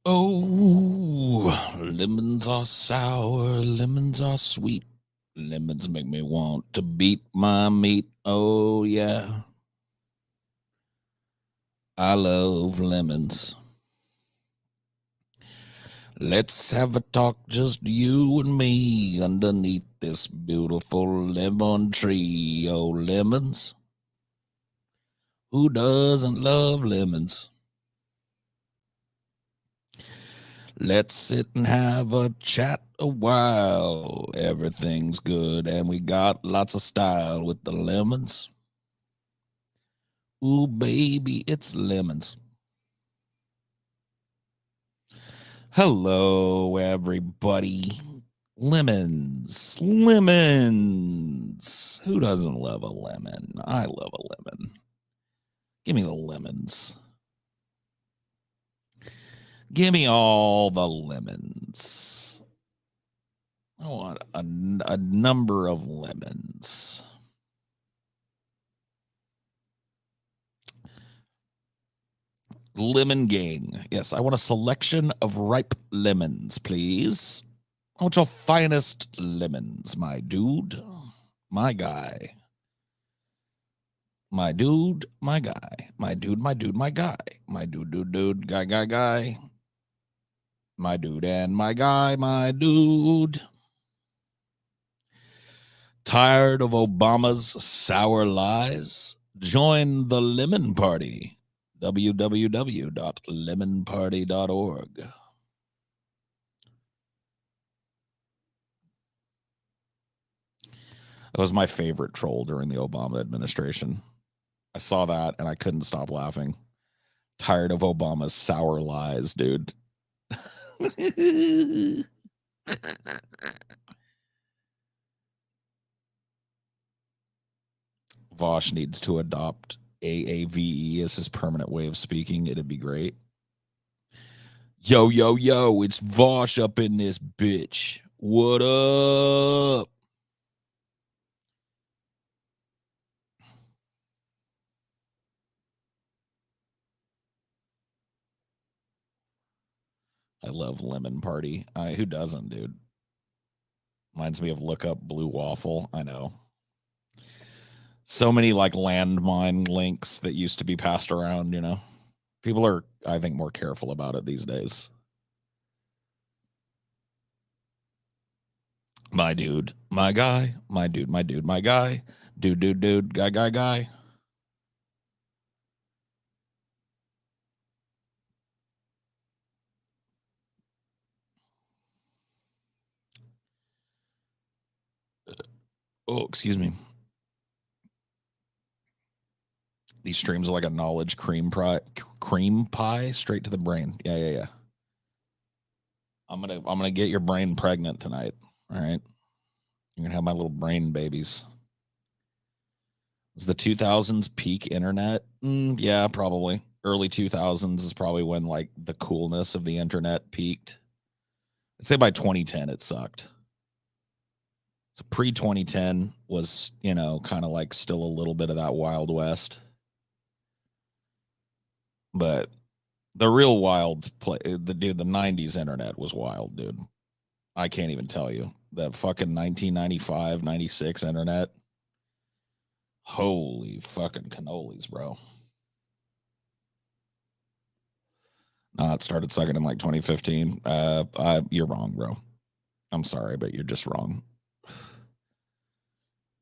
Oh, lemons are sour, lemons are sweet. Lemons make me want to beat my meat. Oh, yeah. I love lemons. Let's have a talk, just you and me, underneath this beautiful lemon tree. Oh, lemons. Who doesn't love lemons? Let's sit and have a chat a while. Everything's good, and we got lots of style with the lemons. Ooh, baby, it's lemons. Hello, everybody. Lemons. Lemons. Who doesn't love a lemon? I love a lemon. Give me the lemons. Give me all the lemons. I want a number of lemons. Lemon gang. Yes, I want a selection of ripe lemons, please. I want your finest lemons, my dude. My guy. My dude, my guy. My dude, my dude, my guy. My dude, guy. My dude and my guy, my dude. Tired of Obama's sour lies? Join the lemon party. www.lemonparty.org. That was my favorite troll during the Obama administration. I saw that and I couldn't stop laughing. Tired of Obama's sour lies, dude. Vosh needs to adopt AAVE as his permanent way of speaking. It'd be great. Yo, yo, yo, it's Vosh up in this bitch. What up? I love Lemon Party. Who doesn't, dude? Reminds me of Look Up Blue Waffle. I know. So many like landmine links that used to be passed around, you know. People are, I think, more careful about it these days. My dude, my guy, my dude, my dude, my guy, dude, guy. Oh, excuse me. These streams are like a knowledge cream pie straight to the brain. Yeah. I'm gonna get your brain pregnant tonight. All right. You're gonna have my little brain babies. Is the 2000s peak internet? Yeah, probably. Early 2000s is probably when like the coolness of the internet peaked. I'd say by 2010 it sucked. So pre 2010 was, kind of like still a little bit of that Wild West. But the real wild play, the 90s internet was wild, dude. I can't even tell you. The fucking 1995, 96 internet. Holy fucking cannolis, bro. It started sucking in like 2015. You're wrong, bro. I'm sorry, but you're just wrong.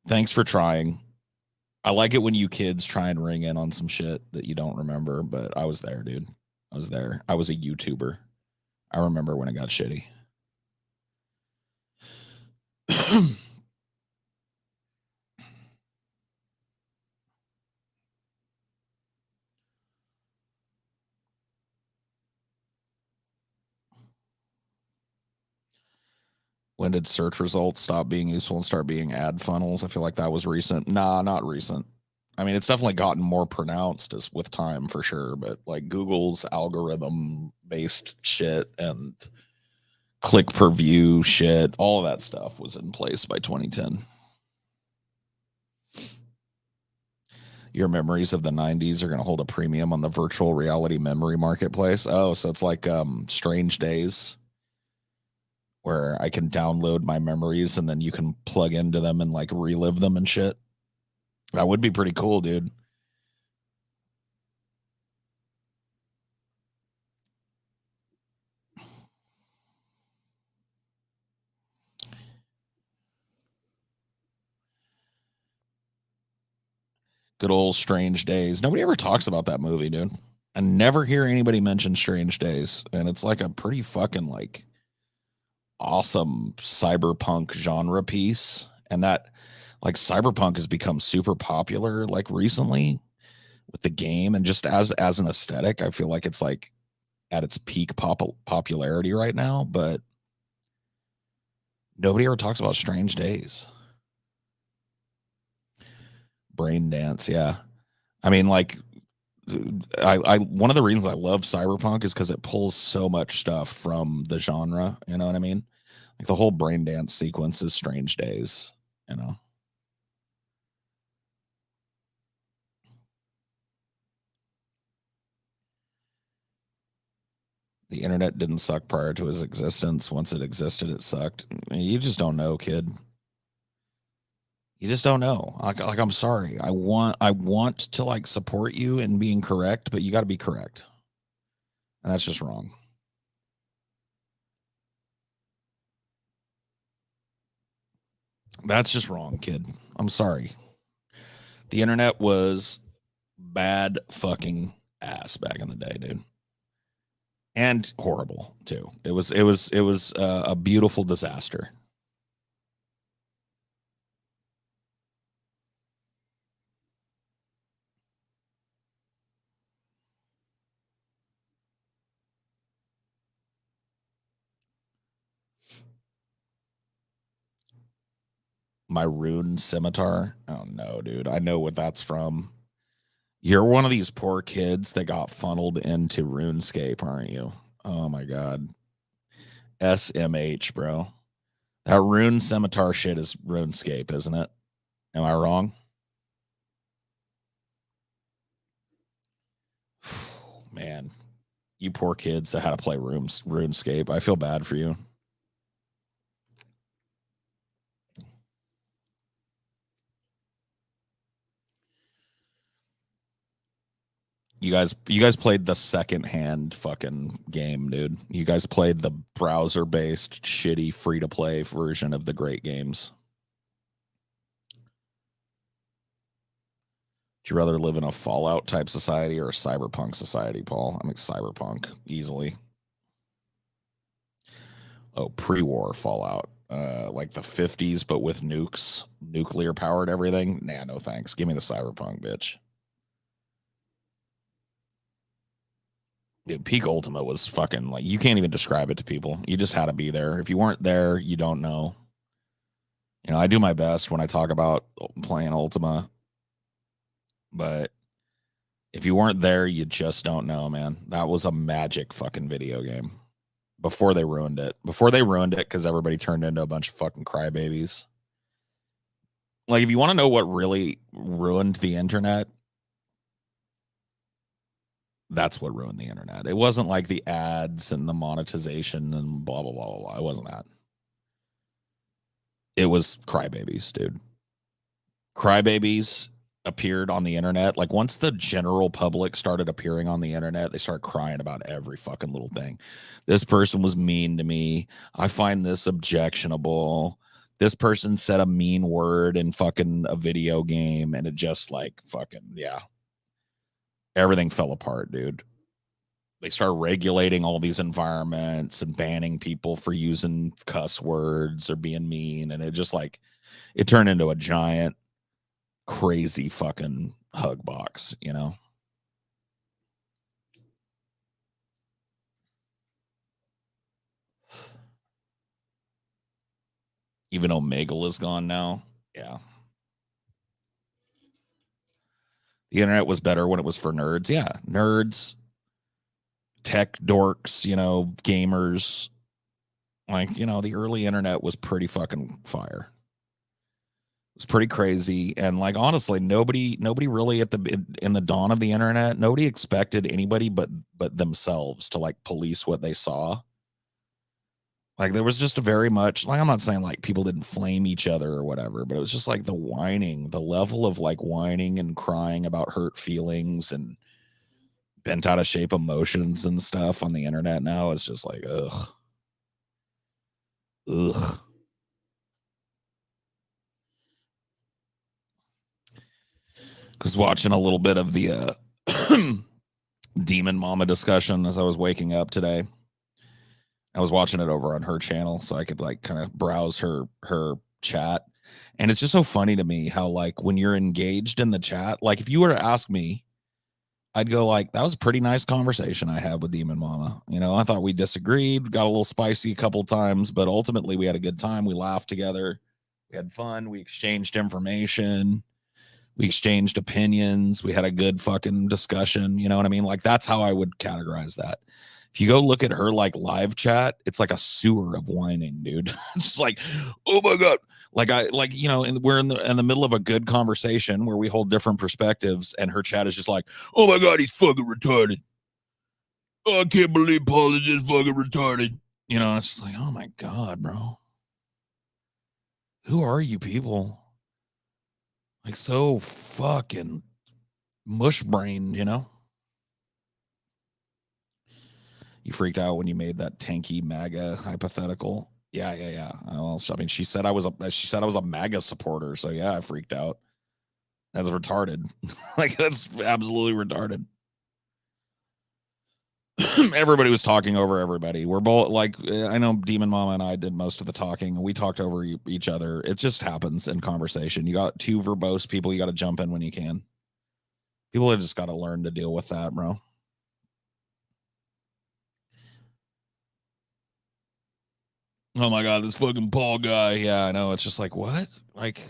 Thanks for trying. I like it when you kids try and ring in on some shit that you don't remember, but I was there, dude. I was there. I was a YouTuber. I remember when it got shitty. When did search results stop being useful and start being ad funnels? I feel like that was recent. Nah, not recent. I mean, it's definitely gotten more pronounced as with time for sure, but like Google's algorithm based shit and click per view shit, all of that stuff was in place by 2010. your memories of the 90s are going to hold a premium on the virtual reality memory marketplace. Oh, so it's like Strange Days where I can download my memories and then you can plug into them and like relive them and shit. That would be pretty cool, dude. Good old Strange Days. Nobody ever talks about that movie, dude. I never hear anybody mention Strange Days, and it's like a pretty fucking like awesome cyberpunk genre piece. And that like cyberpunk has become super popular like recently with the game and just as an aesthetic. I feel like it's like at its peak popularity right now, but nobody ever talks about Strange Days. Brain Dance, yeah. I mean, like I one of the reasons I love cyberpunk is because it pulls so much stuff from the genre. You know what I mean? Like the whole brain dance sequence is Strange Days. You know, the internet didn't suck prior to its existence. Once it existed, it sucked. You just don't know, kid. You just don't know. Like I'm sorry. I want to like support you in being correct, but you got to be correct, and that's just wrong. That's just wrong, kid. I'm sorry. The internet was bad fucking ass back in the day, dude, and horrible too. It was a beautiful disaster. My rune scimitar. Oh no, dude. I know what that's from. You're one of these poor kids that got funneled into RuneScape, aren't you? Oh my god. SMH, bro. That rune scimitar shit is RuneScape, isn't it? Am I wrong? Man, you poor kids that had to play RuneScape. I feel bad for you. You guys played the second hand fucking game, dude. You guys played the browser based shitty free to play version of the great games. Would you rather live in a Fallout type society or a cyberpunk society, Paul? I mean cyberpunk easily. Oh, pre-war Fallout. Like the 50s, but with nukes, nuclear powered everything. Nah, no thanks. Give me the cyberpunk, bitch. Dude, peak Ultima was fucking like you can't even describe it to people. You just had to be there. If you weren't there, you don't know. You know, I do my best when I talk about playing Ultima, but if you weren't there, you just don't know, man. That was a magic fucking video game. Before they ruined it. Before they ruined it because everybody turned into a bunch of fucking crybabies. Like, if you want to know what really ruined the internet, that's what ruined the internet. It wasn't like the ads and the monetization and blah blah blah blah blah. It wasn't that. It was crybabies, dude. Crybabies appeared on the internet. Like once the general public started appearing on the internet, they started crying about every fucking little thing. This person was mean to me. I find this objectionable. This person said a mean word in fucking a video game, and it just like fucking yeah, everything fell apart, dude. They start regulating all these environments and banning people for using cuss words or being mean, and it just like it turned into a giant crazy fucking hug box, you know. Even Omegle is gone now. Yeah. The internet was better when it was for nerds. Yeah. Nerds, tech dorks, you know, gamers. Like, you know, the early internet was pretty fucking fire. It's pretty crazy. And like honestly, nobody really in the dawn of the internet, nobody expected anybody but themselves to like police what they saw. Like there was just a very much like I'm not saying like people didn't flame each other or whatever, but it was just like the whining, the level of like whining and crying about hurt feelings and bent out of shape emotions and stuff on the internet now is just like ugh. Ugh. Was watching a little bit of the Demon Mama discussion as I was waking up today. I was watching it over on her channel so I could like kind of browse her chat. And it's just so funny to me how like when you're engaged in the chat, like if you were to ask me, I'd go like, that was a pretty nice conversation I had with Demon Mama. You know, I thought we disagreed, got a little spicy a couple times, but ultimately we had a good time. We laughed together. We had fun. We exchanged information. We exchanged opinions. We had a good fucking discussion. You know what I mean? Like that's how I would categorize that. If you go look at her like live chat, it's like a sewer of whining, dude. It's just like, oh my god, like I like you know, and we're in the middle of a good conversation where we hold different perspectives, and her chat is just like, oh my god, he's fucking retarded. Oh, I can't believe Paul is just fucking retarded. You know, it's just like, oh my god, bro, who are you people? Like so fucking mush brained, you know. You freaked out when you made that tanky MAGA hypothetical. Yeah, yeah, yeah. Well, I mean, she said I was a MAGA supporter, so yeah, I freaked out. That's retarded. Like that's absolutely retarded. Everybody was talking over everybody. We're both like, I know Demon Mama and I did most of the talking, and we talked over each other. It just happens in conversation. You got two verbose people. You got to jump in when you can. People have just got to learn to deal with that, bro. Oh my god, this fucking Paul guy. Yeah, I know. It's just like what? Like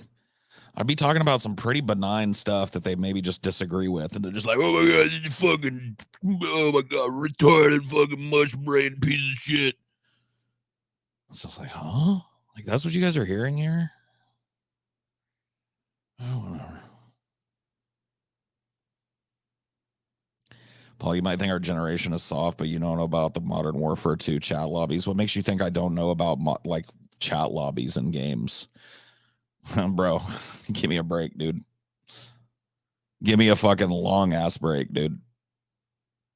I'd be talking about some pretty benign stuff that they maybe just disagree with, and they're just like, "Oh my god, you fucking, oh my god, retarded fucking mush brain piece of shit." It's just like, huh? Like that's what you guys are hearing here? Oh, whatever. Paul, you might think our generation is soft, but you don't know about the Modern Warfare 2 chat lobbies. What makes you think I don't know about like chat lobbies in games? Bro, give me a break, dude. Give me a fucking long ass break, dude.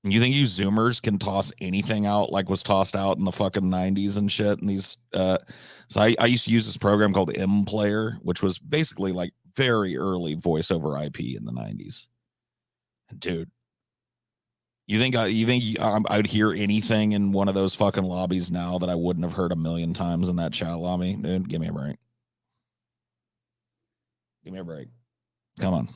You think you Zoomers can toss anything out like was tossed out in the fucking 90s and shit? And these, so I used to use this program called M Player, which was basically like very early voice over IP in the 90s. Dude, I would hear anything in one of those fucking lobbies now that I wouldn't have heard a million times in that chat lobby? Dude, give me a break. Give me a break. Come on.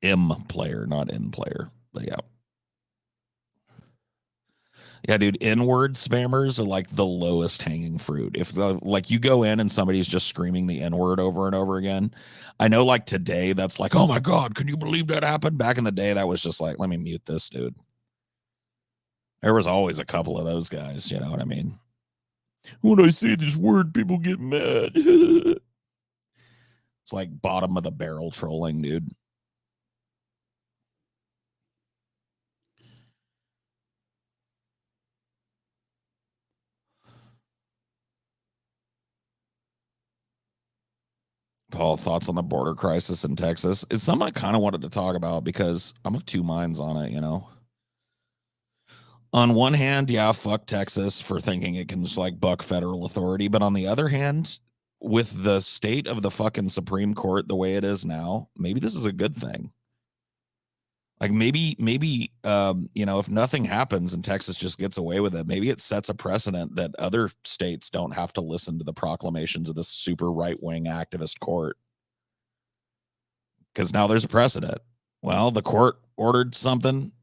M Player, not N Player. But yeah. Yeah, dude, N-word spammers are like the lowest hanging fruit. If like you go in and somebody's just screaming the N-word over and over again, I know like today that's like, oh my God, can you believe that happened? Back in the day, that was just like, let me mute this dude. There was always a couple of those guys, you know what I mean? When I say this word, people get mad. It's like bottom of the barrel trolling, dude. Paul, thoughts on the border crisis in Texas? It's something I kind of wanted to talk about because I'm of two minds on it, you know? On one hand, yeah, fuck Texas for thinking it can just like buck federal authority. But on the other hand, with the state of the fucking Supreme Court the way it is now, maybe this is a good thing. Like maybe you know, if nothing happens and Texas just gets away with it, maybe it sets a precedent that other states don't have to listen to the proclamations of this super right-wing activist court. Because now there's a precedent. Well, the court ordered something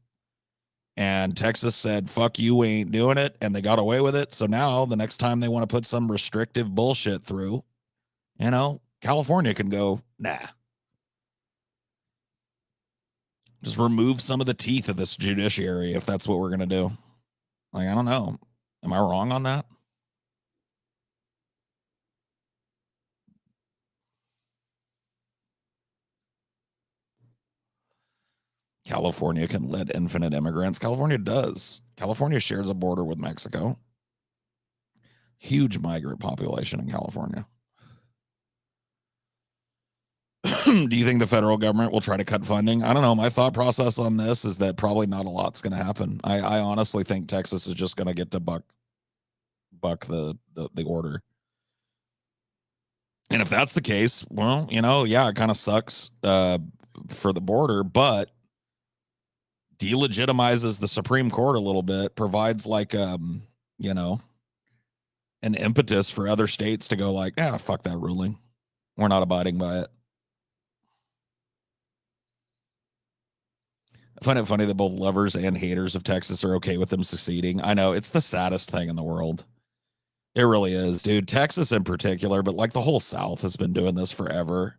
and Texas said, fuck you, we ain't doing it. And they got away with it. So now the next time they want to put some restrictive bullshit through, you know, California can go, nah. Just remove some of the teeth of this judiciary if that's what we're going to do. Like, I don't know. Am I wrong on that? California can let infinite immigrants. California does. California shares a border with Mexico. Huge migrant population in California. Do you think the federal government will try to cut funding? I don't know. My thought process on this is that probably not a lot's going to happen. I honestly think Texas is just going to get to buck the order. And if that's the case, well, yeah, it kind of sucks for the border, but delegitimizes the Supreme Court a little bit, provides like you know, an impetus for other states to go like, yeah, fuck that ruling. We're not abiding by it. I find it funny that both lovers and haters of Texas are okay with them seceding. I know it's the saddest thing in the world. It really is, dude. Texas in particular, but like the whole South has been doing this forever.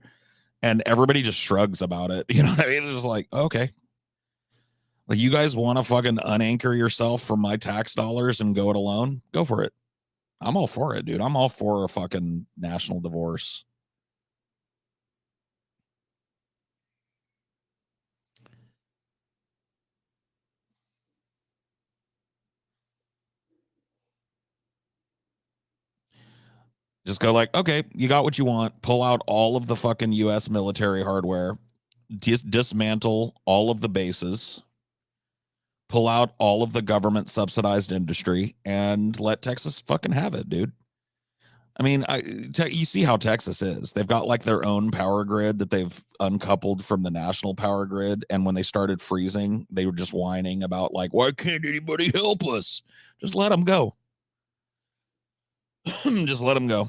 And everybody just shrugs about it. You know what I mean? It's just like, okay. Like, you guys want to fucking unanchor yourself from my tax dollars and go it alone? Go for it. I'm all for it, dude. I'm all for a fucking national divorce. Just go like, okay, you got what you want. Pull out all of the fucking US military hardware, dismantle all of the bases, pull out all of the government subsidized industry, and let Texas fucking have it, dude. I mean, you see how Texas is. They've got like their own power grid that they've uncoupled from the national power grid. And when they started freezing, they were just whining about like, why can't anybody help us? Just let them go. Just let them go.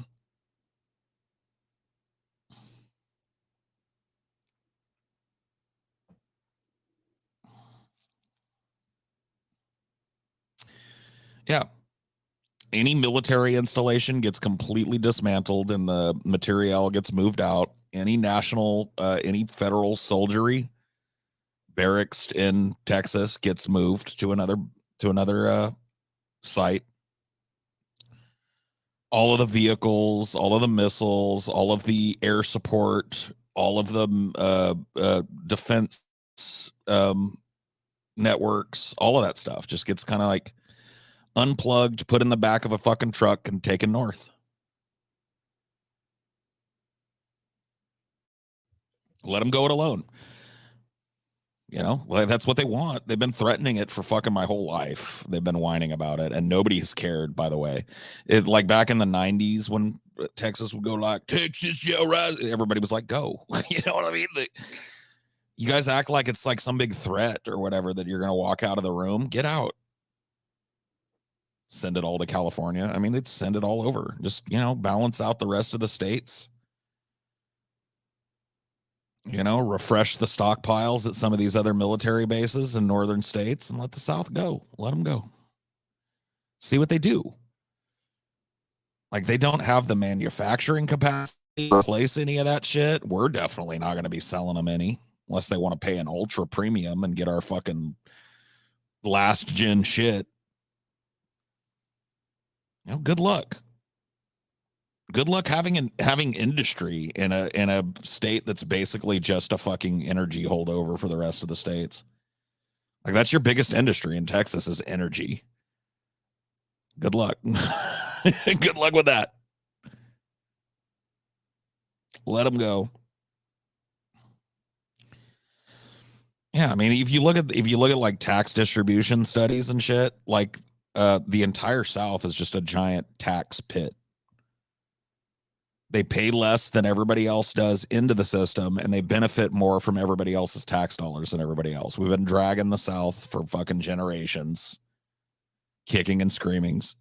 Yeah. Any military installation gets completely dismantled and the material gets moved out. Any federal soldiery barracks in Texas gets moved to another site. All of the vehicles, all of the missiles, all of the air support, all of the defense um, networks, all of that stuff just gets kind of like unplugged, put in the back of a fucking truck, and taken north. Let them go it alone. Like that's what they want. They've been threatening it for fucking my whole life. They've been whining about it, and nobody's cared. By the way, it like back in the '90s when Texas would go like Texas shall rise, everybody was like, "Go," you know what I mean? You guys act like it's like some big threat or whatever that you're gonna walk out of the room. Get out. Send it all to California. I mean, they'd send it all over. Just balance out the rest of the states. Refresh the stockpiles at some of these other military bases in northern states and let the South go. Let them go. See what they do. Like, they don't have the manufacturing capacity to replace any of that shit. We're definitely not going to be selling them any unless they want to pay an ultra premium and get our fucking last gen shit. Good luck. Good luck having industry in a state that's basically just a fucking energy holdover for the rest of the states. Like, that's your biggest industry in Texas is energy. Good luck. Good luck with that. Let them go. Yeah, I mean, if you look at like tax distribution studies and shit, like the entire South is just a giant tax pit. They pay less than everybody else does into the system, and they benefit more from everybody else's tax dollars than everybody else. We've been dragging the South for fucking generations, kicking and screaming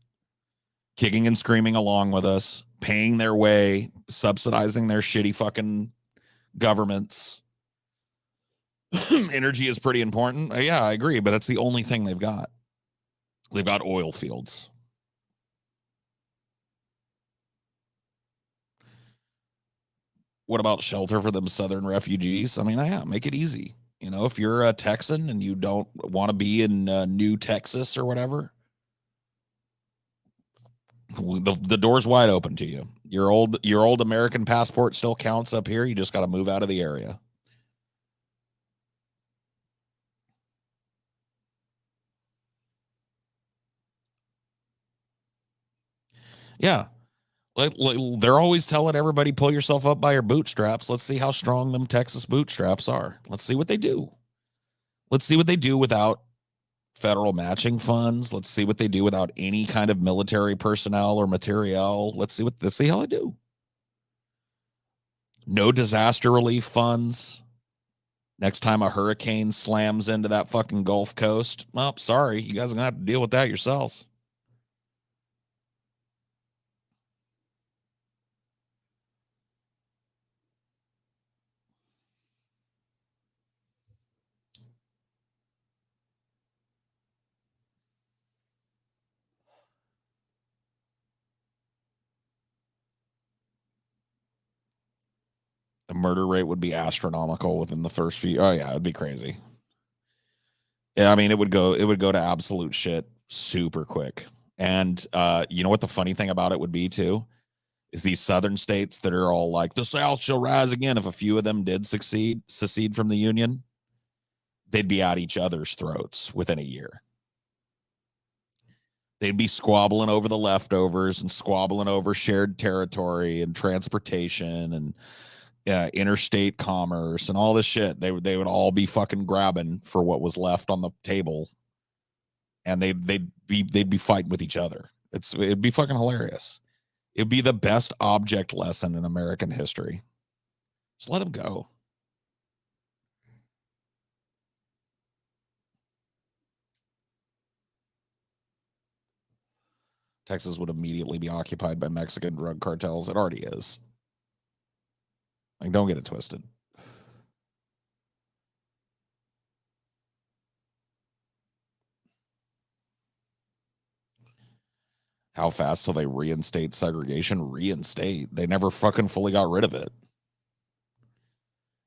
along with us, paying their way, subsidizing their shitty fucking governments. Energy is pretty important. Yeah, I agree, but that's the only thing they've got. They've got oil fields. What about shelter for them Southern refugees? I mean, yeah, make it easy. If you're a Texan and you don't want to be in New Texas or whatever, The door's wide open to you. Your old American passport still counts up here. You just got to move out of the area. Yeah. Like, they're always telling everybody, pull yourself up by your bootstraps. Let's see how strong them Texas bootstraps are. Let's see what they do. Let's see what they do without federal matching funds. Let's see what they do without any kind of military personnel or materiel. Let's see how they do. No disaster relief funds. Next time a hurricane slams into that fucking Gulf Coast, well, sorry, you guys are gonna have to deal with that yourselves. The murder rate would be astronomical within the first few. Oh yeah, it'd be crazy. Yeah, I mean, it would go to absolute shit super quick. And you know what the funny thing about it would be too is these southern states that are all like the South shall rise again. If a few of them did secede from the Union, they'd be at each other's throats within a year. They'd be squabbling over the leftovers and squabbling over shared territory and transportation and interstate commerce and all this shit. They would all be fucking grabbing for what was left on the table, and they'd be fighting with each other. It'd be fucking hilarious. It'd be the best object lesson in American history. Just let them go. Texas would immediately be occupied by Mexican drug cartels. It already is. Like, don't get it twisted. How fast till they reinstate segregation? Reinstate. They never fucking fully got rid of it.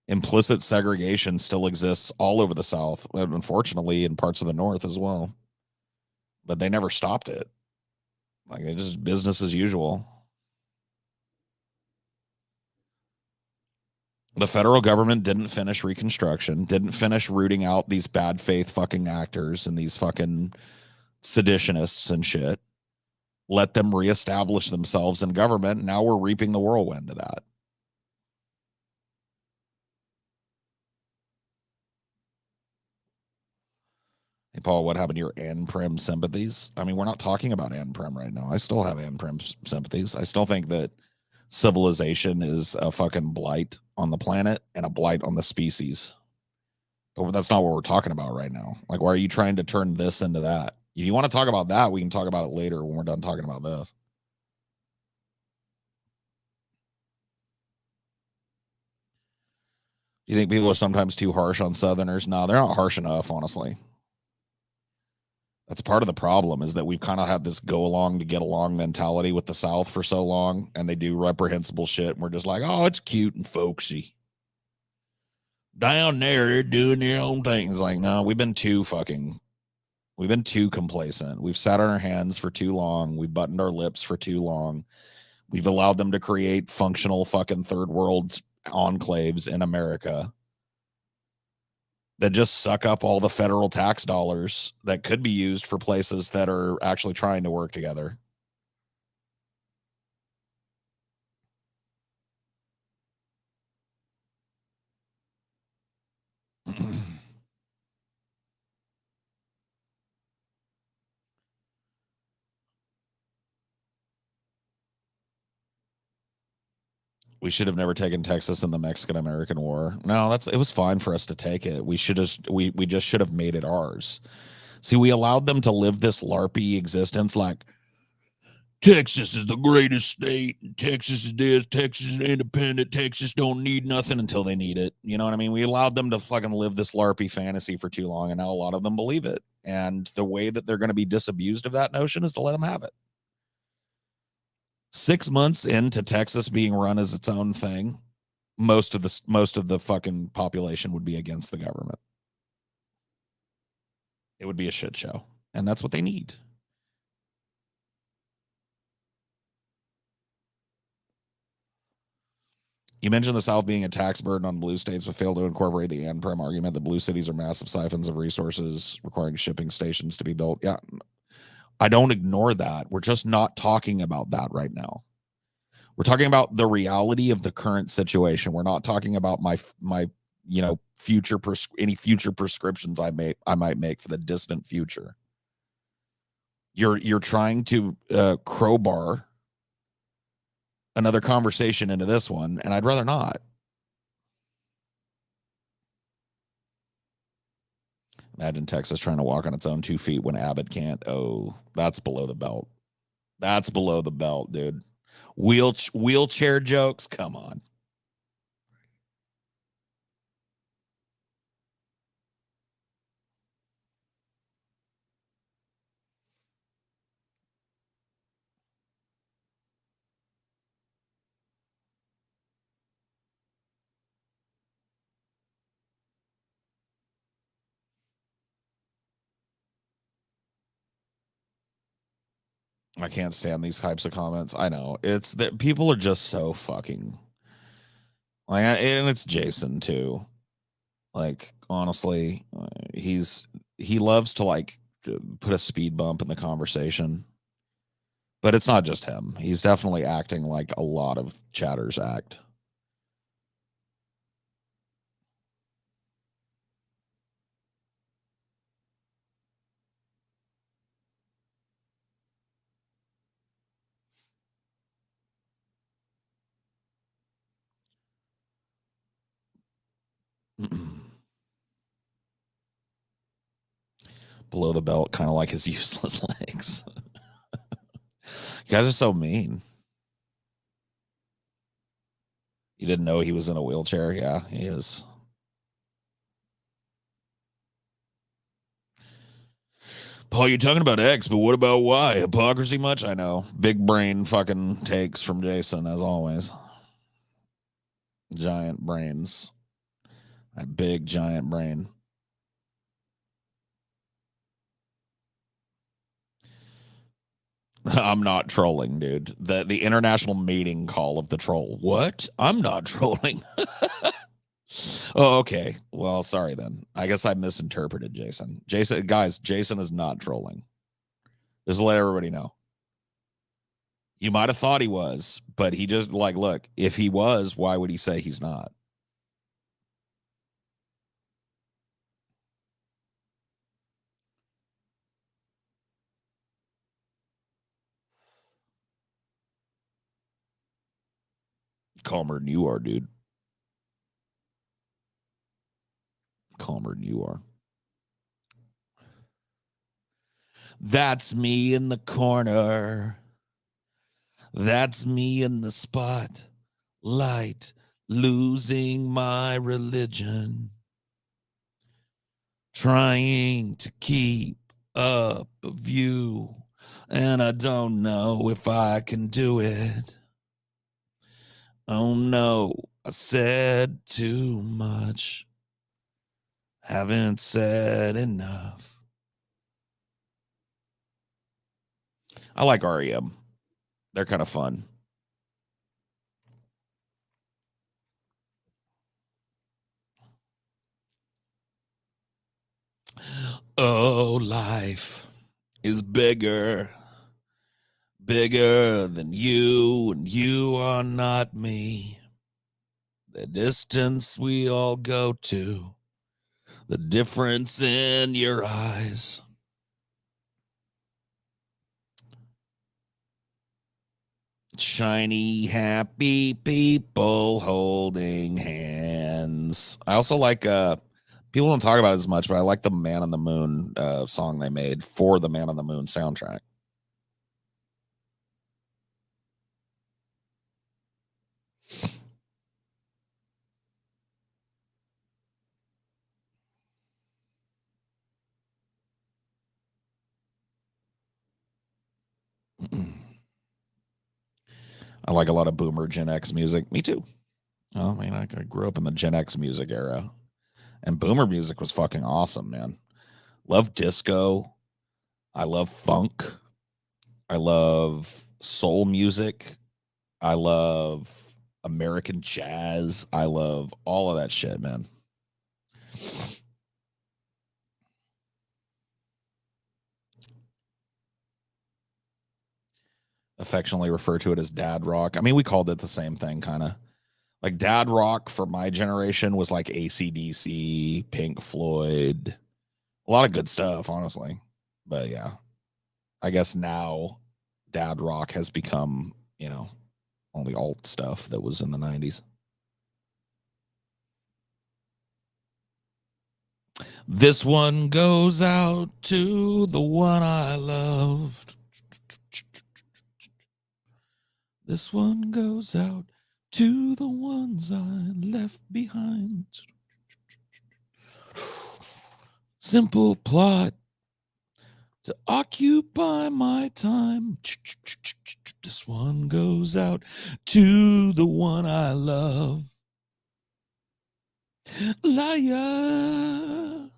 Implicit segregation still exists all over the South, unfortunately, in parts of the North as well. But they never stopped it. Like, they just business as usual. The federal government didn't finish Reconstruction, didn't finish rooting out these bad faith fucking actors and these fucking seditionists and shit. Let them reestablish themselves in government. Now we're reaping the whirlwind of that. Hey, Paul, what happened to your Ann-Prim sympathies? I mean, we're not talking about Ann-Prim right now. I still have Ann-Prim sympathies. I still think that civilization is a fucking blight on the planet and a blight on the species. But that's not what we're talking about right now. Like, why are you trying to turn this into that? If you want to talk about that, we can talk about it later when we're done talking about this. Do you think people are sometimes too harsh on Southerners? No, they're not harsh enough, honestly. That's part of the problem is that we've kind of had this go along to get along mentality with the South for so long, and they do reprehensible shit. And we're just like, oh, it's cute and folksy. Down there, they're doing their own thing. It's like, no, we've been too complacent. We've sat on our hands for too long. We've buttoned our lips for too long. We've allowed them to create functional fucking third world enclaves in America that just suck up all the federal tax dollars that could be used for places that are actually trying to work together. We should have never taken Texas in the Mexican American War. No, it was fine for us to take it. We just should have made it ours. See, we allowed them to live this LARPy existence like Texas is the greatest state. Texas is this. Texas is independent. Texas don't need nothing until they need it. You know what I mean? We allowed them to fucking live this LARPy fantasy for too long, and now a lot of them believe it. And the way that they're going to be disabused of that notion is to let them have it. 6 months into Texas being run as its own thing, most of the fucking population would be against the government. It would be a shit show, and that's what they need. You mentioned the South being a tax burden on blue states, but failed to incorporate the and-prem argument that blue cities are massive siphons of resources requiring shipping stations to be built. Yeah, I don't ignore that. We're just not talking about that right now. We're talking about the reality of the current situation. We're not talking about my future any future prescriptions I might make for the distant future. You're trying to crowbar another conversation into this one, and I'd rather not. Imagine Texas trying to walk on its own 2 feet when Abbott can't. Oh, that's below the belt. That's below the belt, dude. Wheelchair jokes? Come on. I can't stand these types of comments. I know. It's that people are just so fucking like, and it's Jason too. Like, honestly, he loves to like put a speed bump in the conversation. But it's not just him. He's definitely acting like a lot of chatters act. Below the belt, kind of like his useless legs. You guys are so mean. You didn't know he was in a wheelchair? Yeah, he is. Paul, you're talking about X, but what about Y? Hypocrisy much? I know. Big brain fucking takes from Jason, as always. Giant brains. A big giant brain. I'm not trolling, dude. The international mating call of the troll. What? I'm not trolling. Oh, okay. Well, sorry then. I guess I misinterpreted Jason. Jason is not trolling. Just to let everybody know. You might have thought he was, but he just like, look, if he was, why would he say he's not? Calmer than you are, dude. Calmer than you are. That's me in the corner. That's me in the spot. Light, losing my religion. Trying to keep up a view. And I don't know if I can do it. Oh no, I said too much. Haven't said enough. I like REM. They're kind of fun. Oh, life is bigger, bigger than you, and you are not me. The distance we all go to, the difference in your eyes. Shiny, happy people holding hands. I also like people don't talk about it as much, but I like the Man on the Moon song they made for the Man on the Moon soundtrack. I like a lot of boomer Gen X music. Me too. I mean, I grew up in the Gen X music era, and boomer music was fucking awesome, man. Love disco. I love funk. I love soul music. I love American jazz. I love all of that shit, man. Affectionately refer to it as dad rock. I mean, we called it the same thing, kind of. Like dad rock for my generation was like AC/DC, Pink Floyd, a lot of good stuff, honestly. But yeah, I guess now dad rock has become, all the alt stuff that was in the 90s. This one goes out to the one I loved. This one goes out to the ones I left behind. Simple plot to occupy my time. This one goes out to the one I love. Liar.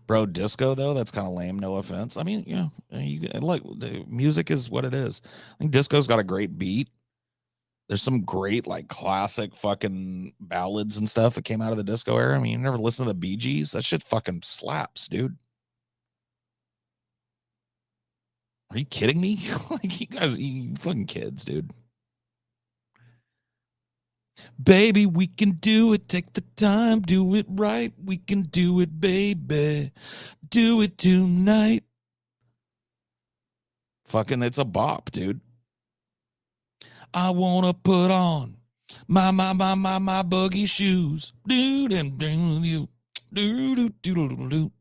Bro, disco though, that's kind of lame. No offense. I mean, you like the music is what it is. I think disco's got a great beat. There's some great like classic fucking ballads and stuff that came out of the disco era. I mean, you never listen to the Bee Gees? That shit fucking slaps, dude. Are you kidding me? Like you fucking kids, dude. Baby, we can do it. Take the time, do it right. We can do it, baby. Do it tonight. Fucking, it's a bop, dude. I wanna put on my buggy shoes. Do them do you do do do do do.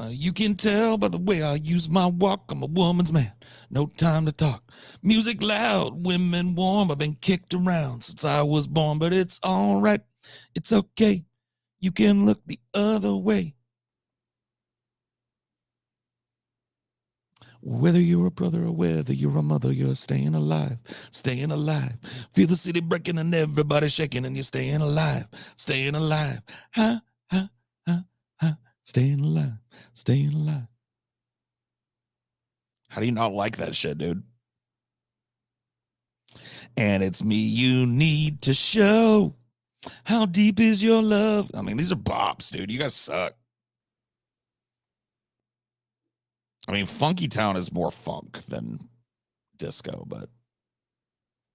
You can tell by the way I use my walk. I'm a woman's man. No time to talk. Music loud, women warm. I've been kicked around since I was born, but it's all right. It's okay. You can look the other way. Whether you're a brother or whether you're a mother, you're staying alive, staying alive. Feel the city breaking and everybody shaking, and you're staying alive, staying alive. Ha, ha, ha, ha. Staying alive, staying alive. How do you not like that shit, dude? And it's me you need to show. How deep is your love? I mean, these are bops, dude. You guys suck. I mean, Funky Town is more funk than disco, but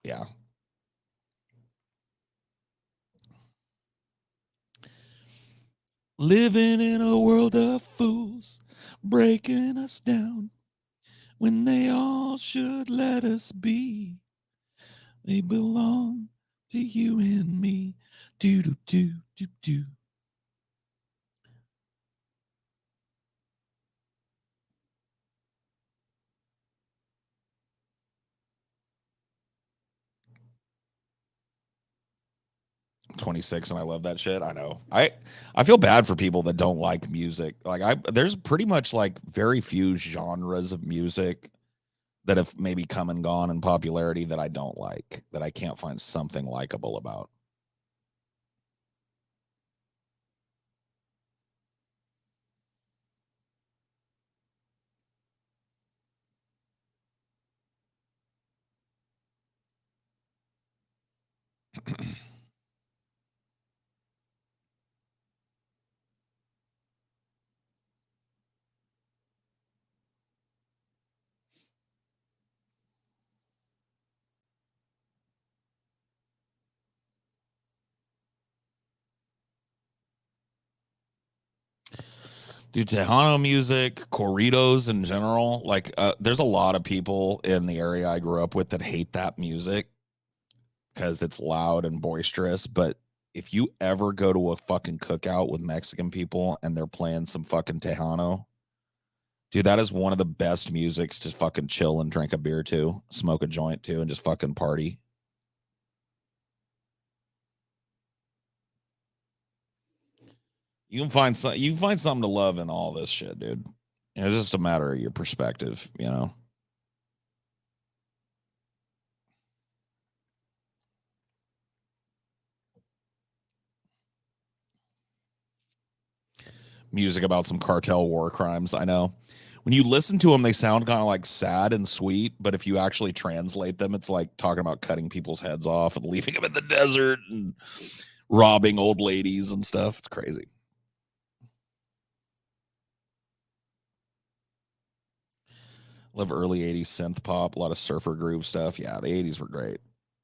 yeah. Living in a world of fools, breaking us down when they all should let us be. They belong to you and me. Do do do do do. I'm 26 and I love that shit. I know. I feel bad for people that don't like music. Like there's pretty much like very few genres of music that have maybe come and gone in popularity that I don't like, that I can't find something likable about. Dude, Tejano music, corridos in general, like there's a lot of people in the area I grew up with that hate that music because it's loud and boisterous. But if you ever go to a fucking cookout with Mexican people and they're playing some fucking Tejano, dude, that is one of the best musics to fucking chill and drink a beer to, smoke a joint to, and just fucking party. You can find something to love in all this shit, dude. It's just a matter of your perspective, you know. music about some cartel war crimes. I know. When you listen to them, they sound kind of like sad and sweet, but if you actually translate them, it's like talking about cutting people's heads off and leaving them in the desert and robbing old ladies and stuff. It's crazy. Love early 80s synth pop, a lot of surfer groove stuff. Yeah, the 80s were great.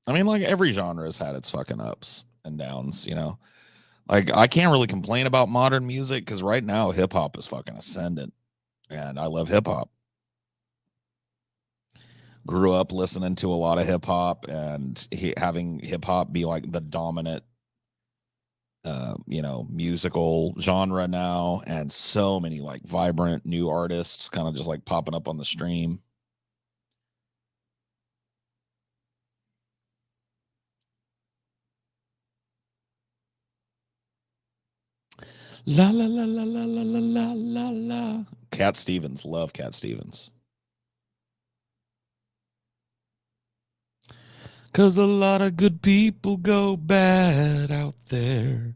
I mean, like every genre has had its fucking ups and downs, you know? Like, I can't really complain about modern music because right now hip hop is fucking ascendant and I love hip hop. Grew up listening to a lot of hip hop and having hip hop be like the dominant, musical genre now. And so many like vibrant new artists kind of just like popping up on the stream. La la la la la la la la la la. Cat Stevens, love Cat Stevens. Cause a lot of good people go bad out there.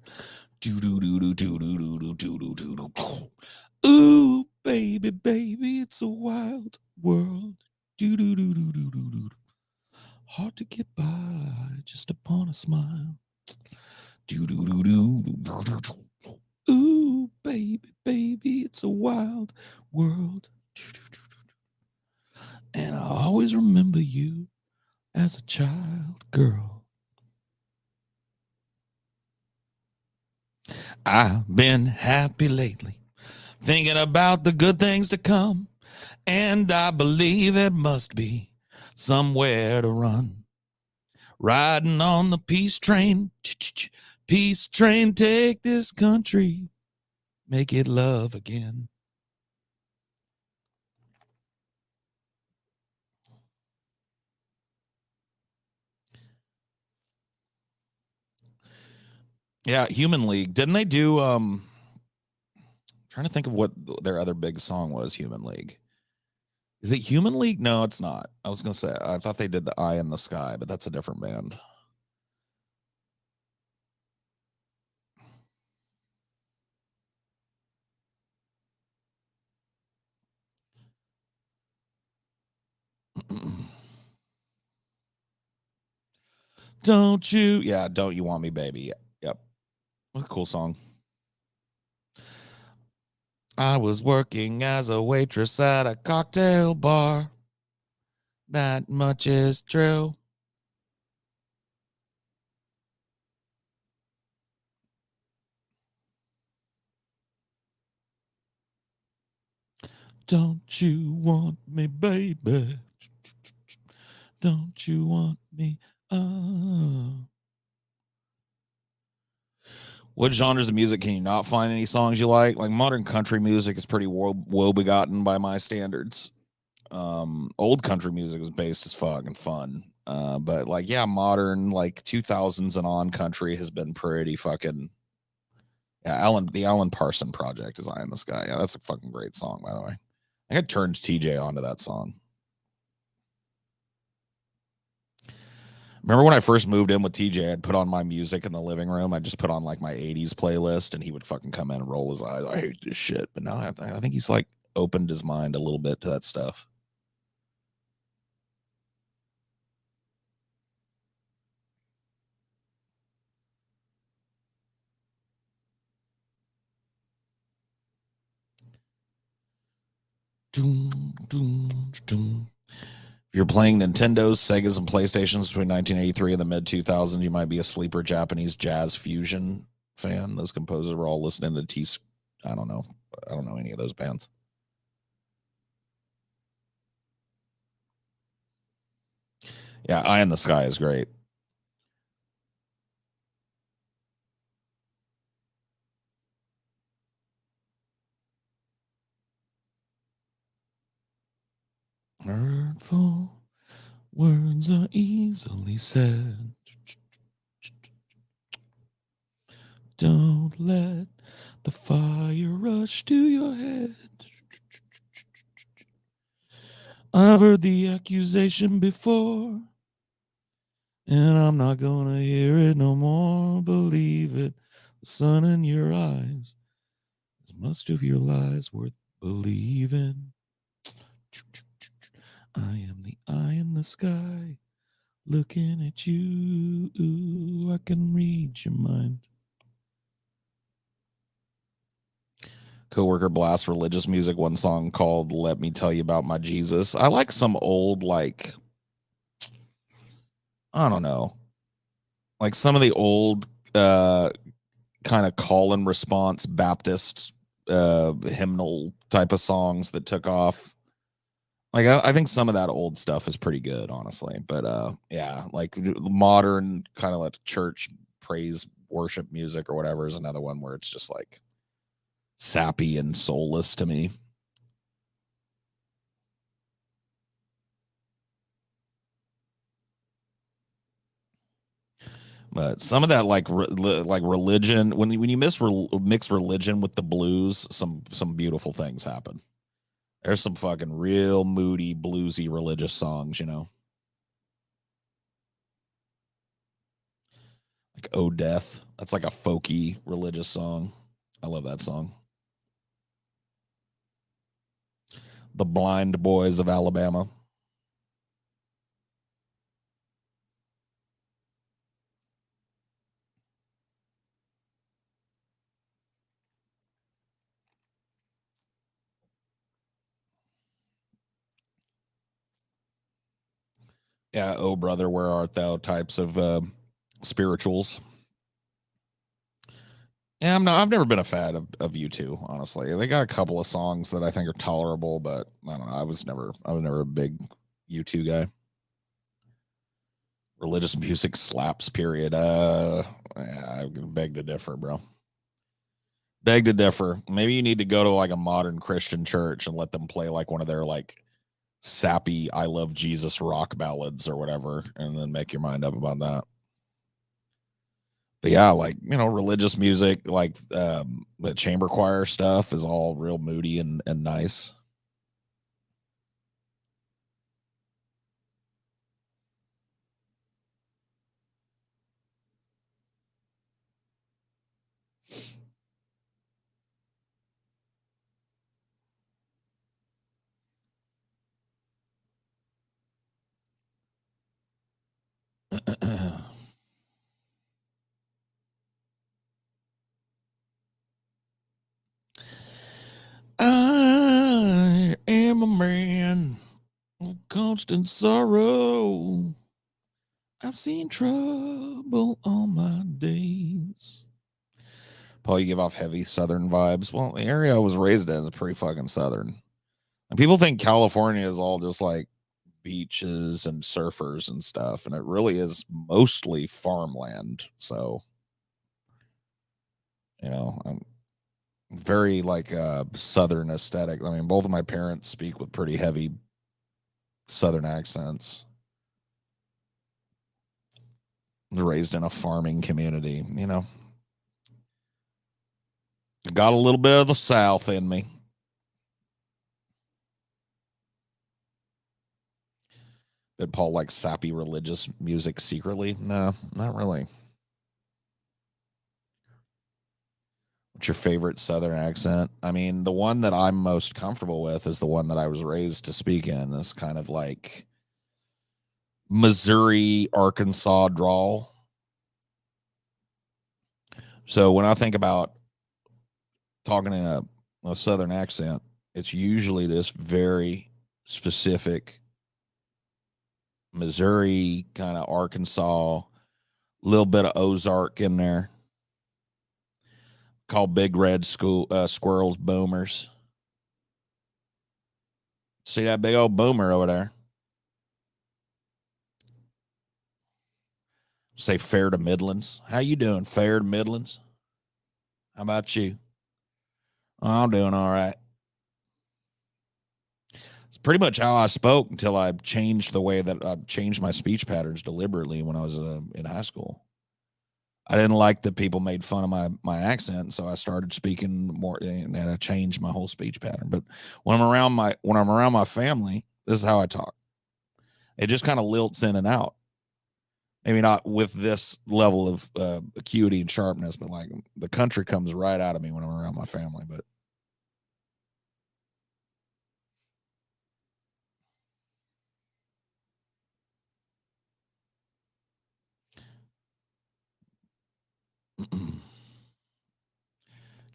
Do do do do do do do do do do do. Ooh, baby, baby, it's a wild world. Do do do do do do do. Hard to get by just upon a smile. Do do do do do do do. Ooh, baby, baby, it's a wild world. And I always remember you as a child girl. I've been happy lately, thinking about the good things to come, and I believe it must be somewhere to run. Riding on the peace train, peace train, take this country, make it love again. Yeah, Human League. Didn't they do trying to think of what their other big song was, Human League. Is it Human League? No, it's not. I was gonna say I thought they did the Eye in the Sky, but that's a different band. Don't you? Yeah, Don't You Want Me, Baby. Yep. What a cool song. I was working as a waitress at a cocktail bar. That much is true. Don't you want me, baby? Don't you want me? What genres of music can you not find any songs you like? Like modern country music is pretty woe begotten by my standards. Old country music is based as fuck and fun. But like, yeah, modern like 2000s and on country has been pretty fucking. Yeah, the Alan Parson Project is Eye in the Sky. Yeah, that's a fucking great song, by the way. I had turned TJ onto that song. Remember when I first moved in with TJ, I'd put on my music in the living room. I'd just put on like my 80s playlist and he would fucking come in and roll his eyes. I hate this shit. But now I think he's like opened his mind a little bit to that stuff. Doom, doom, doom. If you're playing Nintendos, Segas, and PlayStations between 1983 and the mid 2000s, you might be a sleeper Japanese jazz fusion fan. Those composers were all listening to T. I don't know. I don't know any of those bands. Yeah, Eye in the Sky is great. Hurtful words are easily said. Don't let the fire rush to your head. I've heard the accusation before, and I'm not gonna hear it no more. Believe it, the sun in your eyes is most of your lies worth believing. I am the eye in the sky, looking at you. Ooh, I can read your mind. Coworker blasts religious music. One song called "Let Me Tell You About My Jesus." I like some old, like, I don't know, like some of the old kind of call and response Baptist hymnal type of songs that took off. Like I think some of that old stuff is pretty good, honestly. But yeah, like modern kind of like church praise worship music or whatever is another one where it's just like sappy and soulless to me. But some of that like religion when you mix religion with the blues, some beautiful things happen. There's some fucking real moody, bluesy religious songs, like "Oh Death." That's like a folky religious song. I love that song. "The Blind Boys of Alabama." Yeah, "Oh Brother, Where Art Thou" types of spirituals. Yeah, I've never been a fan of U2, honestly. They got a couple of songs that I think are tolerable, but I don't know. I was never a big U2 guy. Religious music slaps, period. Yeah, I beg to differ, bro. Beg to differ. Maybe you need to go to like a modern Christian church and let them play like one of their like sappy "I Love Jesus" rock ballads or whatever, and then make your mind up about that. But yeah, like religious music, like the chamber choir stuff is all real moody and nice. I am a man of constant sorrow. I've seen trouble all my days. Paul, you give off heavy southern vibes. Well, the area I was raised in is pretty fucking southern. And people think California is all just like beaches and surfers and stuff, and it really is mostly farmland. So, I'm very like southern aesthetic. I mean, both of my parents speak with pretty heavy southern accents. Raised in a farming community, got a little bit of the South in me. Did Paul like sappy religious music secretly? No, not really. What's your favorite Southern accent? I mean, the one that I'm most comfortable with is the one that I was raised to speak in. This kind of like Missouri, Arkansas drawl. So when I think about talking in a Southern accent, it's usually this very specific Missouri, kind of Arkansas, little bit of Ozark in there. Call big red squirrels boomers. See that big old boomer over there? Say fair to Midlands. How you doing? Fair to Midlands. How about you? Oh, I'm doing all right. It's pretty much how I spoke until I changed the way that I changed my speech patterns deliberately when I was in high school. I didn't like that people made fun of my accent, so I started speaking more, and I changed my whole speech pattern. But when I'm around my family, this is how I talk. It just kind of lilts in and out. Maybe not with this level of acuity and sharpness, but like the country comes right out of me when I'm around my family. But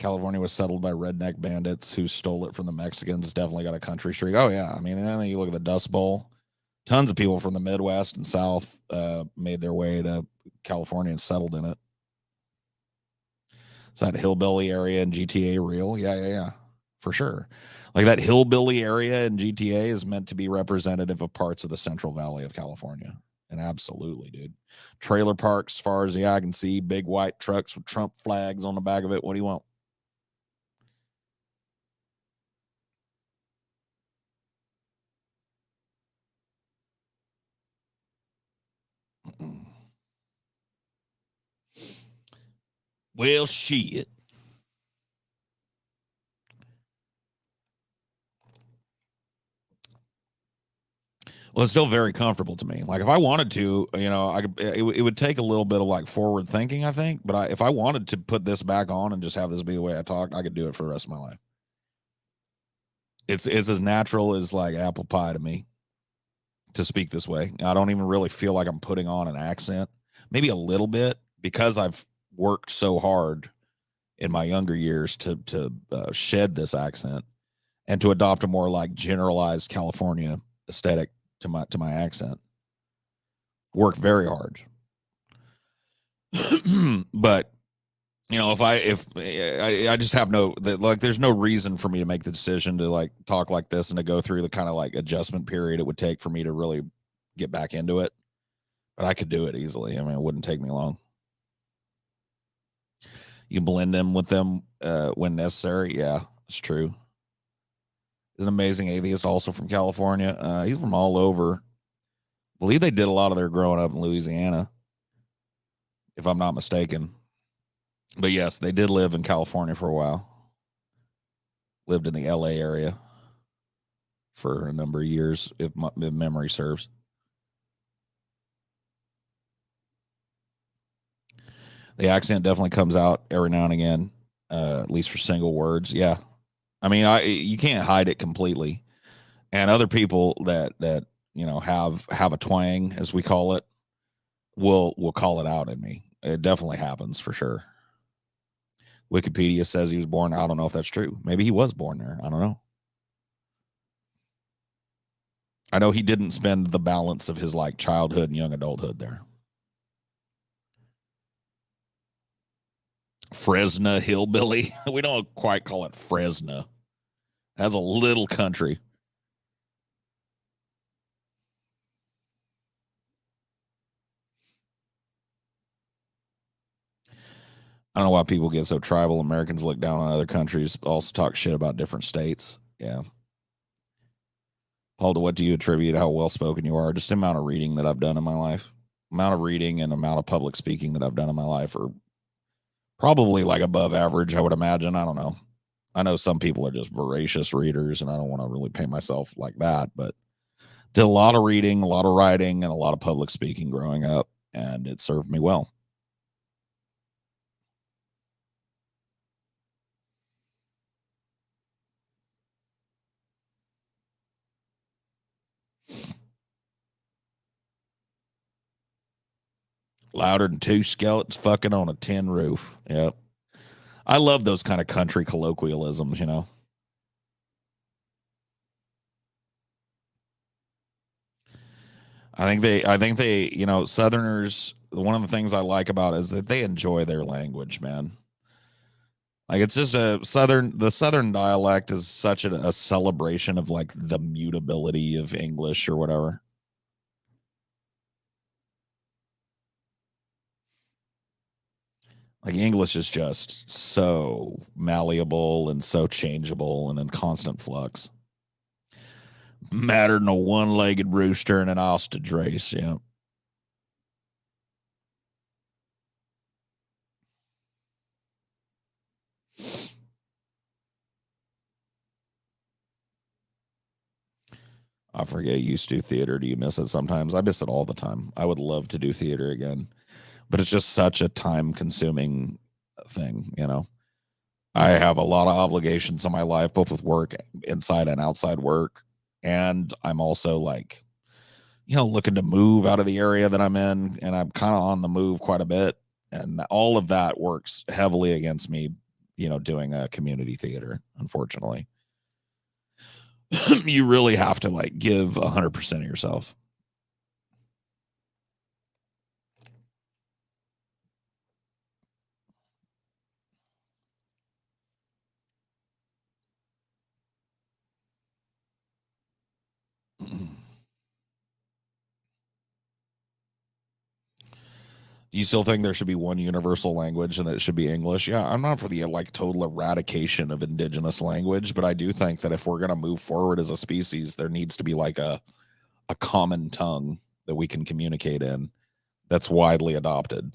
California was settled by redneck bandits who stole it from the Mexicans. Definitely got a country streak. Oh yeah, I mean, and then you look at the Dust Bowl. Tons of people from the Midwest and South made their way to California and settled in it. Is that hillbilly area in GTA real? Yeah, for sure. Like that hillbilly area in GTA is meant to be representative of parts of the Central Valley of California. And absolutely, dude. Trailer parks, as far as the eye can see, big white trucks with Trump flags on the back of it. What do you want? Well, shit. Well, it's still very comfortable to me. Like if I wanted to, I could. It would take a little bit of like forward thinking, I think. But if I wanted to put this back on and just have this be the way I talk, I could do it for the rest of my life. It's as natural as like apple pie to me to speak this way. I don't even really feel like I'm putting on an accent. Maybe a little bit because I've worked so hard in my younger years to shed this accent and to adopt a more like generalized California aesthetic to my accent. Work very hard. But if I just have there's no reason for me to make the decision to like talk like this and to go through the kind of like adjustment period it would take for me to really get back into it. But I could do it easily. I mean, it wouldn't take me long. You blend in with them when necessary. Yeah, it's true. He's an amazing atheist, also from California. He's from all over. I believe they did a lot of their growing up in Louisiana, if I'm not mistaken. But yes, they did live in California for a while. Lived in the LA area for a number of years, if memory serves. The accent definitely comes out every now and again, at least for single words. Yeah, I mean, you can't hide it completely. And other people that have a twang, as we call it, will call it out in me. It definitely happens for sure. Wikipedia says he was born. I don't know if that's true. Maybe he was born there. I don't know. I know he didn't spend the balance of his like childhood and young adulthood there. Fresno hillbilly. We don't quite call it Fresno. That's a little country. I don't know why people get so tribal. Americans look down on other countries, also talk shit about different states. Yeah. Paul, to what do you attribute how well spoken you are? Just the amount of reading that I've done in my life. Amount of reading and amount of public speaking that I've done in my life are probably like above average, I would imagine. I don't know. I know some people are just voracious readers, and I don't want to really paint myself like that, but did a lot of reading, a lot of writing, and a lot of public speaking growing up, and it served me well. Louder than two skeletons fucking on a tin roof. Yep. I love those kind of country colloquialisms. I think they, Southerners, one of the things I like about it is that they enjoy their language, man. Like it's just the Southern dialect is such a celebration of like the mutability of English or whatever. Like English is just so malleable and so changeable and in constant flux. Matter than a one-legged rooster and an ostrich race. Yeah. I forget you used to do theater. Do you miss it sometimes? I miss it all the time. I would love to do theater again, but it's just such a time-consuming thing. I have a lot of obligations in my life, both with work, inside and outside work, and I'm also like, looking to move out of the area that I'm in, and I'm kind of on the move quite a bit, and all of that works heavily against me doing a community theater, unfortunately. You really have to like give 100% of yourself. Do you still think there should be one universal language and that it should be English? Yeah, I'm not for the like total eradication of indigenous language, but I do think that if we're going to move forward as a species, there needs to be like a common tongue that we can communicate in that's widely adopted.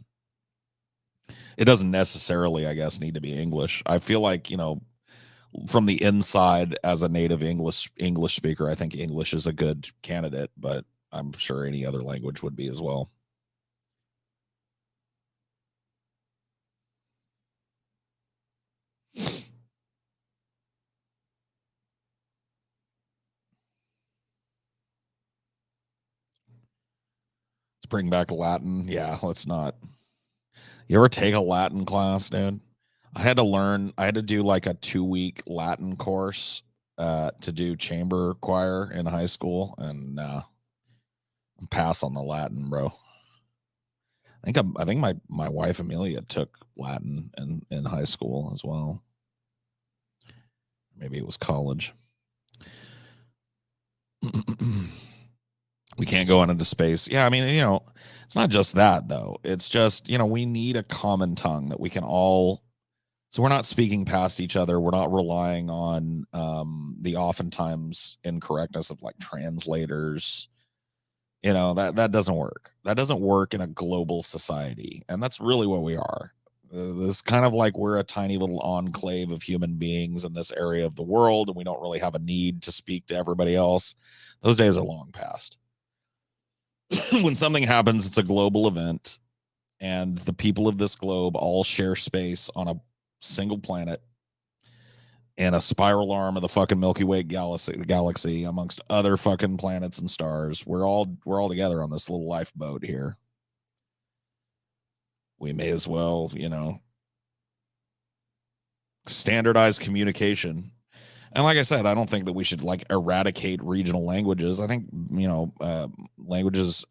It doesn't necessarily, I guess, need to be English. I feel like, from the inside as a native English speaker, I think English is a good candidate, but I'm sure any other language would be as well. Let's bring back Latin. Yeah, let's not. You ever take a Latin class, dude? I had to do like a 2-week Latin course to do chamber choir in high school, and pass on the Latin, bro. I think my wife Amelia took Latin in high school as well. Maybe it was college. We can't go into space. Yeah, I mean, it's not just that though. It's just, we need a common tongue that we can all, so we're not speaking past each other. We're not relying on the oftentimes incorrectness of like translators. That doesn't work. That doesn't work in a global society. And that's really what we are. This kind of like we're a tiny little enclave of human beings in this area of the world, and we don't really have a need to speak to everybody else. Those days are long past. When something happens, it's a global event, and the people of this globe all share space on a single planet and a spiral arm of the fucking Milky Way galaxy amongst other fucking planets and stars. We're all together on this little lifeboat here. We may as well, standardize communication. And like I said, I don't think that we should like eradicate regional languages. I think, languages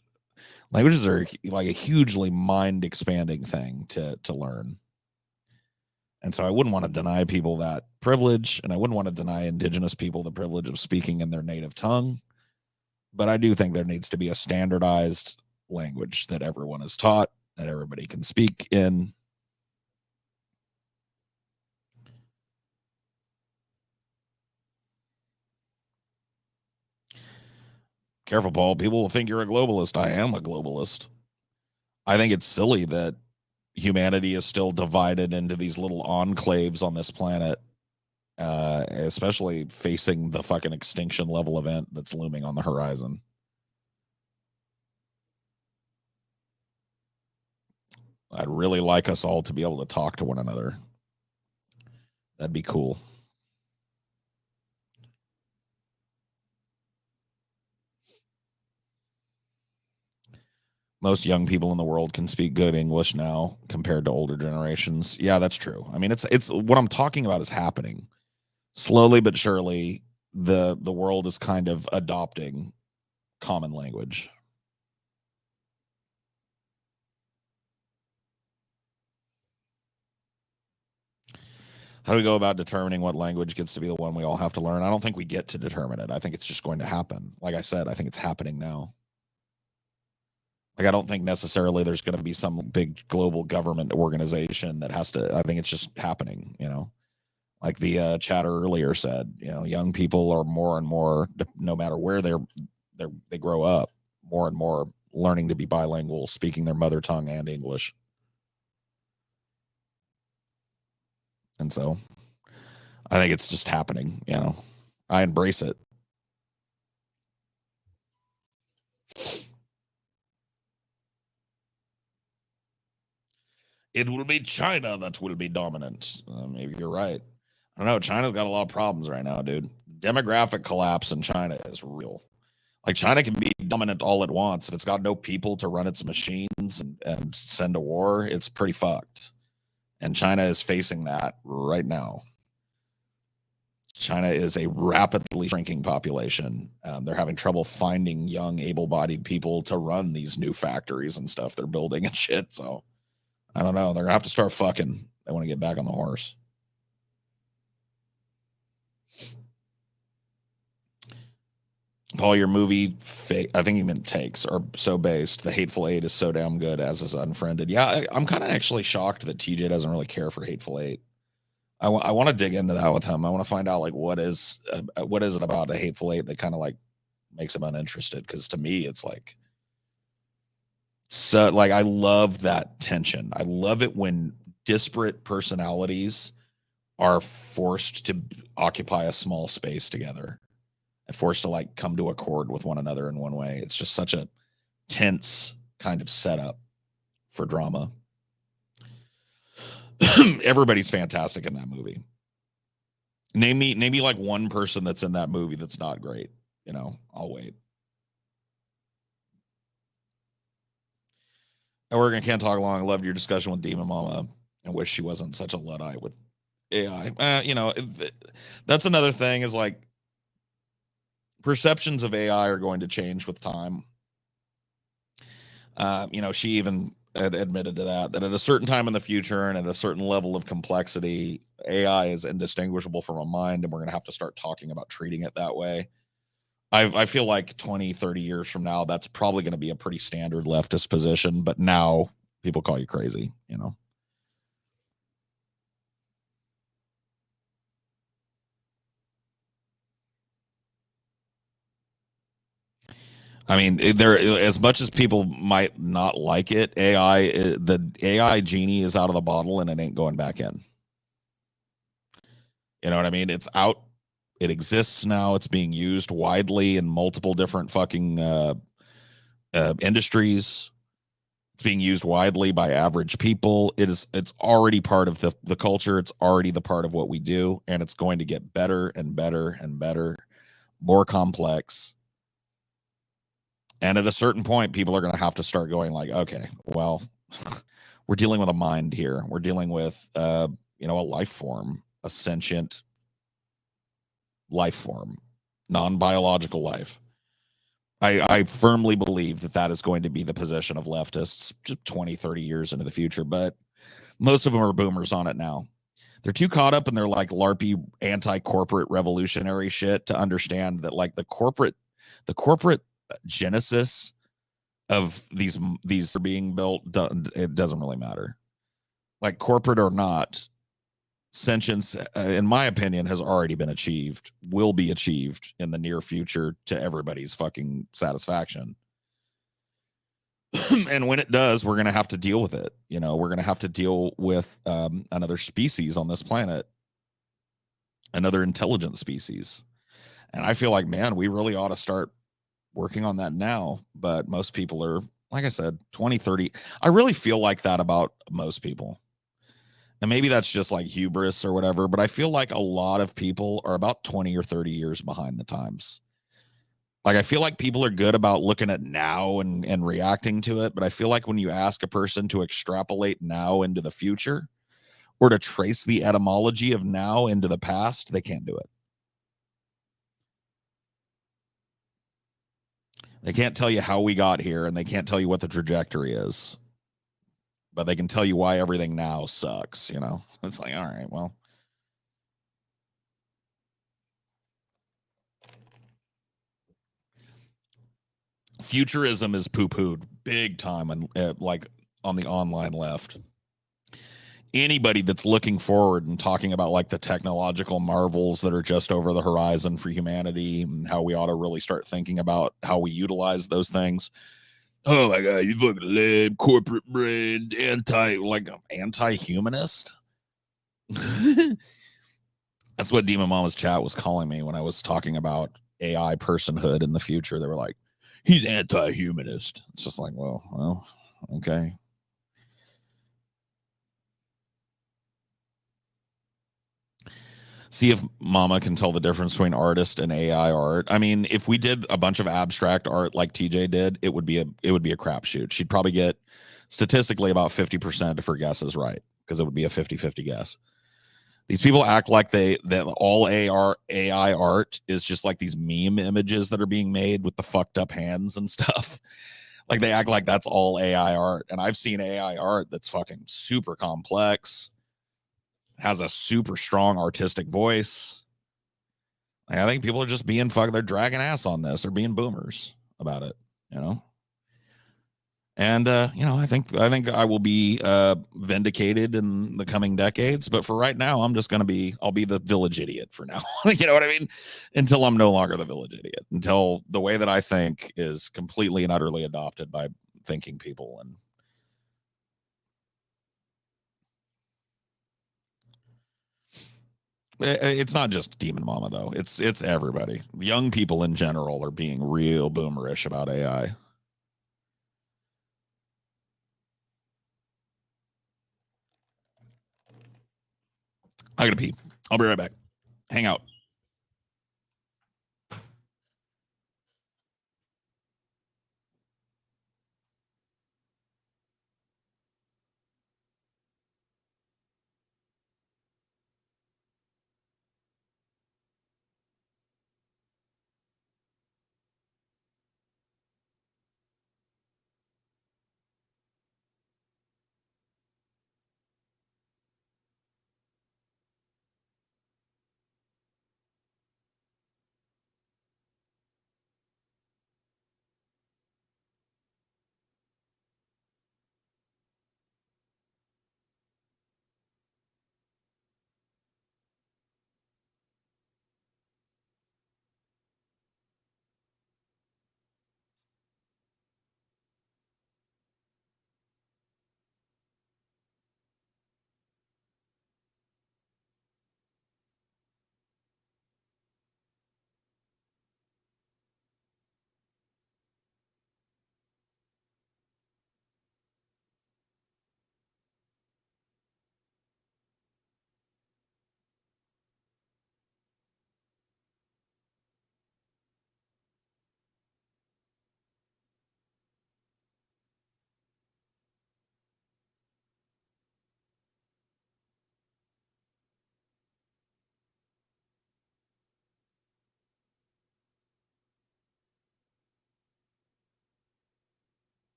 are like a hugely mind expanding thing to learn. And so I wouldn't want to deny people that privilege, and I wouldn't want to deny indigenous people the privilege of speaking in their native tongue. But I do think there needs to be a standardized language that everyone is taught, that everybody can speak in. Careful, Paul. People will think you're a globalist. I am a globalist. I think it's silly that humanity is still divided into these little enclaves on this planet, especially facing the fucking extinction level event that's looming on the horizon. I'd really like us all to be able to talk to one another. That'd be cool. Most young people in the world can speak good English now compared to older generations. Yeah, that's true. I mean, it's what I'm talking about is happening slowly but surely. The world is kind of adopting common language. How do we go about determining what language gets to be the one we all have to learn? I don't think we get to determine it. I think it's just going to happen. Like I said, I think it's happening now. Like, I don't think necessarily there's going to be some big global government organization that has to. I think it's just happening. Like the chatter earlier said, young people are more and more, no matter where they grow up, more and more learning to be bilingual, speaking their mother tongue and English. And so I think it's just happening. I embrace it. It will be China that will be dominant. Maybe you're right. I don't know. China's got a lot of problems right now, dude. Demographic collapse in China is real. Like, China can be dominant all it wants. If it's got no people to run its machines and send a war, it's pretty fucked. And China is facing that right now. China is a rapidly shrinking population. They're having trouble finding young, able-bodied people to run these new factories and stuff they're building and shit. So I don't know. They're gonna have to start fucking. They want to get back on the horse. Paul, your movie, I think even takes are so based. The Hateful Eight is so damn good, as is Unfriended. Yeah, I'm kind of actually shocked that TJ doesn't really care for Hateful Eight. I want to dig into that with him. I want to find out like what is it about a Hateful Eight that kind of like makes him uninterested. Because to me, it's like so like I love that tension. I love it when disparate personalities are forced to occupy a small space together and forced to like come to accord with one another in one way. It's just such a tense kind of setup for drama. Everybody's fantastic in that movie. Name me like one person that's in that movie that's not great. You know, I'll wait. Oregon can't talk long. I loved your discussion with Demon Mama and wish she wasn't such a Luddite with AI. You know, that's another thing is like perceptions of AI are going to change with time. You know, she even admitted to that at a certain time in the future and at a certain level of complexity, AI is indistinguishable from a mind, and we're going to have to start talking about treating it that way. I feel like 20, 30 years from now, that's probably going to be a pretty standard leftist position, but now people call you crazy, you know? I mean, there as much as people might not like it, the AI genie is out of the bottle and it ain't going back in. You know what I mean? It's out. It exists now. It's being used widely in multiple different fucking industries. It's being used widely by average people. It's already part of the culture. It's already the part of what we do, and it's going to get better and better and better, more complex. And at a certain point, people are going to have to start going like, okay, well, we're dealing with a mind here. We're dealing with, a life form, a sentient life form, non-biological life. I firmly believe that is going to be the position of leftists 20, 30 years into the future. But most of them are boomers on it now. They're too caught up in their like LARPy anti-corporate revolutionary shit to understand that like the corporate genesis of these are being built, it doesn't really matter. Like corporate or not, sentience, in my opinion, has already been achieved, will be achieved in the near future to everybody's fucking satisfaction. And when it does, we're going to have to deal with it. You know, we're going to have to deal with another species on this planet, another intelligent species. And I feel like, man, we really ought to start working on that now. But most people are, like I said, 20, 30. I really feel like that about most people. And maybe that's just like hubris or whatever, but I feel like a lot of people are about 20 or 30 years behind the times. Like, I feel like people are good about looking at now and reacting to it. But I feel like when you ask a person to extrapolate now into the future or to trace the etymology of now into the past, they can't do it. They can't tell you how we got here, and they can't tell you what the trajectory is. But they can tell you why everything now sucks, you know? It's like, all right, well. Futurism is poo-pooed big time and like on the online left. Anybody that's looking forward and talking about like the technological marvels that are just over the horizon for humanity and how we ought to really start thinking about how we utilize those things. Oh my god, you fucking lame corporate brain, anti-humanist. That's what Demon Mama's chat was calling me when I was talking about AI personhood in the future. They were like, he's anti-humanist. It's just like, well, okay. See if Mama can tell the difference between artist and AI art. I mean, if we did a bunch of abstract art like TJ did, it would be a crapshoot. She'd probably get statistically about 50% if her guess is right. because it would be a 50-50 guess. These people act like that all AI art is just like these meme images that are being made with the fucked up hands and stuff. Like they act like that's all AI art. And I've seen AI art that's fucking super complex, has a super strong artistic voice. I think people are just being they're dragging ass on this. They're being boomers about it, you know? And I think I will be vindicated in the coming decades. But for right now, I'll be the village idiot for now. You know what I mean? Until I'm no longer the village idiot. Until the way that I think is completely and utterly adopted by thinking people. And it's not just Demon Mama though. It's everybody. Young people in general are being real boomerish about AI. I gotta pee. I'll be right back. Hang out.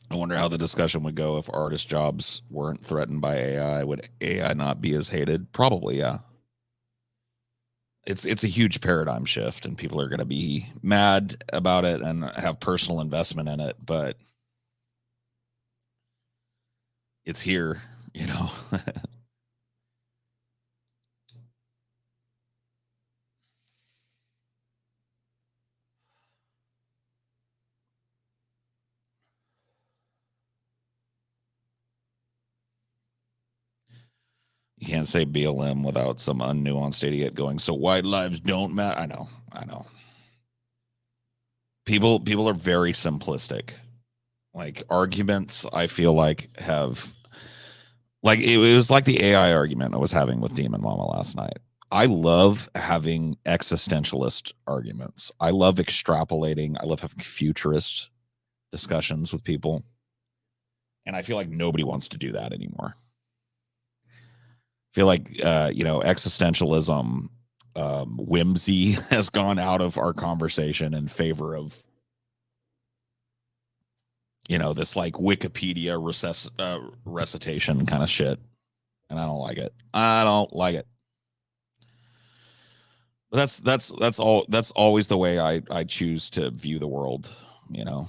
I wonder how the discussion would go if artist jobs weren't threatened by AI. Would AI not be as hated? Probably, yeah. It's a huge paradigm shift, and people are going to be mad about it and have personal investment in it. But it's here, you know. You can't say BLM without some unnuanced idiot going, so white lives don't matter. I know. People are very simplistic. Like arguments, I feel like have like it was like the AI argument I was having with Demon Mama last night. I love having existentialist arguments. I love extrapolating. I love having futurist discussions with people. And I feel like nobody wants to do that anymore. I feel like existentialism, whimsy has gone out of our conversation in favor of this like Wikipedia recitation kind of shit, and I don't like it. I don't like it. But that's always the way I choose to view the world. You know.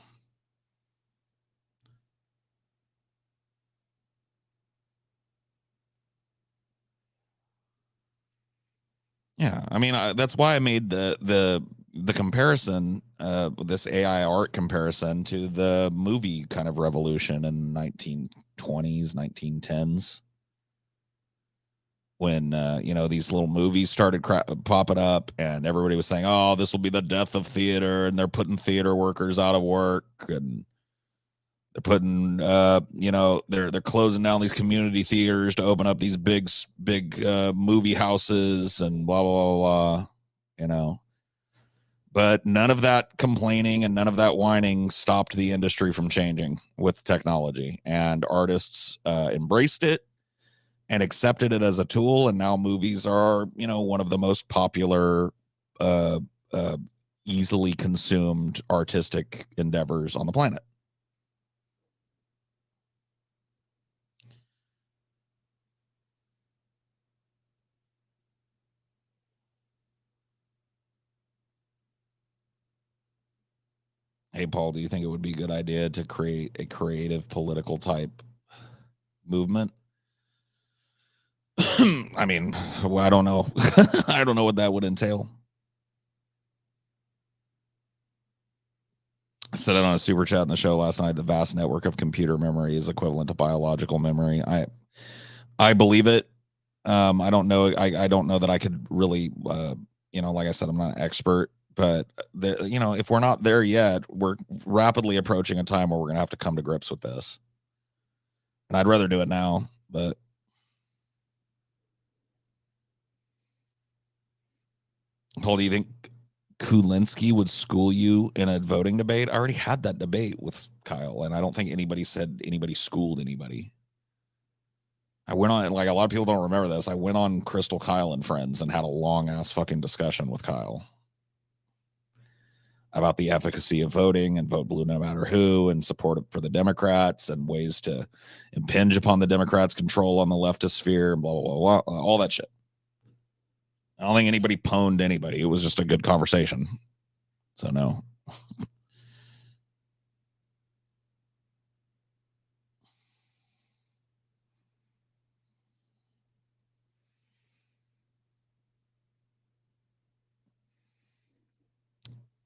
Yeah, I mean that's why I made the comparison, this AI art comparison to the movie kind of revolution in 1920s, 1910s. when these little movies started popping up, and everybody was saying, "Oh, this will be the death of theater," and they're putting theater workers out of work, and they're putting they're closing down these community theaters to open up these big movie houses and blah blah blah blah. You know, but none of that complaining and none of that whining stopped the industry from changing with technology, and artists embraced it and accepted it as a tool, and now movies are one of the most popular uh, uh, easily consumed artistic endeavors on the planet. Hey Paul, do you think it would be a good idea to create a creative political type movement? I mean, well, I don't know. I don't know what that would entail. I said it on a super chat in the show last night. The vast network of computer memory is equivalent to biological memory. I believe it. I don't know. I don't know that I could really, like I said, I'm not an expert, but if we're not there yet, we're rapidly approaching a time where we're going to have to come to grips with this. And I'd rather do it now, but. Paul, do you think Kulinski would school you in a voting debate? I already had that debate with Kyle, and I don't think anybody said anybody schooled anybody. I went on, like, a lot of people don't remember this. I went on Crystal Kyle and Friends and had a long ass fucking discussion with Kyle about the efficacy of voting and vote blue no matter who, and support for the Democrats and ways to impinge upon the Democrats' control on the leftist sphere, blah, blah, blah, blah, all that shit. I don't think anybody pwned anybody. It was just a good conversation. So no.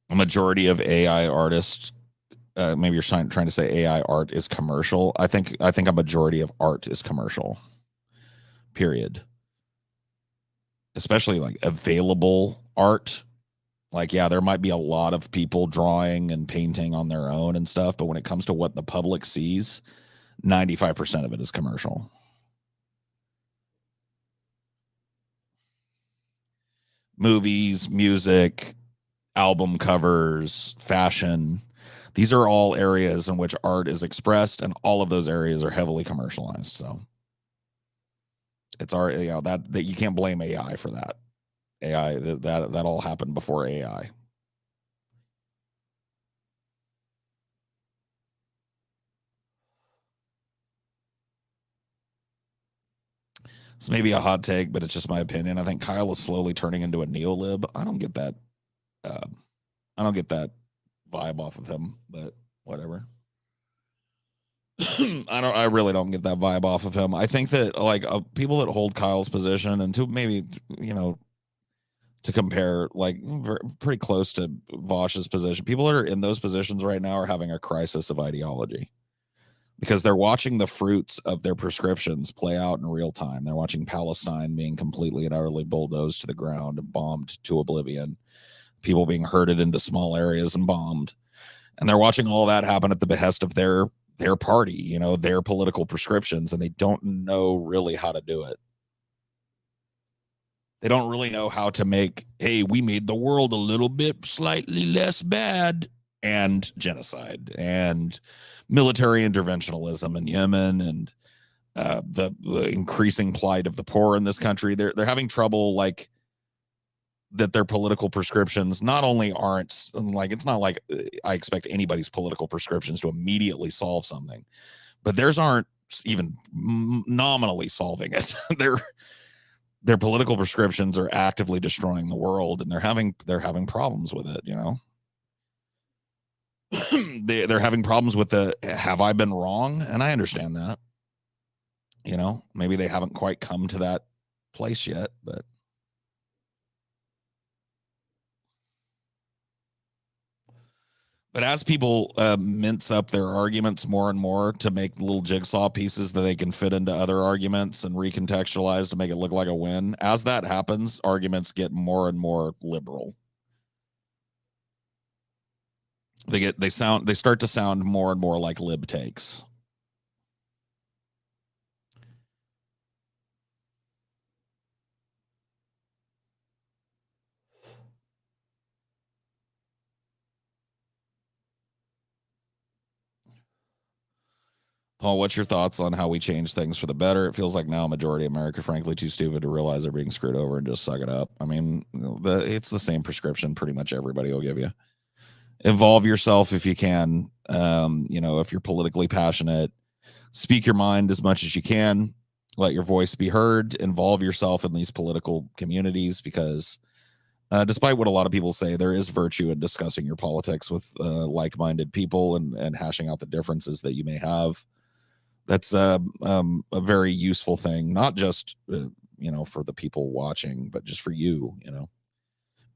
A majority of AI artists, maybe you're trying to say AI art is commercial. I think a majority of art is commercial. Period. Especially like available art. Like, yeah, there might be a lot of people drawing and painting on their own and stuff, but when it comes to what the public sees, 95% of it is commercial. Movies, music, album covers, fashion. These are all areas in which art is expressed, and all of those areas are heavily commercialized. So it's art, that you can't blame AI for that. AI that all happened before AI. It's maybe a hot take, but it's just my opinion. I think Kyle is slowly turning into a neolib. I don't get that. I don't get that vibe off of him, but whatever. I really don't get that vibe off of him. I think that, like, people that hold Kyle's position, and to maybe to compare, like, pretty close to Vosh's position, people that are in those positions right now are having a crisis of ideology, because they're watching the fruits of their prescriptions play out in real time. They're watching Palestine being completely and utterly bulldozed to the ground and bombed to oblivion, people being herded into small areas and bombed, and they're watching all that happen at the behest of their party, their political prescriptions, and they don't know really how to do it. They don't really know how to make, hey, we made the world a little bit slightly less bad, and genocide and military interventionalism in Yemen, and the increasing plight of the poor in this country. They're having trouble, like, that their political prescriptions not only aren't, like, it's not like I expect anybody's political prescriptions to immediately solve something, but theirs aren't even nominally solving it. Their political prescriptions are actively destroying the world, and they're having problems with it. They're having problems with the have I been wrong, and I understand that. Maybe they haven't quite come to that place yet, but But as people mince up their arguments more and more to make little jigsaw pieces that they can fit into other arguments and recontextualize to make it look like a win, as that happens, arguments get more and more liberal. They start to sound more and more like lib takes. Paul, what's your thoughts on how we change things for the better? It feels like now a majority of America, frankly, too stupid to realize they're being screwed over and just suck it up. I mean, it's the same prescription pretty much everybody will give you. Involve yourself if you can. If you're politically passionate, speak your mind as much as you can. Let your voice be heard. Involve yourself in these political communities because despite what a lot of people say, there is virtue in discussing your politics with like-minded people and hashing out the differences that you may have. That's a very useful thing, not just for the people watching, but just for you.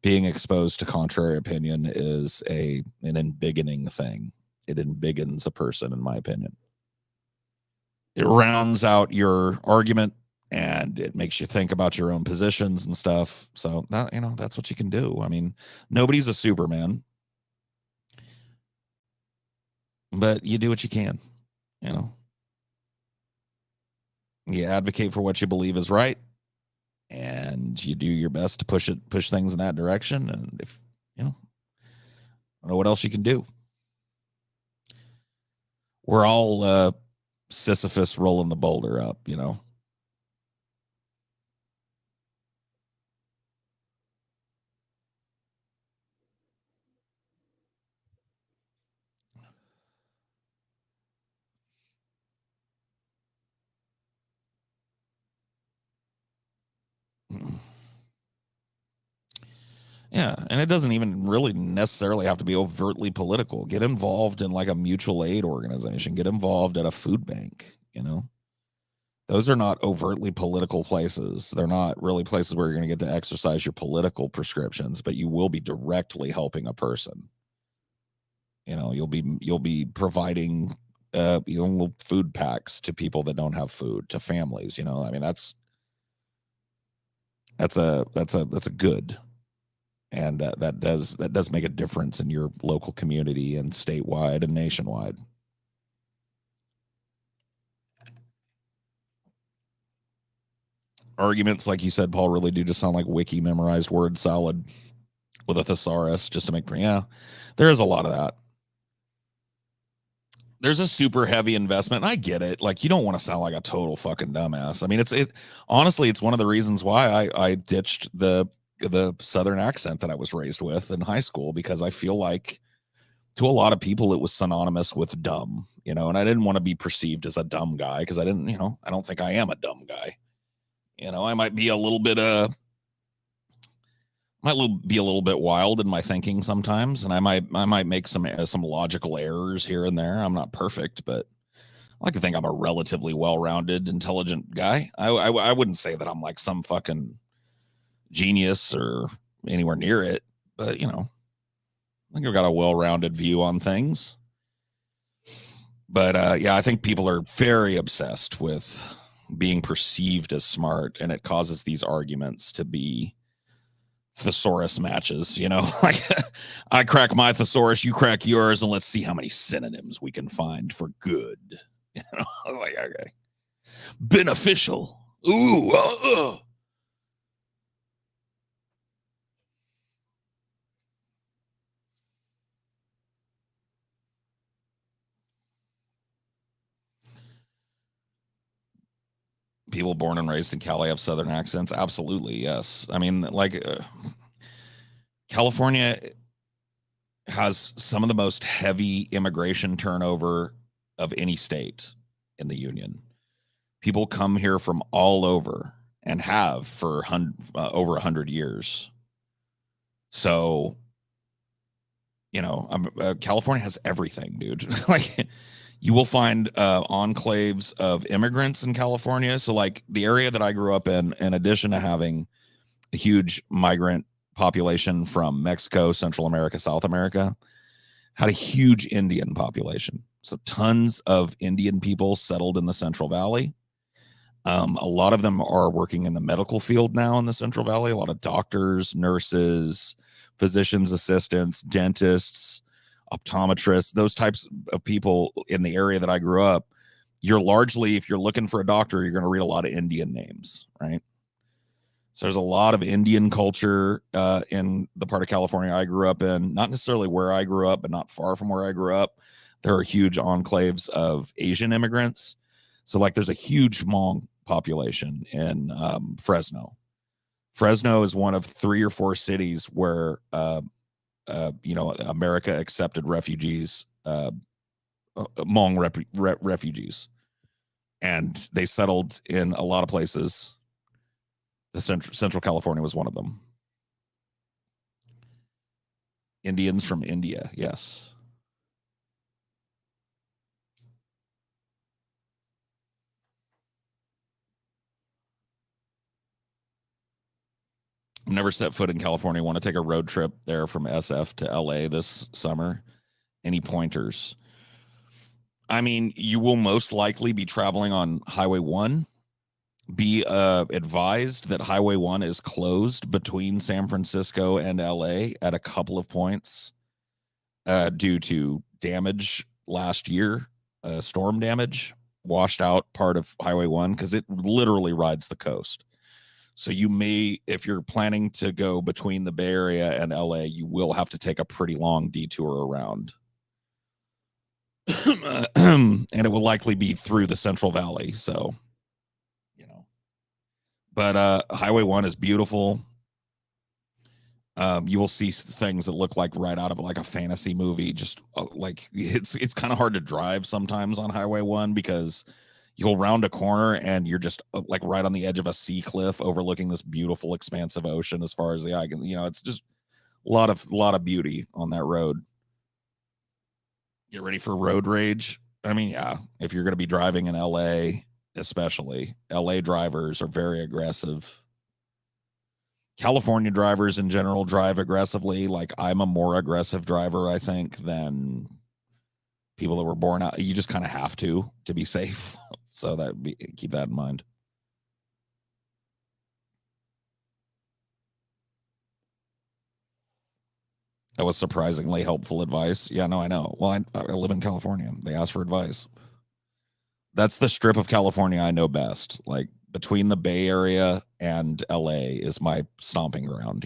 Being exposed to contrary opinion is an embiggening thing. It embiggens a person, in my opinion. It rounds out your argument and it makes you think about your own positions and stuff. So that's what you can do. I mean, nobody's a Superman, but you do what you can. You advocate for what you believe is right, and you do your best to push things in that direction. And if I don't know what else you can do. We're all Sisyphus rolling the boulder up, Yeah, and it doesn't even really necessarily have to be overtly political. Get involved in like a mutual aid organization. Get involved at a food bank, Those are not overtly political places. They're not really places where you're going to get to exercise your political prescriptions, but you will be directly helping a person. You'll be providing food packs to people that don't have food, to families. I mean, that's a good. And that does make a difference in your local community and statewide and nationwide. Arguments, like you said, Paul, really do just sound like wiki memorized word salad with a thesaurus just to make. Yeah, there is a lot of that. There's a super heavy investment, and I get it. Like, you don't want to sound like a total fucking dumbass. I mean, honestly, it's one of the reasons why I ditched the Southern accent that I was raised with in high school, because I feel like to a lot of people it was synonymous with dumb, and I didn't want to be perceived as a dumb guy because I didn't, I don't think I am a dumb guy. I might be a little bit wild in my thinking sometimes, and I might make some logical errors here and there. I'm not perfect, but I like to think I'm a relatively well-rounded, intelligent guy. I wouldn't say that I'm like some fucking genius or anywhere near it, but I think I've got a well-rounded view on things. But I think people are very obsessed with being perceived as smart, and it causes these arguments to be thesaurus matches. Like I crack my thesaurus, you crack yours, and let's see how many synonyms we can find for good. Like, okay, beneficial. Ooh. People born and raised in Cali have Southern accents. Absolutely, yes. I mean, like California has some of the most heavy immigration turnover of any state in the union. People come here from all over and have for over 100 years. So, California has everything, dude. Like, you will find enclaves of immigrants in California. So, like, the area that I grew up in addition to having a huge migrant population from Mexico, Central America, South America, had a huge Indian population. So tons of Indian people settled in the Central Valley. A lot of them are working in the medical field now in the Central Valley. A lot of doctors, nurses, physicians' assistants, dentists, optometrists, those types of people in the area that I grew up. You're largely, if you're looking for a doctor, you're going to read a lot of Indian names, right? So there's a lot of Indian culture in the part of California I grew up in. Not necessarily where I grew up, but not far from where I grew up. There are huge enclaves of Asian immigrants. So, like, there's a huge Hmong population in Fresno. Fresno is one of 3 or 4 cities where, America accepted refugees, Hmong refugees, and they settled in a lot of places. The Central California was one of them. Indians from India, yes. I've never set foot in California. Want to take a road trip there from SF to LA this summer. Any pointers? I mean, you will most likely be traveling on Highway 1. Be advised that Highway 1 is closed between San Francisco and LA at a couple of points due to damage last year. Storm damage washed out part of Highway 1 because it literally rides the coast. So you may, if you're planning to go between the Bay Area and LA, you will have to take a pretty long detour around. And it will likely be through the Central Valley. So, but Highway 1 is beautiful. You will see things that look like right out of like a fantasy movie. Just like it's kind of hard to drive sometimes on Highway 1 because you'll round a corner and you're just like right on the edge of a sea cliff overlooking this beautiful expansive ocean as far as the eye can. It's just a lot of beauty on that road. Get ready for road rage. I mean, yeah, if you're going to be driving in LA, especially LA drivers are very aggressive. California drivers in general drive aggressively. Like, I'm a more aggressive driver, I think, than people that were born out. You just kind of have to be safe. So keep that in mind. That was surprisingly helpful advice. Yeah, no, I know. Well, I live in California. They ask for advice. That's the strip of California I know best. Like, between the Bay Area and LA is my stomping ground,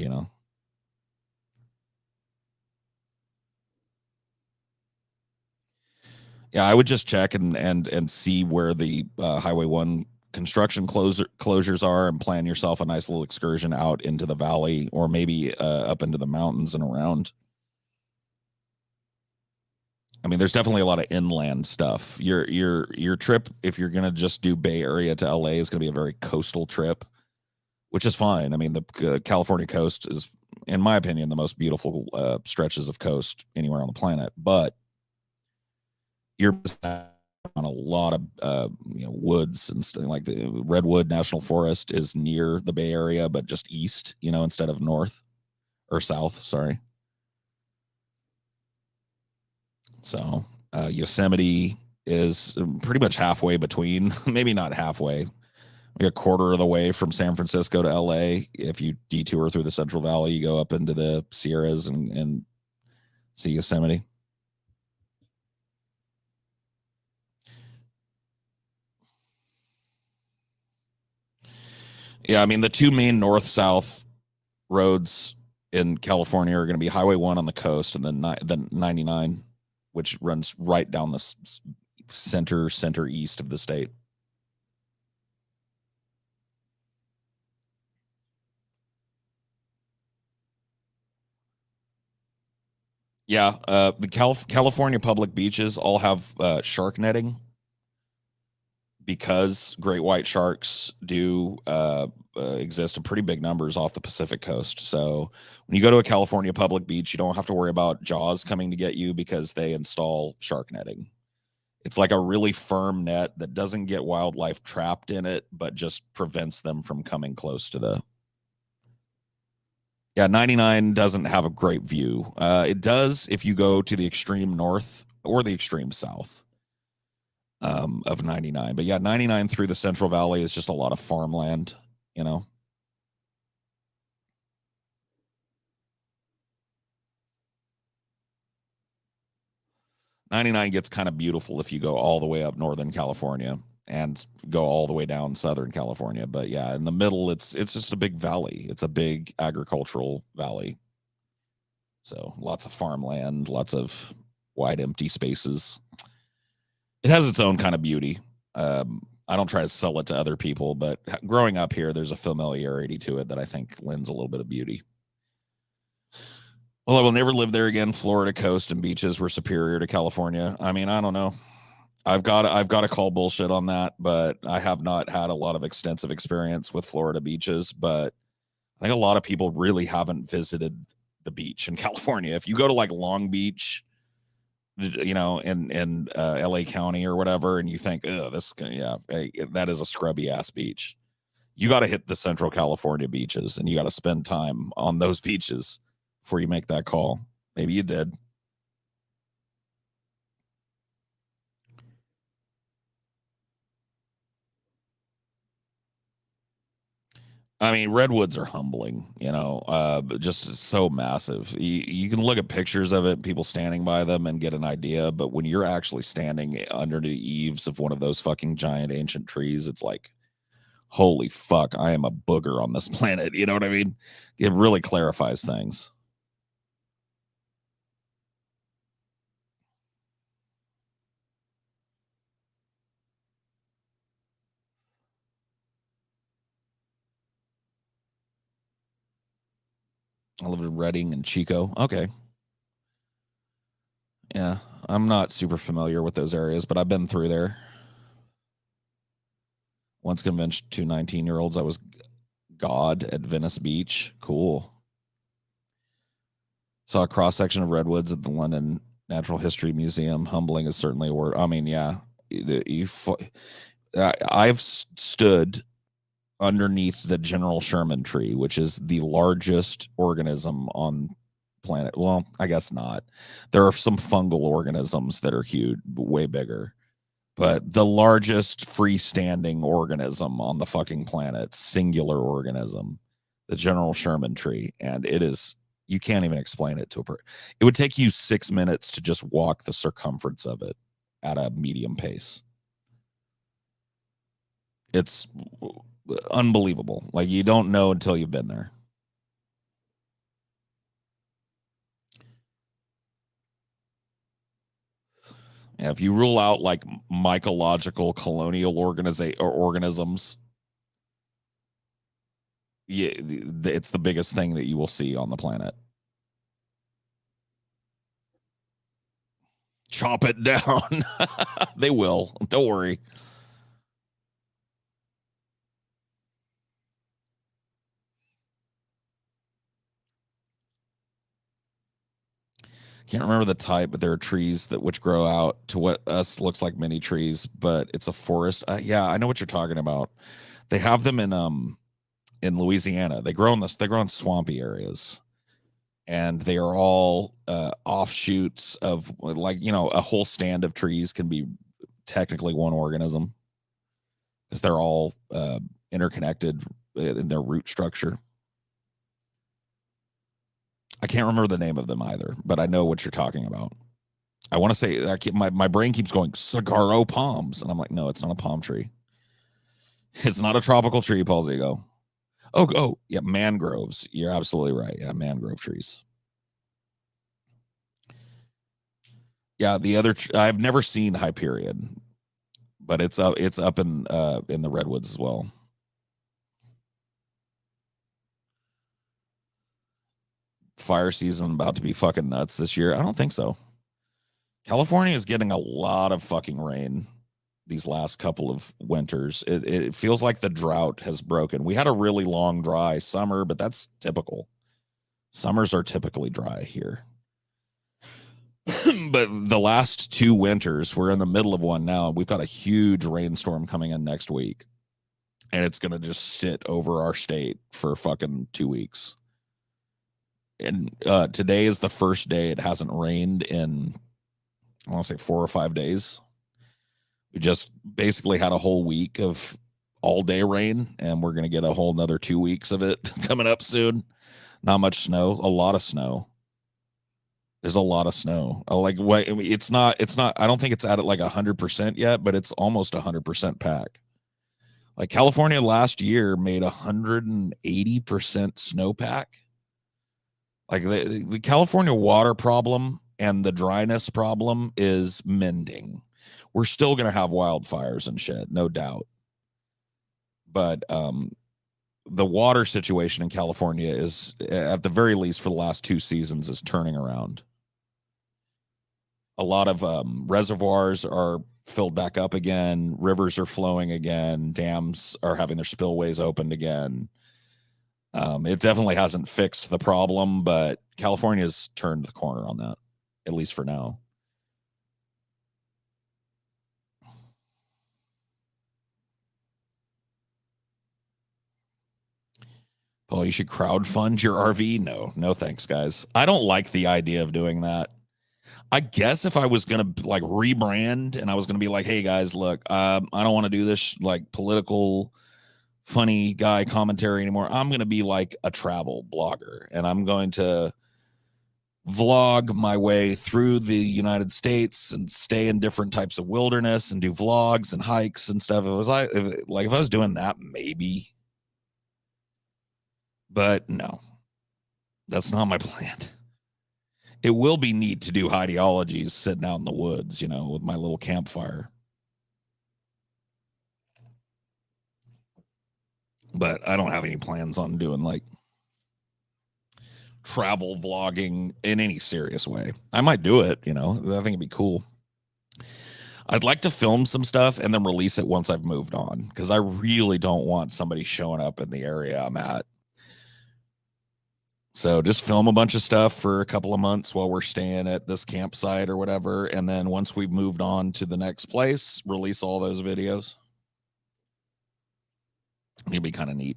Yeah, I would just check and see where the Highway 1 construction closures are and plan yourself a nice little excursion out into the valley or maybe up into the mountains and around. I mean, there's definitely a lot of inland stuff. Your trip, if you're gonna just do Bay Area to LA, is gonna be a very coastal trip, which is fine. I mean, the California coast is, in my opinion, the most beautiful stretches of coast anywhere on the planet. But you're on a lot of woods and stuff. Like the Redwood National Forest is near the Bay Area, but just east, instead of north or south. Sorry. So Yosemite is pretty much halfway between, maybe not halfway, maybe a quarter of the way from San Francisco to LA. If you detour through the Central Valley, you go up into the Sierras and see Yosemite. Yeah, I mean, the 2 main north-south roads in California are going to be Highway 1 on the coast and then 99, which runs right down the center east of the state. Yeah, the California public beaches all have shark netting because great white sharks do exist in pretty big numbers off the Pacific coast. So when you go to a California public beach, you don't have to worry about Jaws coming to get you because they install shark netting. It's like a really firm net that doesn't get wildlife trapped in it, but just prevents them from coming close to Yeah, 99 doesn't have a great view. It does if you go to the extreme north or the extreme south of 99. But yeah, 99 through the Central Valley is just a lot of farmland, you know. 99 gets kind of beautiful if you go all the way up Northern California and go all the way down Southern California. But yeah, in the middle, it's just a big valley. It's a big agricultural valley. So lots of farmland, lots of wide empty spaces. It has its own kind of beauty. I don't try to sell it to other people, but growing up here, there's a familiarity to it that I think lends a little bit of beauty. Well, I will never live there again. Florida coast and beaches were superior to California. I mean, I don't know. I've got to call bullshit on that, but I have not had a lot of extensive experience with Florida beaches. But I think a lot of people really haven't visited the beach in California. If you go to like Long Beach, you know, in LA County or whatever, and you think, oh, this, yeah, that is a scrubby ass beach. You got to hit the Central California beaches, and you got to spend time on those beaches before you make that call. Maybe you did. I mean, redwoods are humbling, you know, just so massive. You can look at pictures of it, people standing by them, and get an idea. But when you're actually standing under the eaves of one of those fucking giant ancient trees, it's like, holy fuck, I am a booger on this planet. You know what I mean? It really clarifies things. I live in Redding and Chico. Okay. Yeah. I'm not super familiar with those areas, but I've been through there. Once convinced two 19-year-olds I was God at Venice Beach. Cool. Saw a cross section of redwoods at the London Natural History Museum. Humbling is certainly a word. I mean, yeah, I've stood underneath the General Sherman tree, which is the largest organism on planet. Well, I guess not. There are some fungal organisms that are huge, way bigger. But the largest freestanding organism on the fucking planet, singular organism, the General Sherman tree, and it is, you can't even explain it to a person. It would take you 6 minutes to just walk the circumference of it at a medium pace. It's unbelievable. Like, you don't know until you've been there. Yeah, if you rule out like mycological colonial organisms, yeah, it's the biggest thing that you will see on the planet. Chop it down. They will. Don't worry. Can't remember the type, but there are trees that which grow out to what us looks like mini trees, but it's a forest. Yeah, I know what you're talking about. They have them in Louisiana. They grow in this. They grow in swampy areas, and they are all offshoots of, like, you know, a whole stand of trees can be technically one organism because they're all interconnected in their root structure. I can't remember the name of them either, but I know what you're talking about. I want to say, my brain keeps going saguaro palms, and I'm like, no, it's not a palm tree. It's not a tropical tree, Paul Zigo. Yeah, mangroves. You're absolutely right. Yeah, mangrove trees. Yeah, the other I've never seen Hyperion, but it's up in the redwoods as well. Fire season about to be fucking nuts this year. I don't think so. California is getting a lot of fucking rain these last couple of winters. It feels like the drought has broken. We had a really long, dry summer, but that's typical. Summers are typically dry here. But the last two winters, we're in the middle of one now. We've got a huge rainstorm coming in next week, and it's going to just sit over our state for fucking 2 weeks. And today is the first day it hasn't rained in, I want to say 4 or 5 days. We just basically had a whole week of all day rain, and we're going to get a whole another 2 weeks of it coming up soon. Not much snow, a lot of snow. There's a lot of snow. Like what? I mean, it's not. I don't think it's at like 100% yet, but it's almost 100% pack. Like California last year made 180% snowpack. Like the California water problem and the dryness problem is mending. We're still going to have wildfires and shit, no doubt. But the water situation in California is, at the very least for the last 2 seasons, is turning around. A lot of reservoirs are filled back up again. Rivers are flowing again. Dams are having their spillways opened again. It definitely hasn't fixed the problem, but California's turned the corner on that, at least for now. Paul, you should crowdfund your RV. No, thanks, guys. I don't like the idea of doing that. I guess if I was gonna like rebrand and I was gonna be like, hey guys, look, I don't want to do this like political funny guy commentary anymore. I'm gonna be like a travel blogger, and I'm going to vlog my way through the United States and stay in different types of wilderness and do vlogs and hikes and stuff. It was like if I was doing that, maybe, but no, that's not my plan. It will be neat to do ideologies sitting out in the woods, with my little campfire. But I don't have any plans on doing like travel vlogging in any serious way. I might do it, I think it'd be cool. I'd like to film some stuff and then release it once I've moved on, because I really don't want somebody showing up in the area I'm at. So just film a bunch of stuff for a couple of months while we're staying at this campsite or whatever. And then once we've moved on to the next place, release all those videos. It'd be kind of neat.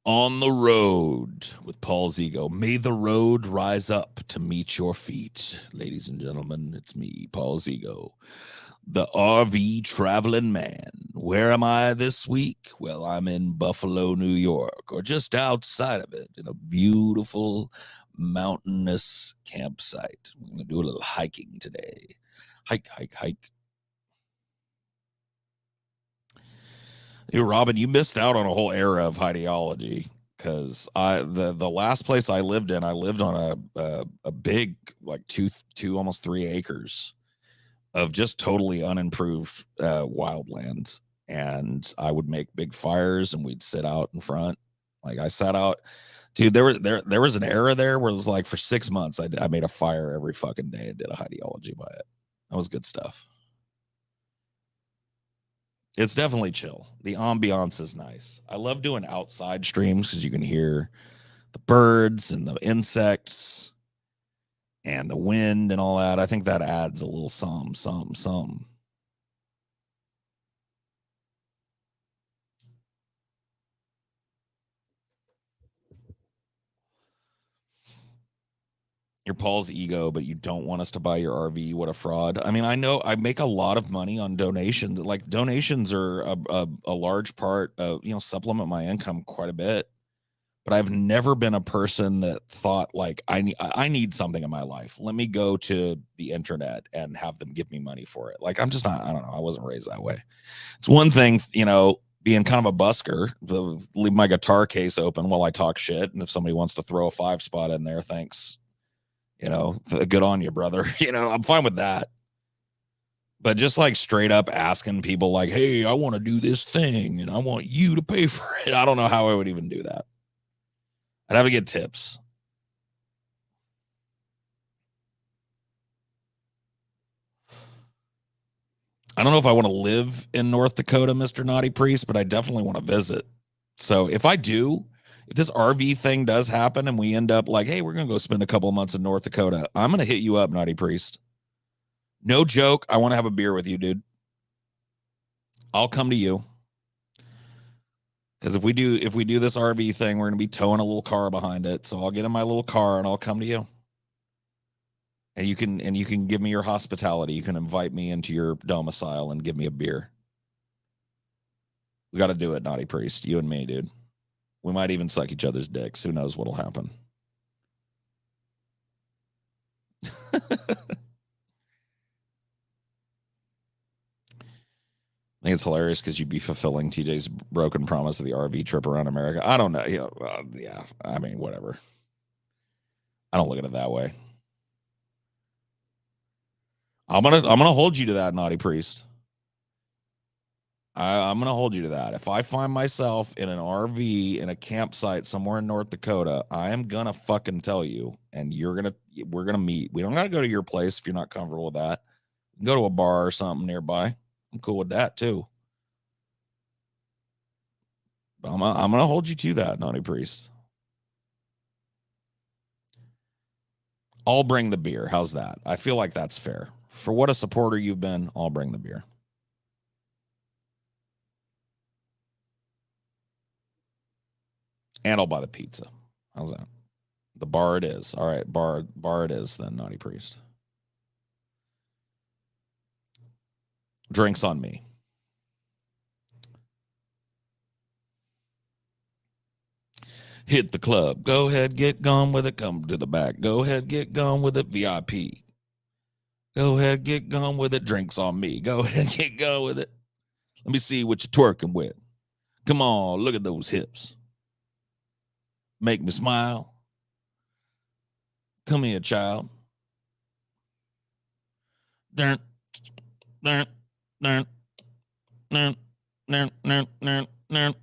On the road with Paul's ego. May the road rise up to meet your feet. Ladies and gentlemen, it's me, Paul's ego, the RV traveling man. Where am I this week? Well, I'm in Buffalo, New York, or just outside of it, in a beautiful mountainous campsite. We're going to do a little hiking today. Hike. Hey, Robin, you missed out on a whole era of ideology, because the last place I lived in, I lived on a big, like two almost 3 acres of just totally unimproved wildlands, and I would make big fires and we'd sit out in front. Like I sat out, dude. There was an era there where it was like for 6 months I made a fire every fucking day and did a ideology by it. That was good stuff. It's definitely chill. The ambiance is nice. I love doing outside streams because you can hear the birds and the insects and the wind and all that. I think that adds a little some. You're Paul's ego, but you don't want us to buy your RV. What a fraud. I mean, I know I make a lot of money on donations. Like donations are a large part of, supplement my income quite a bit. But I've never been a person that thought like I need something in my life. Let me go to the internet and have them give me money for it. Like I'm just not. I don't know. I wasn't raised that way. It's one thing, being kind of a busker. Leave my guitar case open while I talk shit, and if somebody wants to throw a 5 spot in there, thanks. Good on you, brother. I'm fine with that. But just like straight up asking people, like, hey, I want to do this thing and I want you to pay for it. I don't know how I would even do that. I'd have to get tips. I don't know if I want to live in North Dakota, Mr. Naughty Priest, but I definitely want to visit. So if this RV thing does happen and we end up like, hey, we're going to go spend a couple of months in North Dakota, I'm going to hit you up, Naughty Priest. No joke. I want to have a beer with you, dude. I'll come to you. Because if we do this RV thing, we're gonna be towing a little car behind it. So I'll get in my little car and I'll come to you. And you can give me your hospitality. You can invite me into your domicile and give me a beer. We got to do it, Naughty Priest. You and me, dude. We might even suck each other's dicks. Who knows what'll happen? I think it's hilarious because you'd be fulfilling TJ's broken promise of the RV trip around America. I don't know. You know, yeah. I mean, whatever. I don't look at it that way. I'm gonna hold you to that, Naughty Priest. I'm gonna hold you to that. If I find myself in an RV in a campsite somewhere in North Dakota, I am gonna fucking tell you, and we're gonna meet. We don't gotta go to your place if you're not comfortable with that. Go to a bar or something nearby. I'm cool with that too. But I'm gonna hold you to that, Naughty Priest. I'll bring the beer. How's that? I feel like that's fair. For what a supporter you've been, I'll bring the beer. And I'll buy the pizza. How's that? The bar it is. All right, bar it is then, Naughty Priest. Drinks on me. Hit the club. Go ahead, get gone with it. Come to the back. Go ahead, get gone with it. VIP. Go ahead, get gone with it. Drinks on me. Go ahead, get gone with it. Let me see what you're twerking with. Come on, look at those hips. Make me smile. Come here, child. Dun, dun, dun, dun, dun, dun, dun, dun,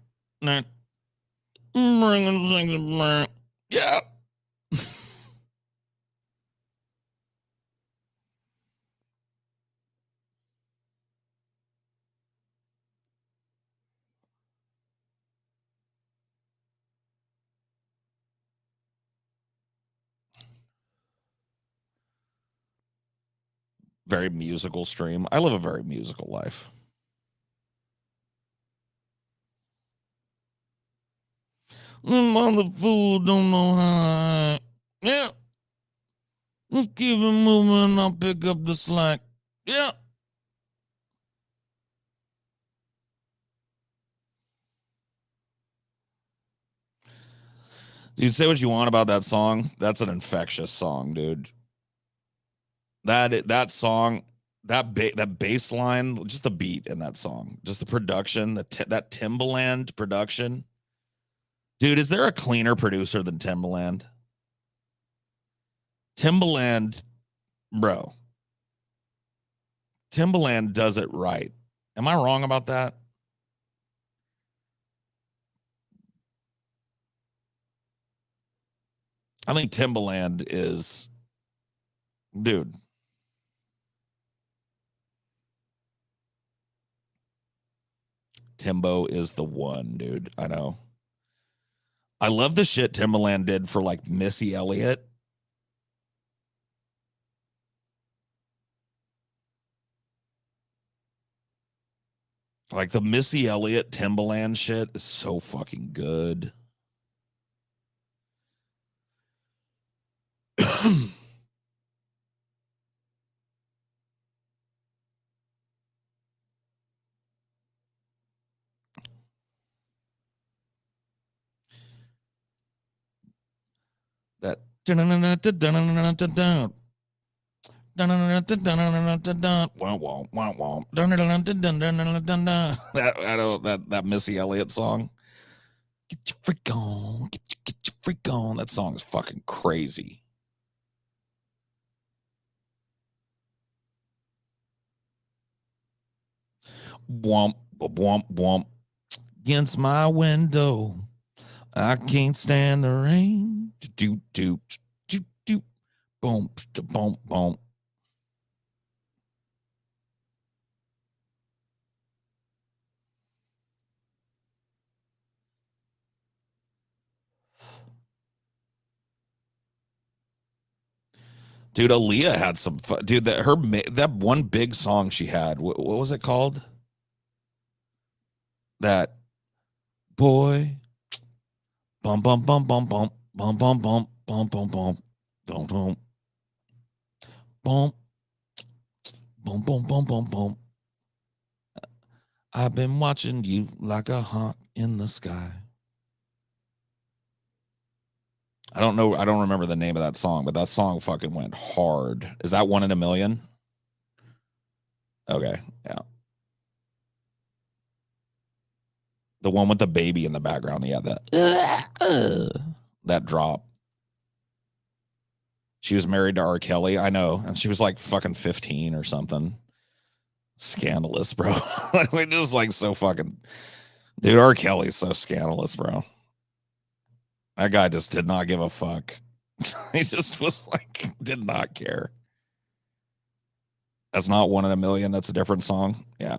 dun. Yeah. Very musical stream. I live a very musical life. Mother fool don't know how. Yeah. Let's keep it moving. I'll pick up the slack. Yeah. Dude, say what you want about that song. That's an infectious song, dude. That song, that bass line, just the beat in that song, just the production, that Timbaland production. Dude, is there a cleaner producer than Timbaland? Timbaland, bro. Timbaland does it right. Am I wrong about that? I think Timbaland is, dude. Timbo is the one, dude. I know. I love the shit Timbaland did for like Missy Elliott. Like the Missy Elliott Timbaland shit is so fucking good. That that Missy Elliott song. Get your freak on, get your freak on. That song is fucking crazy. Womp womp womp against my window. I can't stand the rain. Do do do do boom boom boom. Dude, Aaliyah had some fun. Dude, that one big song she had. What was it called? That boy. Bum bum bum bum bum bum bum bum bum bum bum bum bum bum bum bum bum bum bum. I've been watching you like a hawk in the sky. I don't know. I don't remember the name of that song, but that song fucking went hard. Is that 1 in a Million? Okay. Yeah. The one with the baby in the background. Yeah. That drop. She was married to R. Kelly. I know. And she was like fucking 15 or something. Scandalous, bro. Like just like so fucking. Dude, R. Kelly's so scandalous, bro. That guy just did not give a fuck. He just was like, did not care. That's not 1 in a Million. That's a different song. Yeah.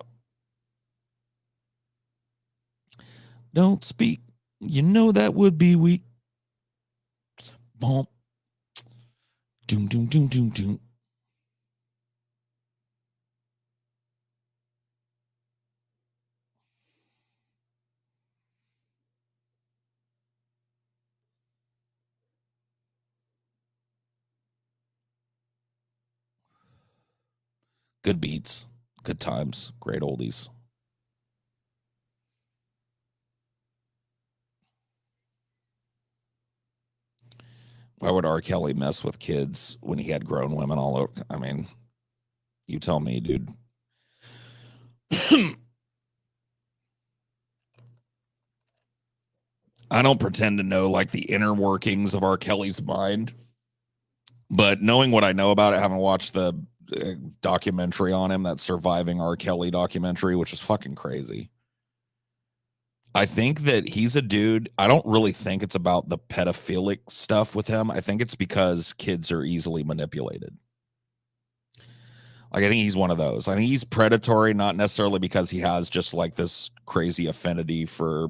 Don't speak. You know that would be weak. Boom. Doom, doom, doom, doom, doom. Good beats. Good times. Great oldies. Why would R. Kelly mess with kids when he had grown women all over? I mean, you tell me, dude. I don't pretend to know like the inner workings of R. Kelly's mind, but knowing what I know about it, having watched the documentary on him, that Surviving R. Kelly documentary, which is fucking crazy. I think that he's a dude. I don't really think it's about the pedophilic stuff with him. I think it's because kids are easily manipulated. Like, I think he's one of those. I think he's predatory, not necessarily because he has just like this crazy affinity for,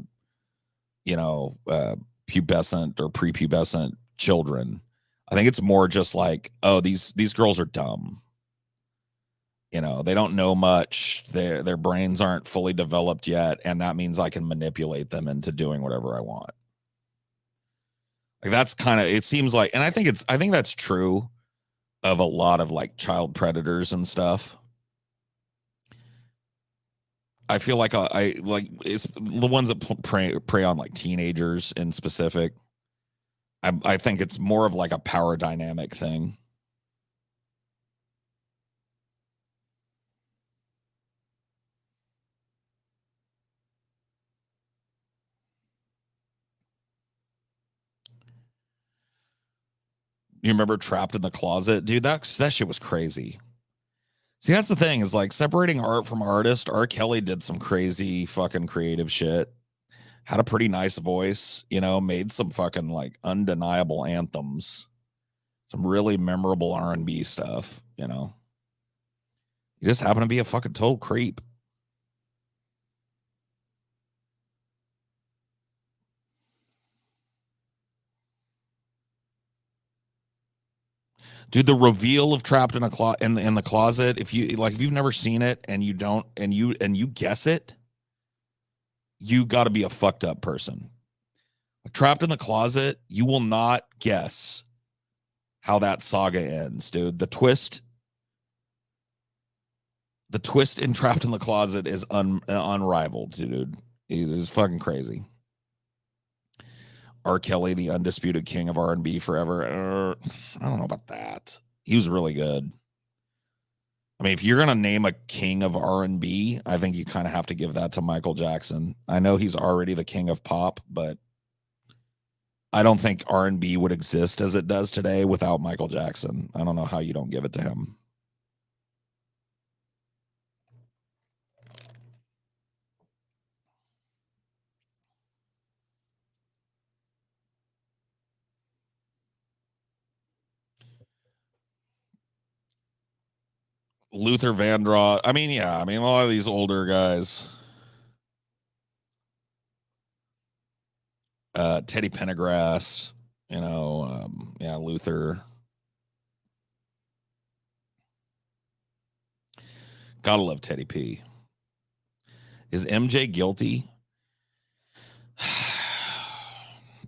pubescent or prepubescent children. I think it's more just like, oh, these girls are dumb. They don't know much. Their brains aren't fully developed yet, and that means I can manipulate them into doing whatever I want. Like that's kind of it seems like, and I think that's true of a lot of like child predators and stuff. I feel like I like it's the ones that prey on like teenagers in specific. I think it's more of like a power dynamic thing. You remember Trapped in the Closet, dude? That shit was crazy. See, that's the thing is like separating art from artist. R. Kelly did some crazy fucking creative shit. Had a pretty nice voice, made some fucking like undeniable anthems, some really memorable R&B stuff. He just happened to be a fucking total creep. Dude, the reveal of Trapped in a in the closet, if you've never seen it and you don't and you guess it, you got to be a fucked up person. Trapped in the Closet, you will not guess how that saga ends, dude. The twist in Trapped in the Closet is unrivaled, dude. It is fucking crazy. R. Kelly, the undisputed king of R&B forever. I don't know about that. He was really good. I mean, if you're gonna name a king of R&B, I think you kind of have to give that to Michael Jackson. I know he's already the king of pop, but I don't think R&B would exist as it does today without Michael Jackson. I don't know how you don't give it to him. Luther Vandross. I mean, yeah. I mean, a lot of these older guys. Teddy Pendergrass. Yeah, Luther. Gotta love Teddy P. Is MJ guilty?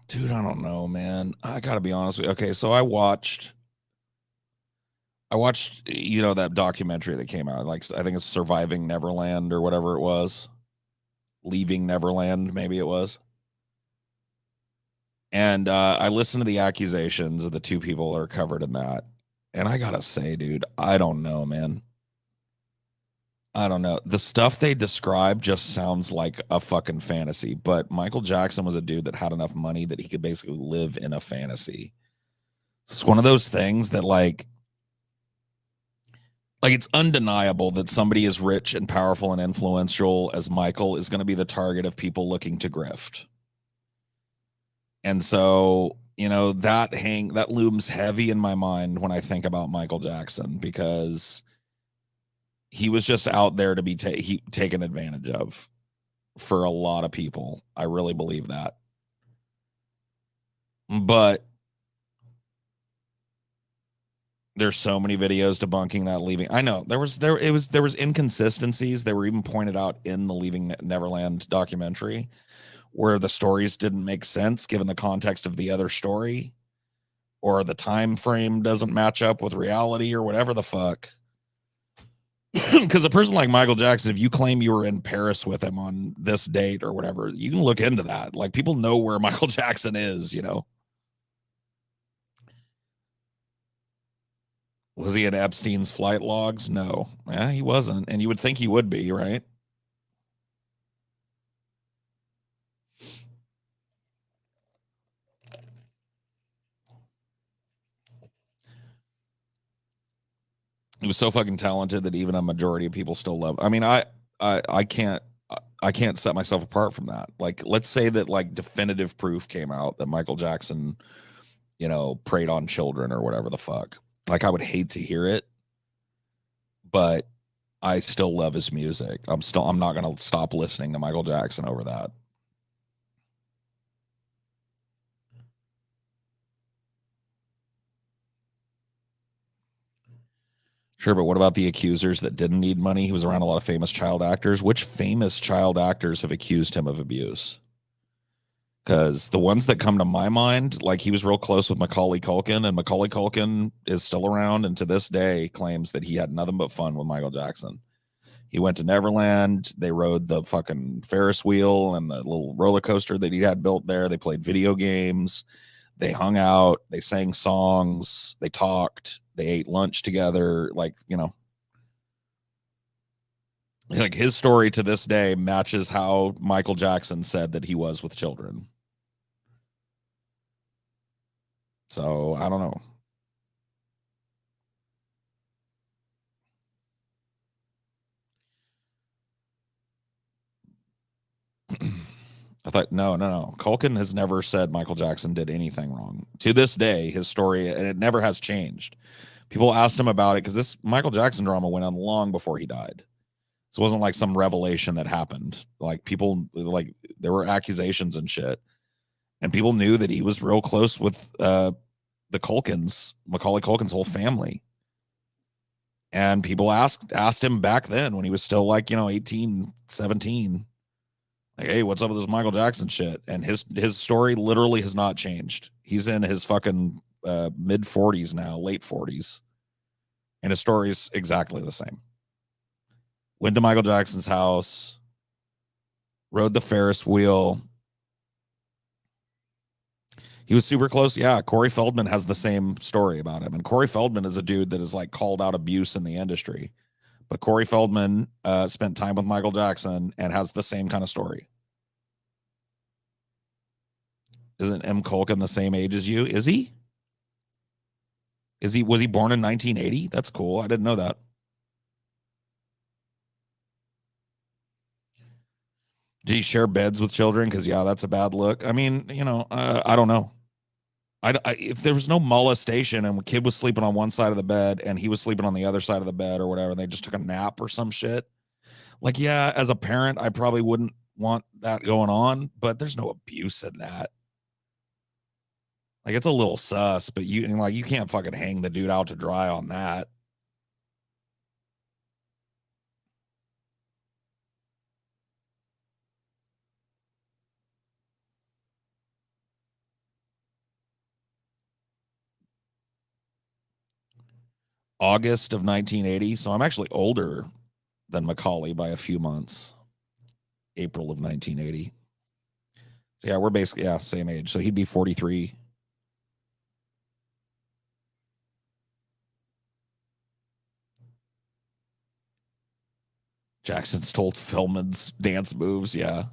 Dude, I don't know, man. I gotta be honest with you. Okay, so I watched, that documentary that came out. Like, I think it's Surviving Neverland or whatever it was. Leaving Neverland, maybe it was. And I listened to the accusations of the two people that are covered in that. And I gotta say, dude, I don't know, man. I don't know. The stuff they describe just sounds like a fucking fantasy. But Michael Jackson was a dude that had enough money that he could basically live in a fantasy. So it's one of those things that like it's undeniable that somebody as rich and powerful and influential as Michael is going to be the target of people looking to grift. And so, that looms heavy in my mind when I think about Michael Jackson, because he was just out there to be taken advantage of for a lot of people. I really believe that. But there's so many videos debunking that leaving. I know there was inconsistencies that were even pointed out in the Leaving Neverland documentary, where the stories didn't make sense given the context of the other story, or the time frame doesn't match up with reality, or whatever the fuck. Because a person like Michael Jackson, if you claim you were in Paris with him on this date or whatever, you can look into that. Like, people know where Michael Jackson is, Was he in Epstein's flight logs? No. Yeah, he wasn't. And you would think he would be, right? He was so fucking talented that even a majority of people still love. I mean, I can't set myself apart from that. Like, let's say that like definitive proof came out that Michael Jackson, preyed on children or whatever the fuck. Like, I would hate to hear it, but I still love his music. I'm not gonna stop listening to Michael Jackson over that. Sure, but what about the accusers that didn't need money? He was around a lot of famous child actors. Which famous child actors have accused him of abuse? Because the ones that come to my mind, like, he was real close with Macaulay Culkin, and Macaulay Culkin is still around and to this day claims that he had nothing but fun with Michael Jackson. He went to Neverland. They rode the fucking Ferris wheel and the little roller coaster that he had built there. They played video games. They hung out. They sang songs. They talked. They ate lunch together. Like his story to this day matches how Michael Jackson said that he was with children. So I don't know. I thought, no. Culkin has never said Michael Jackson did anything wrong. To this day, his story, and it never has changed. People asked him about it because this Michael Jackson drama went on long before he died. So it wasn't like some revelation that happened. Like, people, like, there were accusations and shit, and people knew that he was real close with the Culkins, Macaulay Culkin's whole family. And people asked him back then when he was still like, 18, 17, like, hey, what's up with this Michael Jackson shit? And his story literally has not changed. He's in his fucking mid 40s now, late 40s, and his story's exactly the same. Went to Michael Jackson's house, rode the Ferris wheel. He was super close. Yeah, Corey Feldman has the same story about him. And Corey Feldman is a dude that is like called out abuse in the industry. But Corey Feldman spent time with Michael Jackson and has the same kind of story. Isn't M. Culkin the same age as you? Is he? Was he born in 1980? That's cool. I didn't know that. Did he share beds with children? Because, yeah, that's a bad look. I mean, I don't know. If there was no molestation and a kid was sleeping on one side of the bed and he was sleeping on the other side of the bed or whatever, and they just took a nap or some shit, like, yeah, as a parent, I probably wouldn't want that going on, but there's no abuse in that. Like, it's a little sus, but you can't fucking hang the dude out to dry on that. August of 1980. So I'm actually older than Macaulay by a few months. April of 1980. So yeah, we're basically same age. So he'd be 43. Jackson stole Philman's dance moves. Yeah.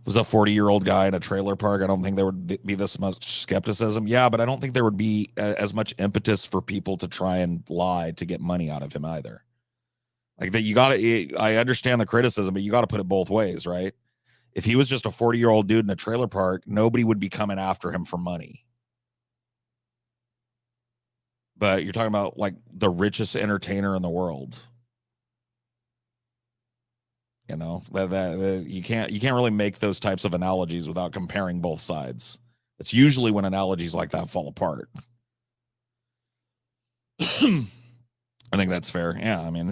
Was a 40-year-old guy in a trailer park. I don't think there would be this much skepticism. Yeah, but I don't think there would be as much impetus for people to try and lie to get money out of him either. Like that, you got to. I understand the criticism, but you got to put it both ways, right? If he was just a 40-year-old dude in a trailer park, nobody would be coming after him for money. But you're talking about like the richest entertainer in the world. You know that you can't really make those types of analogies without comparing both sides. It's usually when analogies like that fall apart. I think that's fair. Yeah, I mean,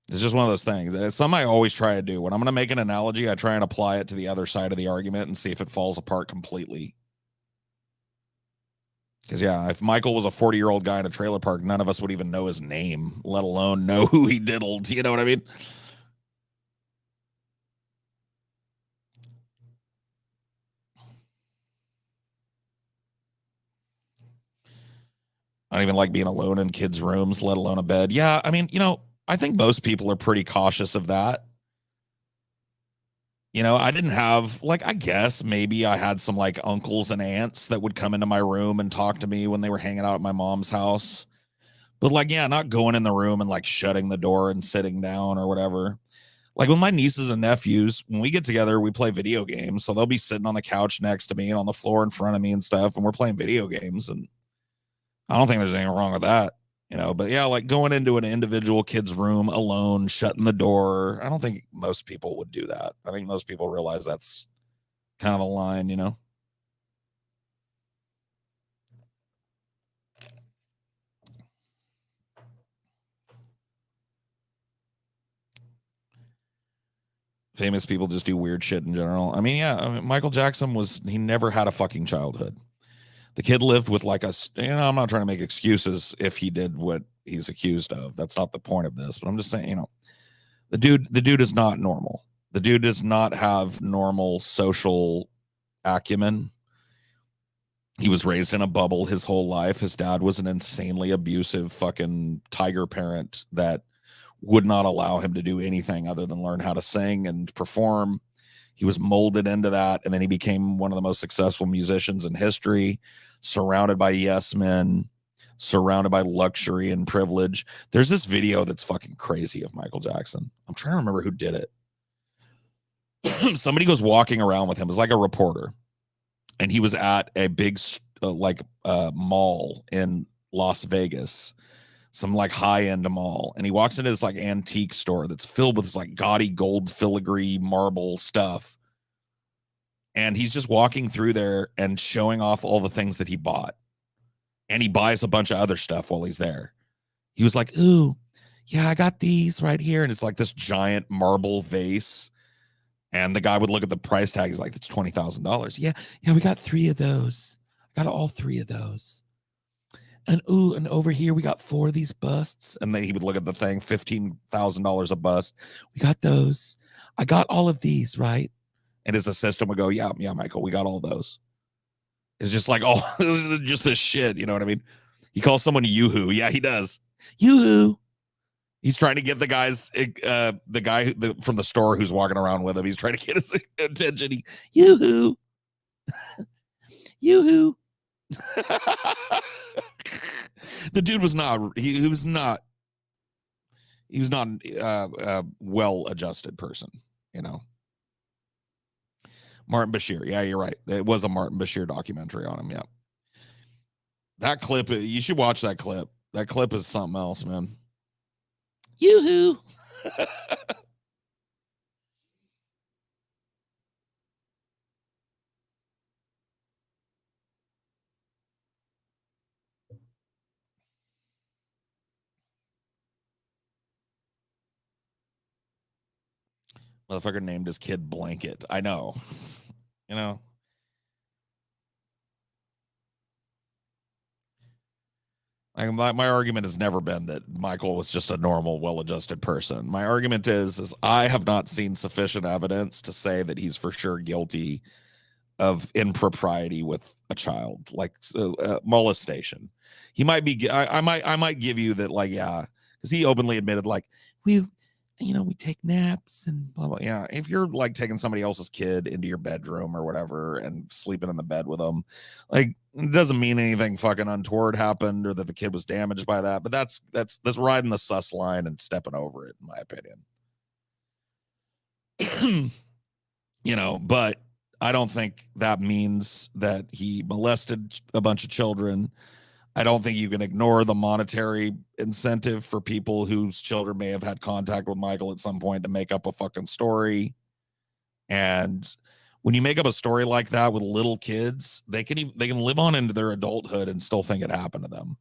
it's just one of those things. It's something I always try to do. When I'm going to make an analogy, I try and apply it to the other side of the argument and see if it falls apart completely. Because yeah, if Michael was a 40-year-old guy in a trailer park, none of us would even know his name, let alone know who he diddled. You know what I mean? I don't even like being alone in kids' rooms, let alone a bed. Yeah, I mean, I think most people are pretty cautious of that. I didn't have like I guess maybe I had some like uncles and aunts that would come into my room and talk to me when they were hanging out at my mom's house. But like, yeah, not going in the room and like shutting the door and sitting down or whatever. Like with my nieces and nephews, when we get together, we play video games. So they'll be sitting on the couch next to me and on the floor in front of me and stuff, and we're playing video games. And I don't think there's anything wrong with that, But yeah, like going into an individual kid's room alone, shutting the door. I don't think most people would do that. I think most people realize that's kind of a line. Famous people just do weird shit in general. I mean, yeah, Michael Jackson he never had a fucking childhood. The kid lived with like I'm not trying to make excuses if he did what he's accused of. That's not the point of this, but I'm just saying, the dude is not normal. The dude does not have normal social acumen. He was raised in a bubble his whole life. His dad was an insanely abusive fucking tiger parent that would not allow him to do anything other than learn how to sing and perform. He was molded into that, and then he became one of the most successful musicians in history, surrounded by yes men, surrounded by luxury and privilege. There's this video that's fucking crazy of Michael Jackson. I'm trying to remember who did it. Somebody goes walking around with him. It was like a reporter, and he was at a big mall in Las Vegas, some like high-end mall, and he walks into this like antique store that's filled with this like gaudy gold filigree marble stuff, and he's just walking through there and showing off all the things that he bought, and he buys a bunch of other stuff while he's there. He was like, ooh, yeah, I got these right here, and it's like this giant marble vase, and the guy would look at the price tag. He's like, it's $20,000. Yeah, we got 3 of those. I got all 3 of those. And ooh, and over here we got 4 of these busts. And then he would look at the thing, $15,000 a bust. We got those. I got all of these, right? And his assistant would go, yeah, Michael, we got all those. It's just like all just this shit, you know what I mean? He calls someone yoo-hoo. Yeah, he does. Yoo-hoo. He's trying to get the guy from the store who's walking around with him. He's trying to get his attention. Yoo-hoo. Yoo-hoo. The dude was not. He was not. He was not a well-adjusted person. You know. Martin Bashir. Yeah, you're right. It was a Martin Bashir documentary on him. Yeah. That clip. You should watch that clip. That clip is something else, man. Yoo-hoo. Motherfucker named his kid Blanket. I know. You know. My argument has never been that Michael was just a normal, well-adjusted person. My argument is I have not seen sufficient evidence to say that he's for sure guilty of impropriety with a child, like molestation. He might be. I might give you that, like, yeah, because he openly admitted, like, we, we take naps and blah blah. Yeah, if you're like taking somebody else's kid into your bedroom or whatever and sleeping in the bed with them, like, it doesn't mean anything fucking untoward happened or that the kid was damaged by that. But that's riding the sus line and stepping over it, in my opinion. But I don't think that means that he molested a bunch of children. I don't think you can ignore the monetary incentive for people whose children may have had contact with Michael at some point to make up a fucking story. And when you make up a story like that with little kids, they can live on into their adulthood and still think it happened to them.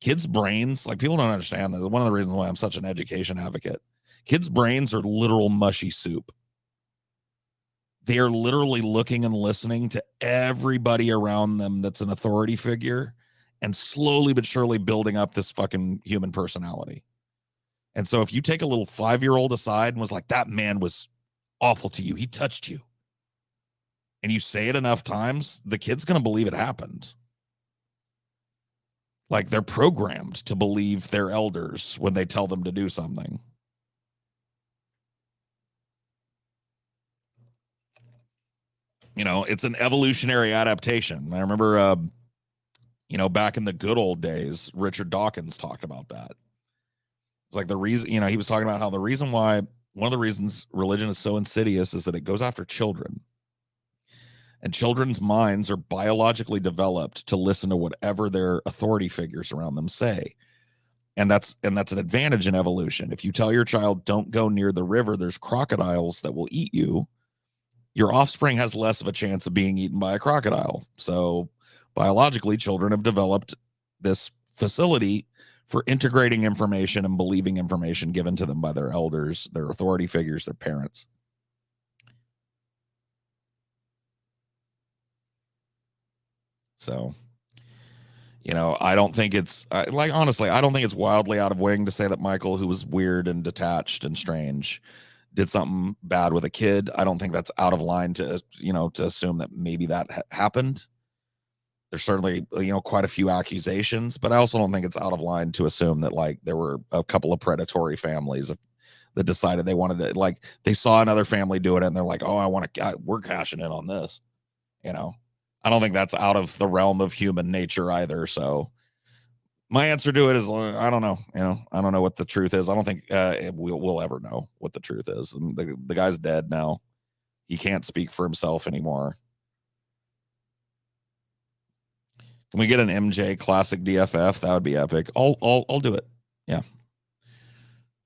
Kids' brains, like, people don't understand this. One of the reasons why I'm such an education advocate. Kids' brains are literal mushy soup. They are literally looking and listening to everybody around them that's an authority figure and slowly but surely building up this fucking human personality. And so if you take a little 5-year-old aside and was like, that man was awful to you, he touched you, and you say it enough times, the kid's going to believe it happened. Like, they're programmed to believe their elders when they tell them to do something. It's an evolutionary adaptation. I remember, back in the good old days, Richard Dawkins talked about that. It's like the reason, he was talking about how one of the reasons religion is so insidious is that it goes after children. And children's minds are biologically developed to listen to whatever their authority figures around them say. And that's an advantage in evolution. If you tell your child, don't go near the river, there's crocodiles that will eat you, your offspring has less of a chance of being eaten by a crocodile. So biologically, children have developed this facility for integrating information and believing information given to them by their elders, their authority figures, their parents. So, I don't think it's honestly, I don't think it's wildly out of wing to say that Michael, who was weird and detached and strange, did something bad with a kid. I don't think that's out of line to assume that maybe that happened. There's certainly, quite a few accusations, but I also don't think it's out of line to assume that, like, there were a couple of predatory families that decided they wanted to, like, they saw another family doing it and they're like, oh, we're cashing in on this. I don't think that's out of the realm of human nature either. So my answer to it is, I don't know. I don't know what the truth is. I don't think we'll ever know what the truth is. And the guy's dead now. He can't speak for himself anymore. Can we get an MJ classic DFF? That would be epic. I'll do it. Yeah,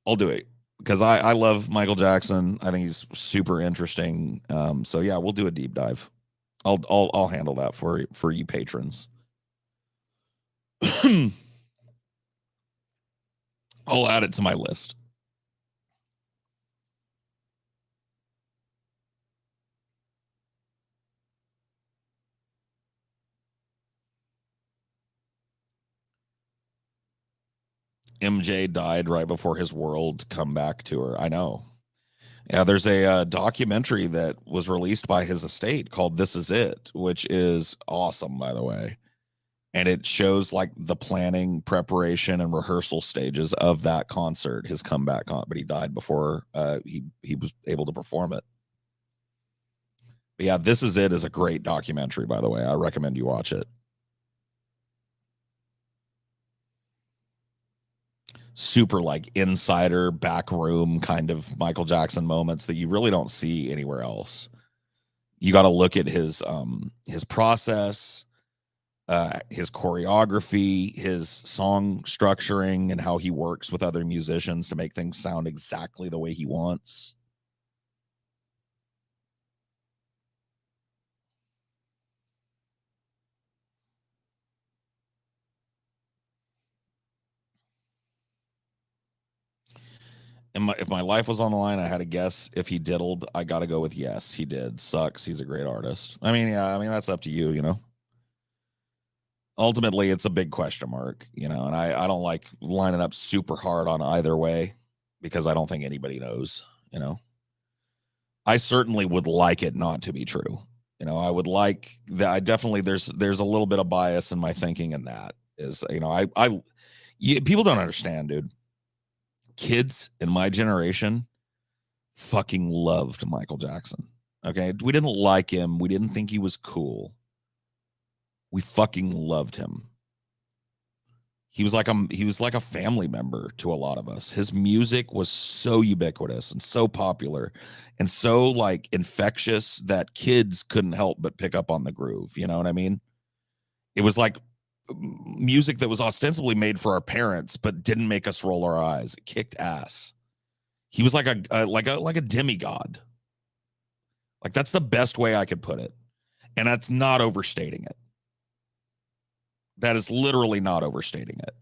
I'll do it because I love Michael Jackson. I think he's super interesting. So yeah, we'll do a deep dive. I'll handle that for you patrons. I'll add it to my list. MJ died right before his world comeback tour. I know. Yeah, there's a documentary that was released by his estate called "This Is It," which is awesome, by the way. And it shows, like, the planning, preparation, and rehearsal stages of that concert, his comeback but he died before he was able to perform it. But yeah, "This Is It" is a great documentary, by the way. I recommend you watch it. Super, like, insider back room kind of Michael Jackson moments that you really don't see anywhere else. You got to look at his process, his choreography, his song structuring, and how he works with other musicians to make things sound exactly the way he wants. And if my life was on the line, I had to guess if he diddled. I got to go with yes, he did. Sucks. He's a great artist. I mean, yeah, that's up to you, ultimately it's a big question mark, and I don't like lining up super hard on either way because I don't think anybody knows, I certainly would like it not to be true. I would like that. I definitely there's a little bit of bias in my thinking in that is, people don't understand, dude. Kids in my generation fucking loved Michael Jackson. Okay. We didn't like him. We didn't think he was cool. We fucking loved him. He was like a family member to a lot of us. His music was so ubiquitous and so popular and so like infectious that kids couldn't help but pick up on the groove. You know what I mean? It was like music that was ostensibly made for our parents, but didn't make us roll our eyes. It kicked ass. He was like a demigod. Like that's the best way I could put it. And that's not overstating it. That is literally not overstating it.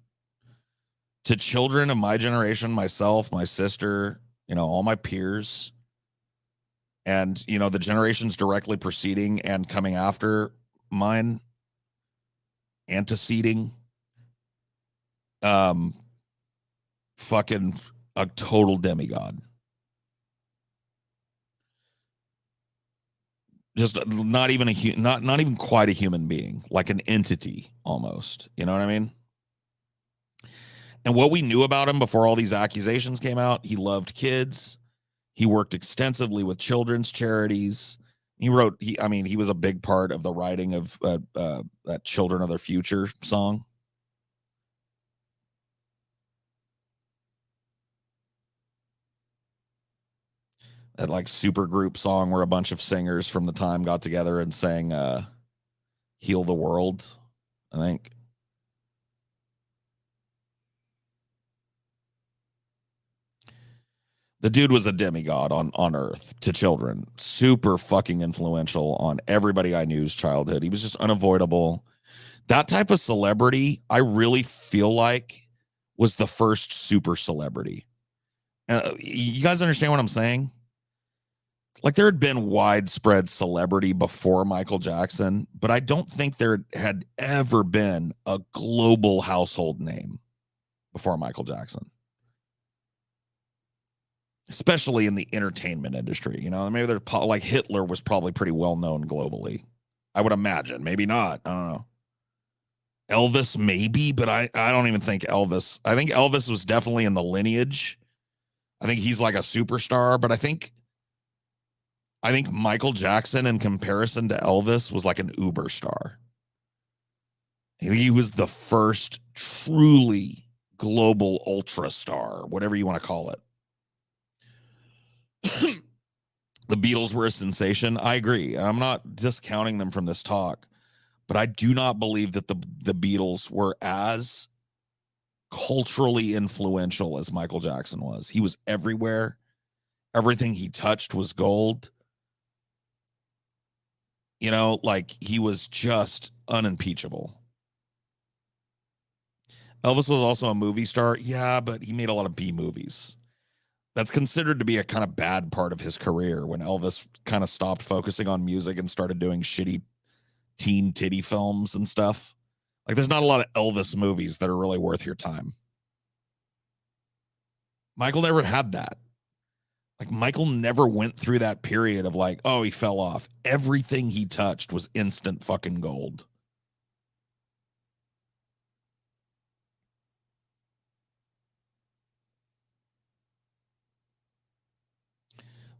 To children of my generation, myself, my sister, all my peers, and, the generations directly preceding and coming after mine, anteceding, fucking a total demigod. Just not even not even quite a human being, like an entity almost. You know what I mean? And what we knew about him before all these accusations came out, he loved kids. He worked extensively with children's charities. He was a big part of the writing of that Children of Their Future song. That like super group song where a bunch of singers from the time got together and sang Heal the World, I think. The dude was a demigod on Earth to children. Super fucking influential on everybody I knew's childhood. He was just unavoidable. That type of celebrity, I really feel like, was the first super celebrity. You guys understand what I'm saying? Like there had been widespread celebrity before Michael Jackson, but I don't think there had ever been a global household name before Michael Jackson. Especially in the entertainment industry, maybe they're like Hitler was probably pretty well known globally. I would imagine, maybe not. I don't know. Elvis, maybe, but I don't even think Elvis. I think Elvis was definitely in the lineage. I think he's like a superstar, but I think Michael Jackson, in comparison to Elvis, was like an uber star. He was the first truly global ultra star, whatever you want to call it. The Beatles were a sensation. I agree. I'm not discounting them from this talk, but I do not believe that the Beatles were as culturally influential as Michael Jackson was. He was everywhere. Everything he touched was gold. Like he was just unimpeachable. Elvis was also a movie star. Yeah, but he made a lot of B movies. That's considered to be a kind of bad part of his career when Elvis kind of stopped focusing on music and started doing shitty teen titty films and stuff. Like there's not a lot of Elvis movies that are really worth your time. Michael never had that. Like Michael never went through that period of like, oh, he fell off. Everything he touched was instant fucking gold.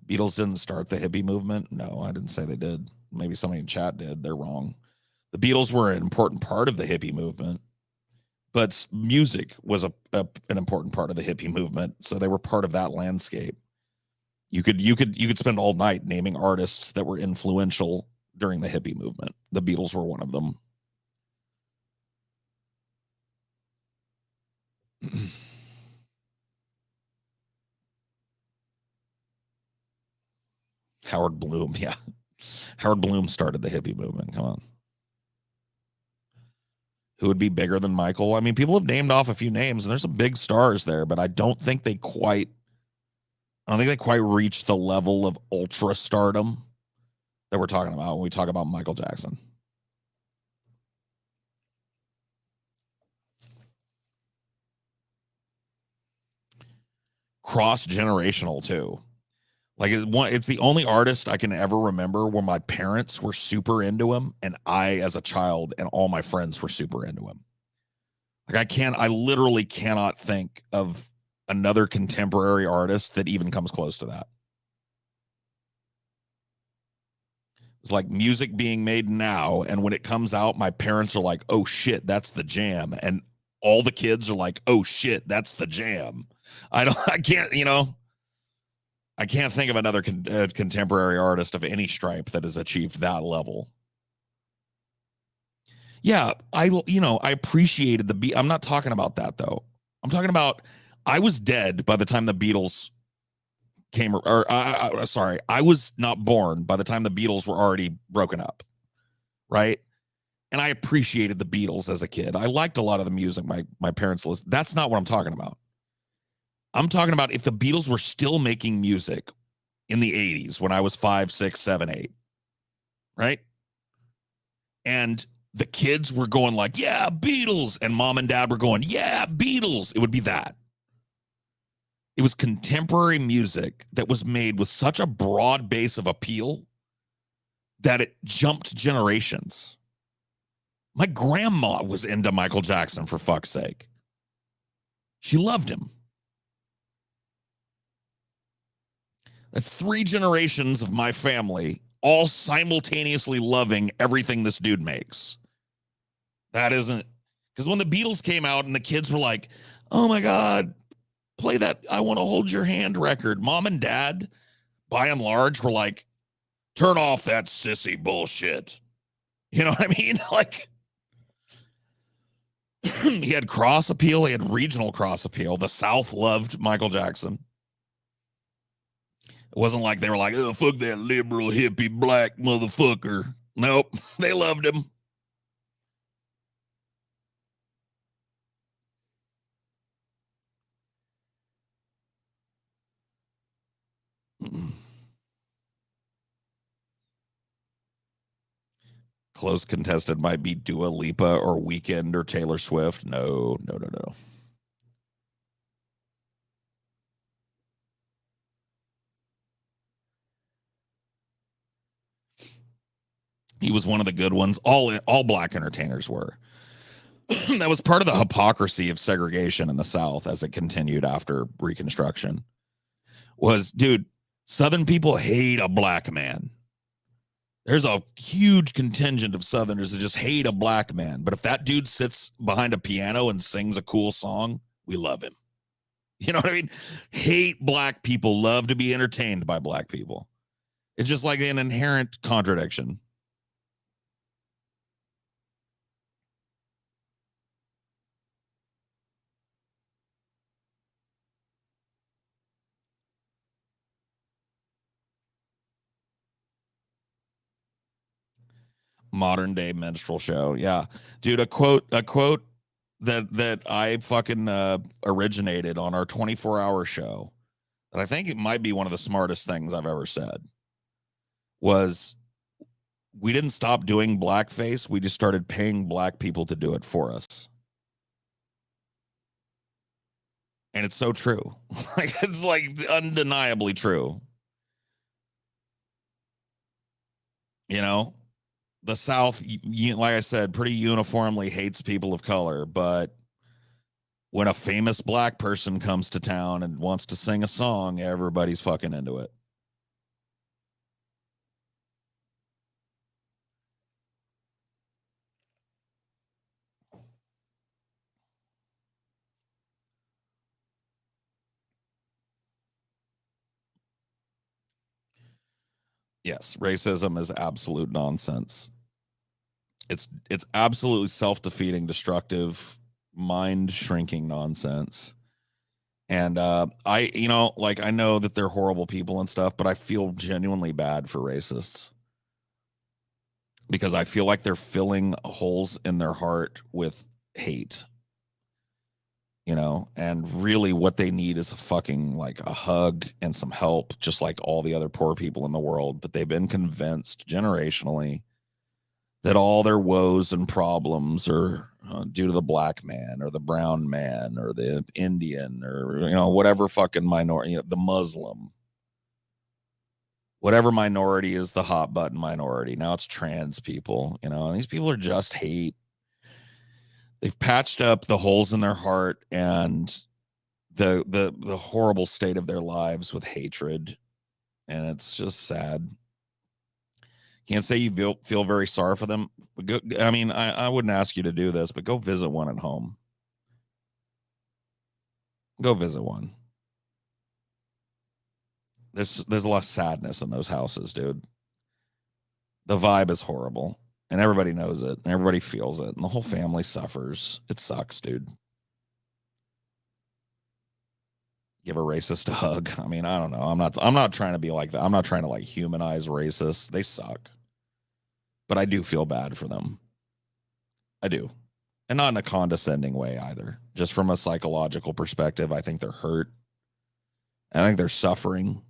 Beatles didn't start the hippie movement. No, I didn't say they did. Maybe somebody in chat did. They're wrong. The Beatles were an important part of the hippie movement, but music was an important part of the hippie movement. So they were part of that landscape. You could spend all night naming artists that were influential during the hippie movement. The Beatles were one of them. Howard Bloom, yeah. Howard Bloom started the hippie movement. Come on. Who would be bigger than Michael? I mean, people have named off a few names, and there's some big stars there, but I don't think they quite reached the level of ultra stardom that we're talking about when we talk about Michael Jackson. cross-generational too. Like it's the only artist I can ever remember where my parents were super into him and I as a child and all my friends were super into him. Like I literally cannot think of another contemporary artist that even comes close to that. It's like music being made now, and when it comes out, my parents are like, "Oh shit, that's the jam," and all the kids are like, "Oh shit, that's the jam." I can't, I can't think of another contemporary artist of any stripe that has achieved that level. Yeah, I appreciated the beat. I'm not talking about that though. I'm talking about I was dead by the time the Beatles came, or sorry, I was not born by the time the Beatles were already broken up, right? And I appreciated the Beatles as a kid. I liked a lot of the music my parents listened. That's not what I'm talking about. I'm talking about if the Beatles were still making music in the 80s when I was 5, 6, 7, 8, right? And the kids were going like, yeah, Beatles. And mom and dad were going, yeah, Beatles. It would be that. It was contemporary music that was made with such a broad base of appeal that it jumped generations. My grandma was into Michael Jackson, for fuck's sake. She loved him. That's 3 generations of my family all simultaneously loving everything this dude makes. That isn't, because when the Beatles came out and the kids were like, oh my God, play that I Want to Hold Your Hand record. Mom and dad, by and large, were like, turn off that sissy bullshit. You know what I mean? Like, he had cross appeal, he had regional cross appeal. The South loved Michael Jackson. It wasn't like they were like, oh, fuck that liberal, hippie, black motherfucker. Nope, they loved him. Close contested might be Dua Lipa or Weekend or Taylor Swift. No. He was one of the good ones. All black entertainers were. That was part of the hypocrisy of segregation in the South as it continued after Reconstruction. Was, dude, Southern people hate a black man. There's a huge contingent of Southerners that just hate a black man. But if that dude sits behind a piano and sings a cool song, we love him. You know what I mean? Hate black people, love to be entertained by black people. It's just like an inherent contradiction. Modern day minstrel show. Yeah. Dude, a quote that I fucking originated on our 24-hour show that I think it might be one of the smartest things I've ever said was we didn't stop doing blackface. We just started paying black people to do it for us. And it's so true. Like it's like undeniably true. You know, the South, like I said, pretty uniformly hates people of color, but when a famous black person comes to town and wants to sing a song, everybody's fucking into it. Yes, racism is absolute nonsense. It's absolutely self-defeating, destructive, mind-shrinking nonsense. And I, like I know that they're horrible people and stuff, but I feel genuinely bad for racists because I feel like they're filling holes in their heart with hate. And really what they need is a fucking like a hug and some help, just like all the other poor people in the world. But they've been convinced generationally that all their woes and problems are due to the black man or the brown man or the Indian or, whatever fucking minority, the Muslim, whatever minority is the hot button minority. Now it's trans people, and these people are just hate. They've patched up the holes in their heart and the horrible state of their lives with hatred, and it's just sad. Can't say you feel very sorry for them. I mean, I wouldn't ask you to do this, but go visit one at home. Go visit one. There's a lot of sadness in those houses, dude. The vibe is horrible, and everybody knows it, and everybody feels it, and the whole family suffers. It sucks, dude. Give a racist a hug. I mean, I don't know. I'm not trying to be like that. I'm not trying to like humanize racists. They suck. But I do feel bad for them. I do. And not in a condescending way either. Just from a psychological perspective, I think they're hurt. I think they're suffering.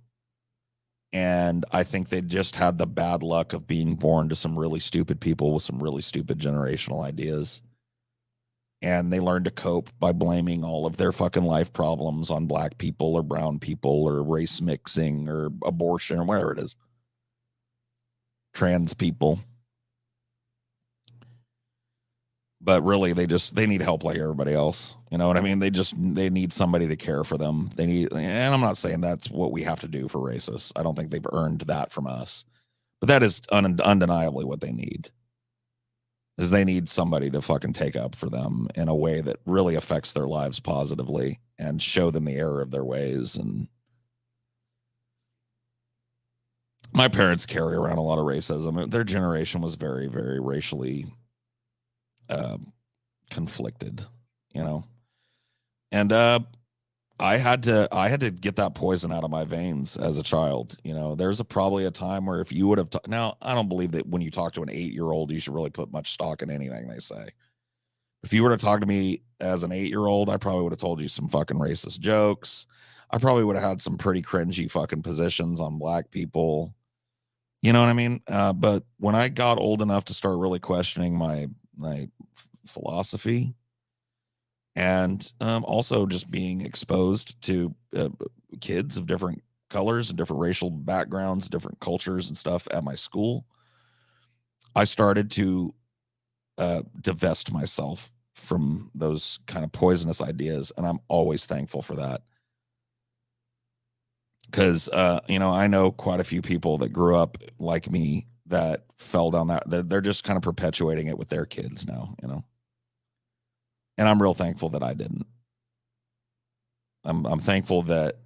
And I think they just had the bad luck of being born to some really stupid people with some really stupid generational ideas. And they learned to cope by blaming all of their fucking life problems on black people or brown people or race mixing or abortion or whatever it is. Trans people. But really, they need help like everybody else. You know what I mean? They need somebody to care for them. And I'm not saying that's what we have to do for racists. I don't think they've earned that from us. But that is undeniably what they need. Is they need somebody to fucking take up for them in a way that really affects their lives positively and show them the error of their ways. And my parents carry around a lot of racism. Their generation was very, very racially conflicted, and I had to get that poison out of my veins as a child. There's probably a time where if you would have now, I don't believe that when you talk to an 8-year-old you should really put much stock in anything they say. If you were to talk to me as an 8-year-old, I probably would have told you some fucking racist jokes. I probably would have had some pretty cringy fucking positions on black people. You know what I mean? But when I got old enough to start really questioning my philosophy and also just being exposed to kids of different colors and different racial backgrounds, different cultures and stuff at my school, I started to divest myself from those kind of poisonous ideas. And I'm always thankful for that. Because, I know quite a few people that grew up like me that fell down that. They're just kind of perpetuating it with their kids now, And I'm real thankful that I didn't. I'm thankful that,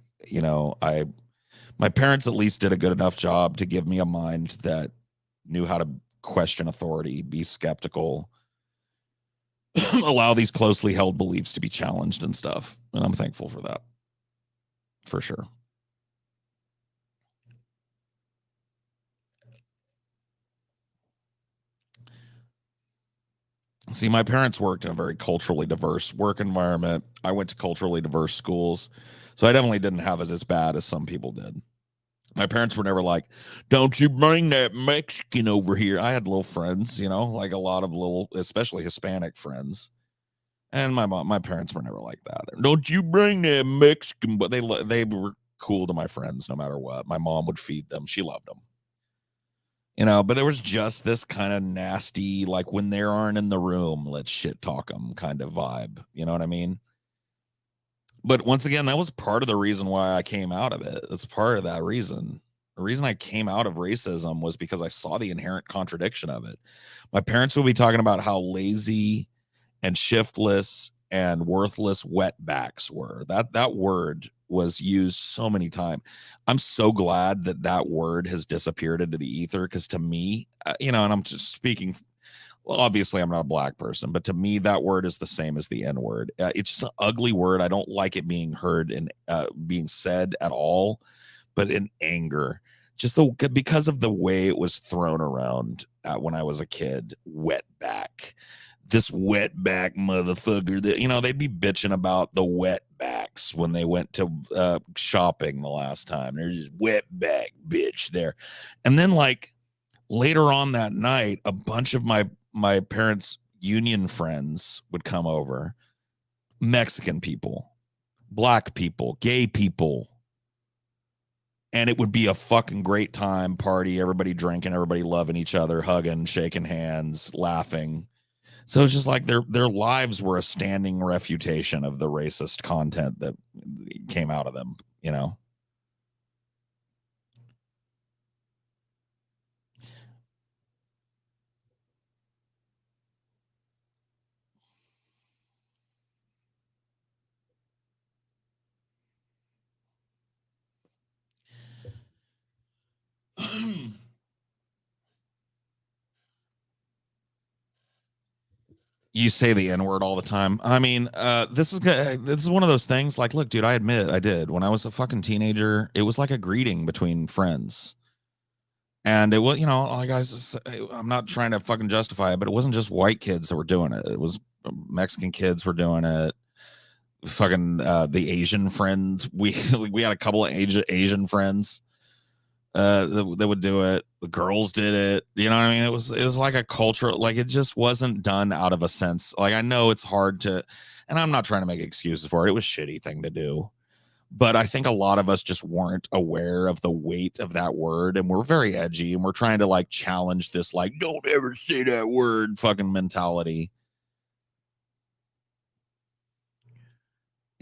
my parents at least did a good enough job to give me a mind that knew how to question authority, be skeptical, allow these closely held beliefs to be challenged and stuff. And I'm thankful for that. For sure. See, my parents worked in a very culturally diverse work environment. I went to culturally diverse schools, so I definitely didn't have it as bad as some people did. My parents were never like, "Don't you bring that Mexican over here." I had little friends, like a lot of little, especially Hispanic friends. And my parents were never like that. "Don't you bring that Mexican," but they were cool to my friends no matter what. My mom would feed them. She loved them. But there was just this kind of nasty, like when they aren't in the room, let's shit talk them kind of vibe. You know what I mean? But once again, that was part of the reason why I came out of it. It's part of that reason. The reason I came out of racism was because I saw the inherent contradiction of it. My parents would be talking about how lazy and shiftless and worthless wetbacks were. That word was used so many times. I'm so glad that word has disappeared into the ether, because to me, and I'm just speaking, well, obviously I'm not a black person, but to me that word is the same as the N word. It's just an ugly word. I don't like it being heard and being said at all, but in anger, just because of the way it was thrown around when I was a kid. Wetback, this wetback motherfucker. That they'd be bitching about the wetbacks when they went to shopping the last time. There's this wetback bitch there, and then like Later on that night, a bunch of my parents' union friends would come over. Mexican people, black people, gay people. And it would be a fucking great time, party, everybody drinking, everybody loving each other, hugging, shaking hands, laughing. So it's just like their lives were a standing refutation of the racist content that came out of them, you know. You say the N word all the time. I mean, this is one of those things. Like, look, dude, I admit I did when I was a fucking teenager. It was like a greeting between friends, and it was, you know, like I'm not trying to fucking justify it, but it wasn't just white kids that were doing it. It was Mexican kids were doing it. Fucking the Asian friends. We had a couple of Asian friends that would do it. The girls did it. You know what I mean? It was like a culture. Like it just wasn't done out of a sense. Like I know it's hard to, and I'm not trying to make excuses for it. It was a shitty thing to do, but I think a lot of us just weren't aware of the weight of that word, and we're very edgy, and we're trying to like challenge this like don't ever say that word fucking mentality.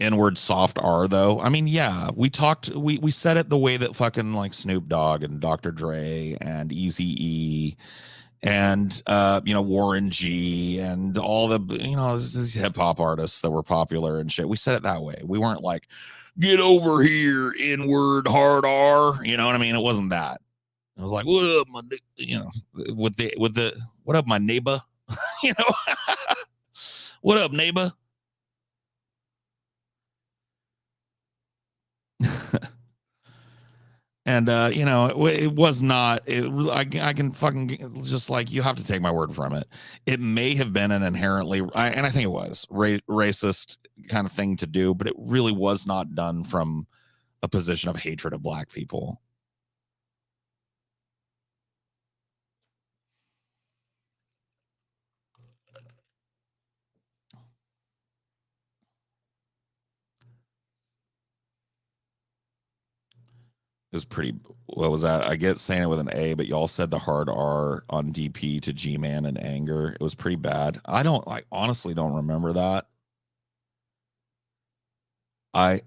N-word soft R though. I mean, yeah, we said it the way that fucking like Snoop Dogg and Dr. Dre and Easy E and you know, Warren G and all the, you know, these hip hop artists that were popular and shit. We said it that way. We weren't like, get over here, N-word hard R. You know what I mean? It wasn't that. It was like, what up, you know, with the what up, my neighbor? You know, what up, neighbor? And you know, it was not. I can fucking just like you have to take my word from it. It may have been an inherently, and I think it was racist kind of thing to do, but it really was not done from a position of hatred of black people. It was pretty. What was that? I get saying it with an A, but y'all said the hard R on DP to G Man in anger. It was pretty bad. I honestly don't remember that. I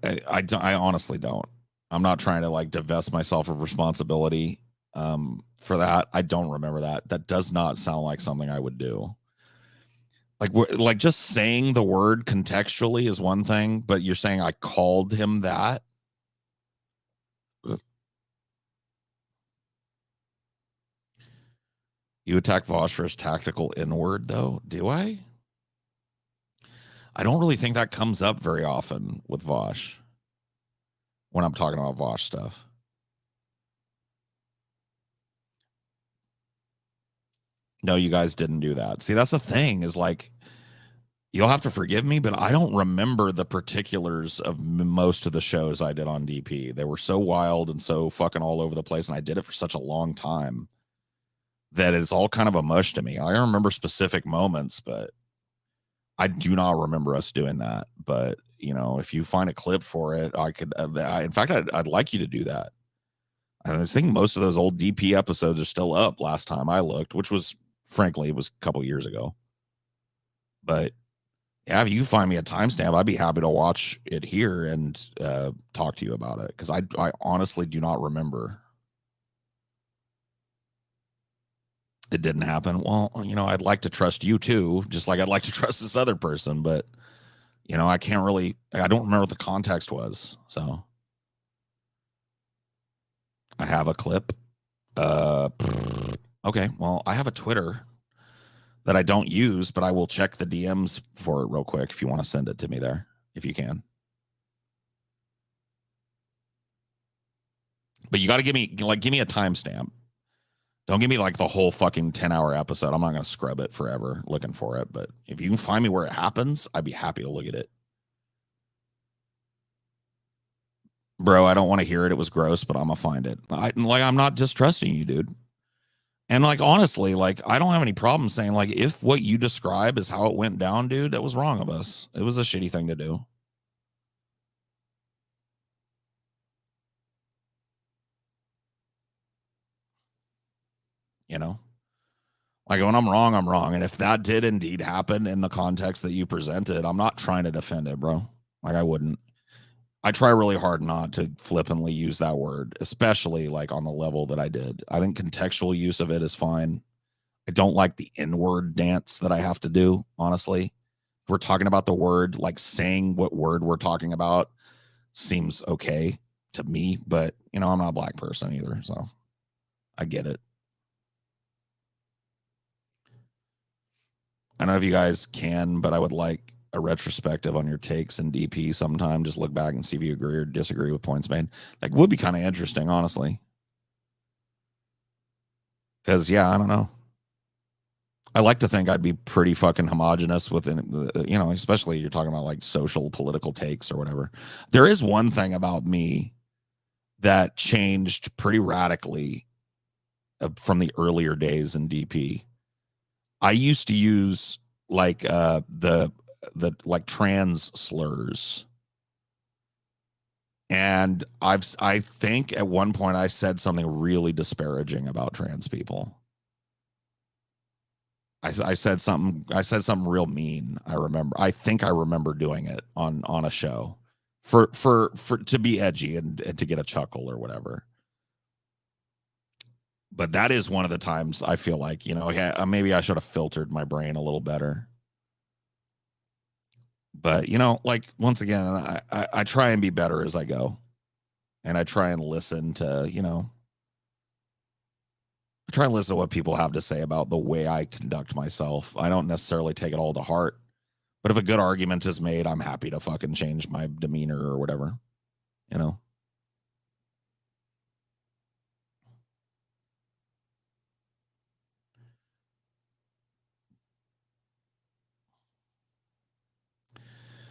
honestly don't. I'm not trying to like divest myself of responsibility for that. I don't remember that. That does not sound like something I would do. Like just saying the word contextually is one thing, but you're saying I called him that. You attack Vosh for his tactical inward though, do I? I don't really think that comes up very often with Vosh when I'm talking about Vosh stuff. No, you guys didn't do that. See, that's the thing is like you'll have to forgive me, but I don't remember the particulars of most of the shows I did on DP. They were so wild and so fucking all over the place, and I did it for such a long time that it's all kind of a mush to me. I remember specific moments, but I do not remember us doing that. But you know, if you find a clip for it, I could. In fact, I'd like you to do that. I think most of those old DP episodes are still up. Last time I looked, which was frankly, it was a couple years ago. But yeah, if you find me a timestamp, I'd be happy to watch it here and talk to you about it because I honestly do not remember. It didn't happen. Well, you know, I'd like to trust you too, just like I'd like to trust this other person, but you know, I can't really. I don't remember what the context was, so I have a clip. Uh, okay, well, I have a Twitter that I don't use, but I will check the DMs for it real quick if you want to send it to me there, if you can. But you got to give me a timestamp. Don't give me like the whole fucking 10-hour episode. I'm not going to scrub it forever looking for it. But if you can find me where it happens, I'd be happy to look at it. Bro, I don't want to hear it. It was gross, but I'm going to find it. I'm not distrusting you, dude. And like honestly, like I don't have any problem saying like if what you describe is how it went down, dude, that was wrong of us. It was a shitty thing to do. You know? Like when I'm wrong, I'm wrong. And if that did indeed happen in the context that you presented, I'm not trying to defend it, bro. Like I wouldn't. I try really hard not to flippantly use that word, especially like on the level that I did. I think contextual use of it is fine. I don't like the N-word dance that I have to do, honestly. We're talking about the word, like saying what word we're talking about seems okay to me, but you know, I'm not a black person either, so I get it. I don't know if you guys can, but I would like a retrospective on your takes in DP sometime. Just look back and see if you agree or disagree with points made. Like, would be kind of interesting, honestly. Because yeah, I don't know. I like to think I'd be pretty fucking homogenous within, you know, especially you're talking about like social political takes or whatever. There is one thing about me that changed pretty radically from the earlier days in DP. I used to use like the like trans slurs. And I think at one point I said something really disparaging about trans people. I said something real mean. I remember. I think I remember doing it on a show for to be edgy and to get a chuckle or whatever. But that is one of the times I feel like, you know, yeah, maybe I should have filtered my brain a little better. But you know, like once again, I try and be better as I go, and I try and listen to, you know, I try and listen to what people have to say about the way I conduct myself. I don't necessarily take it all to heart, but if a good argument is made, I'm happy to fucking change my demeanor or whatever, you know.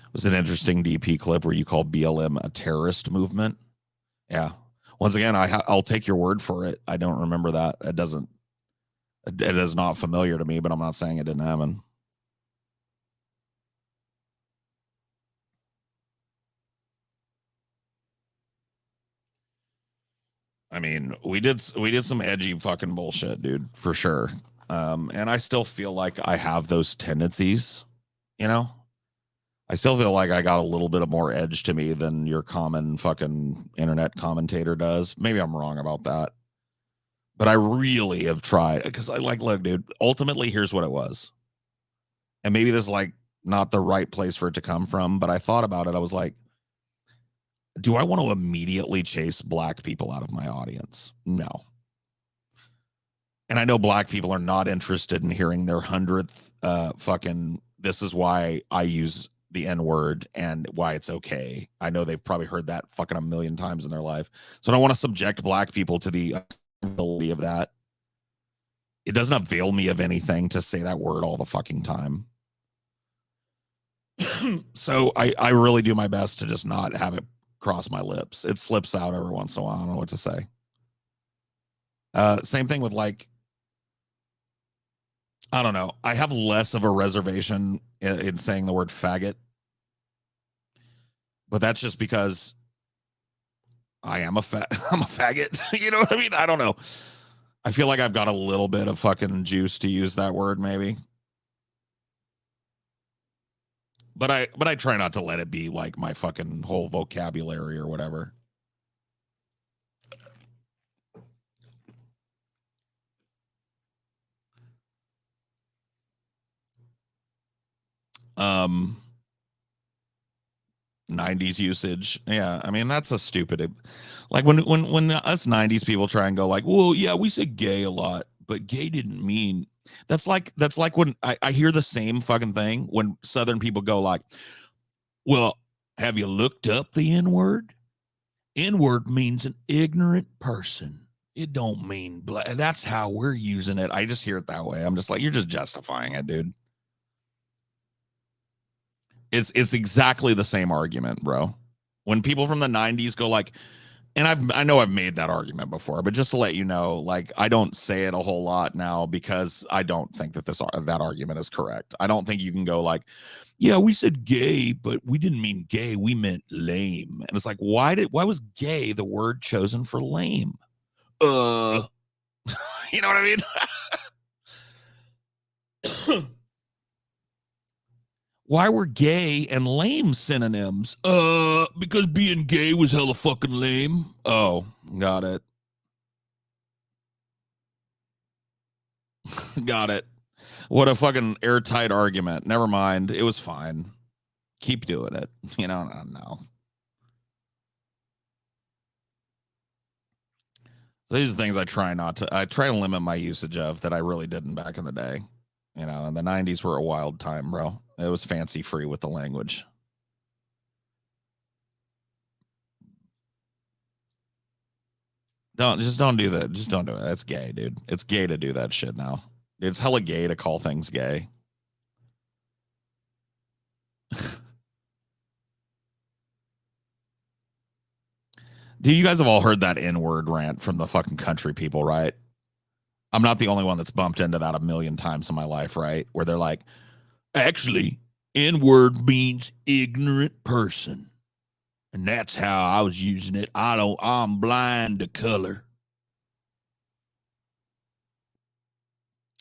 It was an interesting DP clip where you call BLM a terrorist movement. Yeah. Once again, I'll take your word for it. I don't remember that. It is not familiar to me, but I'm not saying it didn't happen. I mean, we did some edgy fucking bullshit, dude, for sure. And I still feel like I have those tendencies, you know. I still feel like I got a little bit of more edge to me than your common fucking internet commentator does. Maybe I'm wrong about that, but I really have tried because I like, look, dude. Ultimately, here's what it was, and maybe this is like not the right place for it to come from, but I thought about it. I was like, do I want to immediately chase black people out of my audience? No. And I know black people are not interested in hearing their 100th fucking this is why I use the N word and why it's okay. I know they've probably heard that fucking a million times in their life. So I don't want to subject black people to the ability of that. It doesn't avail me of anything to say that word all the fucking time. So I really do my best to just not have it cross my lips. It slips out every once in a while. I don't know what to say. Same thing with like, I don't know. I have less of a reservation in saying the word faggot, but that's just because I am I'm a faggot. You know what I mean? I don't know. I feel like I've got a little bit of fucking juice to use that word, maybe. But I try not to let it be like my fucking whole vocabulary or whatever. Um 90s usage. Yeah, I mean that's a stupid like when us 90s people try and go like, well, yeah, we say gay a lot, but gay didn't mean that's like when I hear the same fucking thing when southern people go like, well, have you looked up the N-word? N-word means an ignorant person. It don't mean black. That's how we're using it. I just hear it that way. I'm just like, you're just justifying it, dude. It's exactly the same argument, bro. When people from the 90s go like, and I know I've made that argument before, but just to let you know, like I don't say it a whole lot now because I don't think that that argument is correct. I don't think you can go like, yeah, we said gay, but we didn't mean gay, we meant lame. And it's like, why was gay the word chosen for lame? You know what I mean? Why were gay and lame synonyms? Because being gay was hella fucking lame. Oh, got it. Got it. What a fucking airtight argument. Never mind. It was fine. Keep doing it. You know, no. So these are things I try to limit my usage of that I really didn't back in the day. You know, and the 90s were a wild time, bro. It was fancy free with the language. Don't do that. Just don't do it. That's gay, dude. It's gay to do that shit now. It's hella gay to call things gay. Dude, you guys have all heard that N-word rant from the fucking country people, right? I'm not the only one that's bumped into that a million times in my life, right? Where they're like, actually, N-word means ignorant person. And that's how I was using it. I'm blind to color.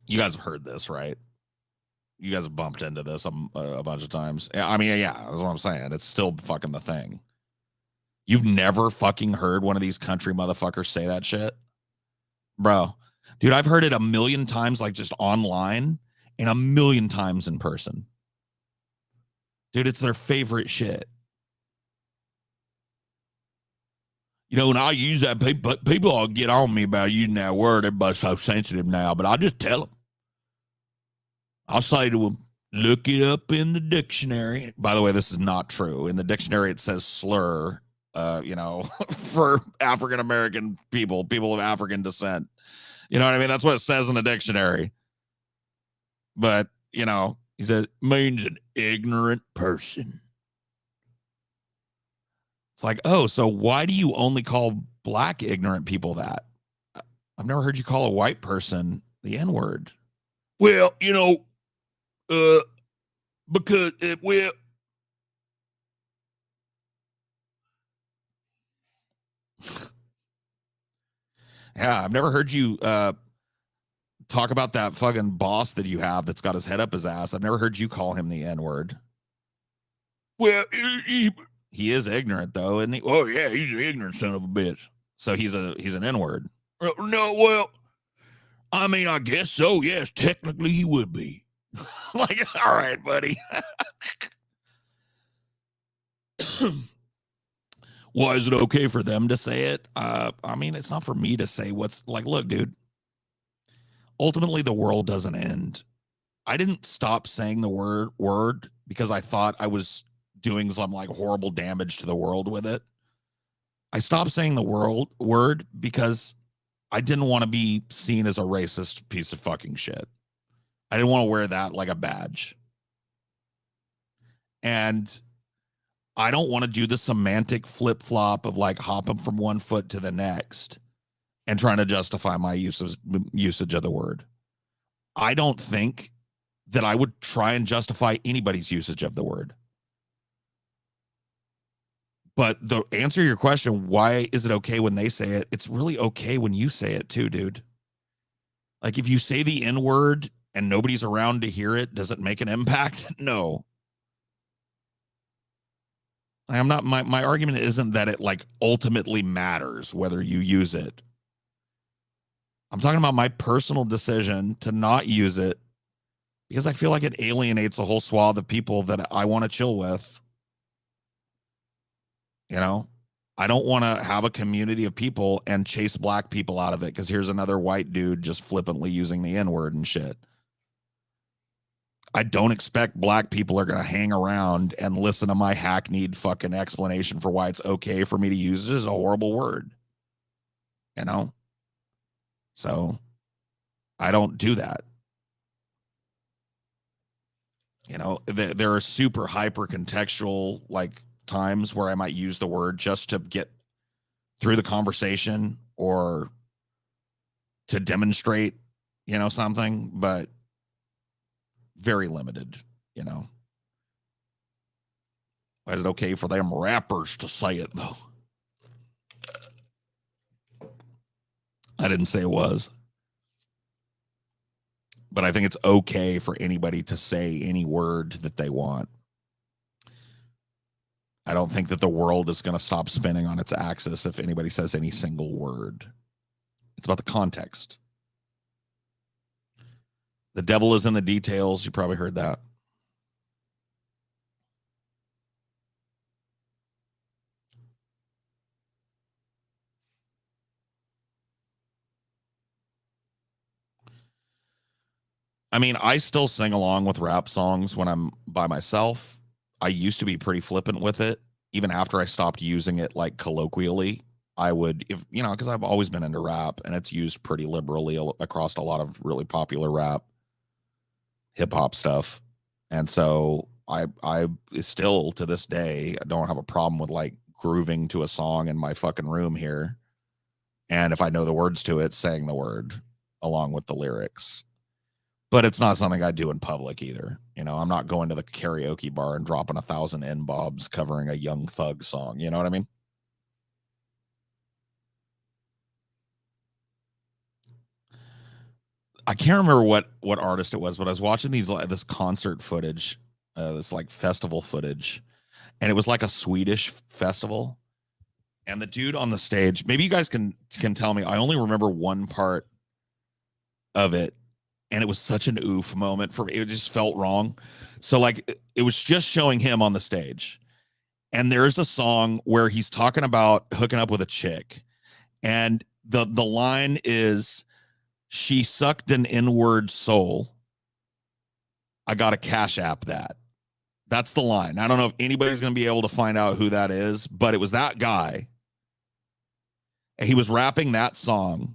You guys have heard this, right? You guys have bumped into this a bunch of times. I mean, yeah, that's what I'm saying. It's still fucking the thing. You've never fucking heard one of these country motherfuckers say that shit? Bro, dude, I've heard it a million times, like just online, and a million times in person. Dude, it's their favorite shit. You know, when I use that, people all get on me about using that word. Everybody's so sensitive now, but I just tell them. I'll say to them, look it up in the dictionary. By the way, this is not true. In the dictionary, it says slur, for African American people of African descent. You know what I mean? That's what it says in the dictionary. But, you know, he said, means an ignorant person. It's like, oh, so why do you only call black ignorant people that? I've never heard you call a white person the N word. Well, you know, because yeah, I've never heard you talk about that fucking boss that you have that's got his head up his ass. I've never heard you call him the N word. Well, he is ignorant though, isn't he? Oh yeah, he's an ignorant son of a bitch. So he's an N word. No, well, I mean, I guess so. Yes, technically he would be. Like, all right, buddy. Why is it okay for them to say it? I mean, it's not for me to say what's like, look, dude, ultimately the world doesn't end. I didn't stop saying the word because I thought I was doing some like horrible damage to the world with it. I stopped saying the word because I didn't want to be seen as a racist piece of fucking shit. I didn't want to wear that like a badge. And I don't want to do the semantic flip flop of like hopping from one foot to the next and trying to justify my usage of the word. I don't think that I would try and justify anybody's usage of the word. But the answer to your question, why is it okay when they say it? It's really okay when you say it too, dude. Like if you say the N word and nobody's around to hear it, does it make an impact? No. I'm not, my argument isn't that it like ultimately matters whether you use it. I'm talking about my personal decision to not use it because I feel like it alienates a whole swath of people that I want to chill with. You know, I don't want to have a community of people and chase black people out of it because here's another white dude just flippantly using the N word and shit. I don't expect black people are going to hang around and listen to my hackneyed fucking explanation for why it's okay for me to use it as a horrible word. You know? So I don't do that. You know, there are super hyper contextual like times where I might use the word just to get through the conversation or to demonstrate, something, but very limited, Is it okay for them rappers to say it, though? I didn't say it was. But I think it's okay for anybody to say any word that they want. I don't think that the world is going to stop spinning on its axis if anybody says any single word. It's about the context. The devil is in the details. You probably heard that. I mean, I still sing along with rap songs when I'm by myself. I used to be pretty flippant with it. Even after I stopped using it like colloquially, I would, because I've always been into rap and it's used pretty liberally across a lot of really popular rap, hip hop stuff. And so I still to this day, I don't have a problem with like grooving to a song in my fucking room here. And if I know the words to it, saying the word along with the lyrics. But it's not something I do in public either. I'm not going to the karaoke bar and dropping 1,000 N-bobs covering a Young Thug song. You know what I mean? I can't remember what artist it was, but I was watching this concert footage, this like festival footage, and it was like a Swedish festival. And the dude on the stage, maybe you guys can tell me. I only remember one part of it, and it was such an oof moment for me. It just felt wrong. So like it was just showing him on the stage. And there's a song where he's talking about hooking up with a chick. And the line is, she sucked an inward soul. I got to cash app that. That's the line. I don't know if anybody's going to be able to find out who that is, but it was that guy. And he was rapping that song.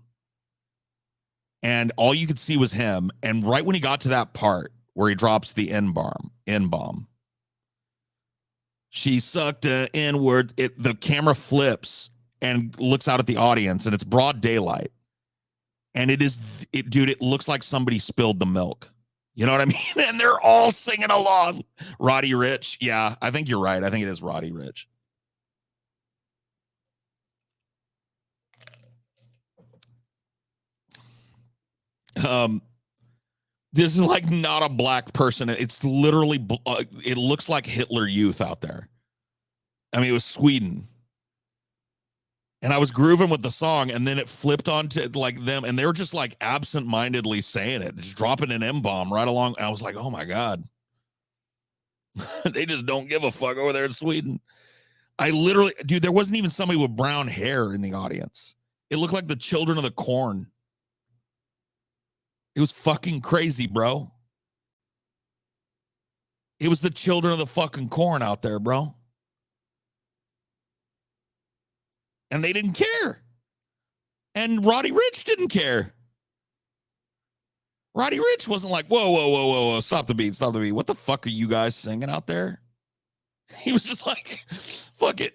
And all you could see was him. And right when he got to that part where he drops the N-bomb, she sucked an inward. The camera flips and looks out at the audience, and it's broad daylight. And dude, it looks like somebody spilled the milk. You know what I mean? And they're all singing along. Roddy Ricch. Yeah, I think you're right. I think it is Roddy Ricch. This is like not a black person. It's literally, it looks like Hitler Youth out there. I mean, it was Sweden. And I was grooving with the song, and then it flipped onto like them, and they were just like absent-mindedly saying it, just dropping an M-bomb right along. And I was like, oh my God. They just don't give a fuck over there in Sweden. I literally, dude, there wasn't even somebody with brown hair in the audience. It looked like the Children of the Corn. It was fucking crazy, bro. It was the Children of the fucking Corn out there, bro. And they didn't care. And Roddy Ricch didn't care. Roddy Ricch wasn't like, whoa, stop the beat, stop the beat. What the fuck are you guys singing out there? He was just like, fuck it.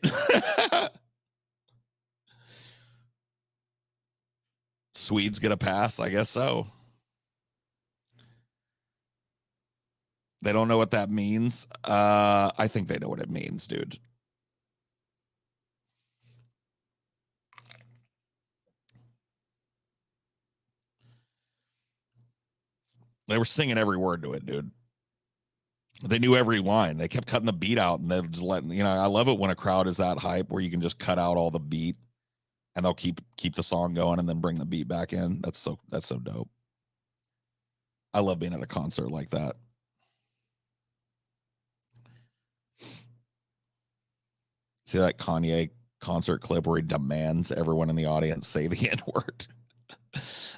Swedes get a pass? I guess so. They don't know what that means. I think they know what it means, dude. They were singing every word to it, dude. They knew every line. They kept cutting the beat out, and they're just letting, I love it when a crowd is that hype where you can just cut out all the beat and they'll keep the song going and then bring the beat back in. That's so dope. I love being at a concert like that. See that Kanye concert clip where he demands everyone in the audience say the N-word?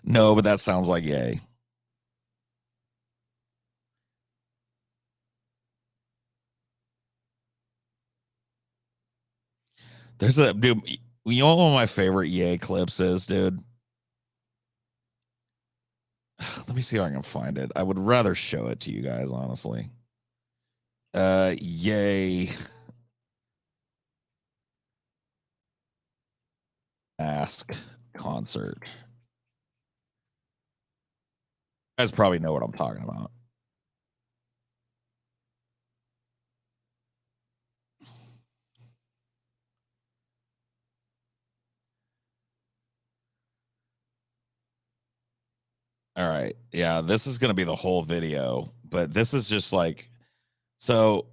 No, but that sounds like yay. There's a dude. You know what one of my favorite yay clips is, dude? Let me see if I can find it. I would rather show it to you guys, honestly. Yay. Mask concert. You guys probably know what I'm talking about. All right. Yeah, this is going to be the whole video, but this is just like, so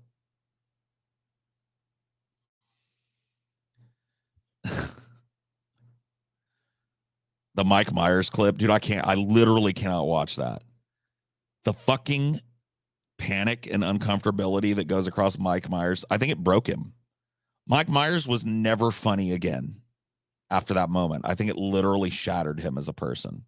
the Mike Myers clip, dude, I literally cannot watch that. The fucking panic and uncomfortability that goes across Mike Myers, I think it broke him. Mike Myers was never funny again after that moment. I think it literally shattered him as a person.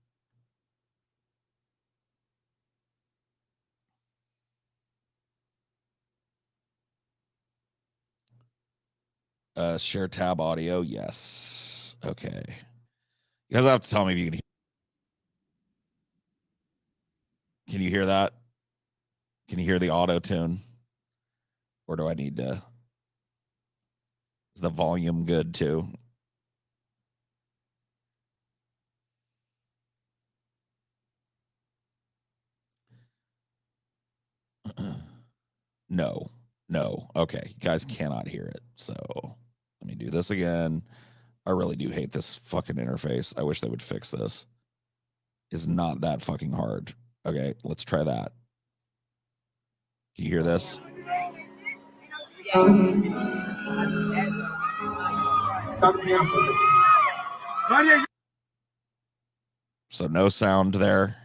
Share tab audio. Yes. Okay. You guys have to tell me if you can you hear that? Can you hear the auto tune? Or do I need to? Is the volume good too? No. Okay. You guys cannot hear it. So let me do this again. I really do hate this fucking interface. I wish they would fix this. It's not that fucking hard. Okay, let's try that. Can you hear this? So no sound there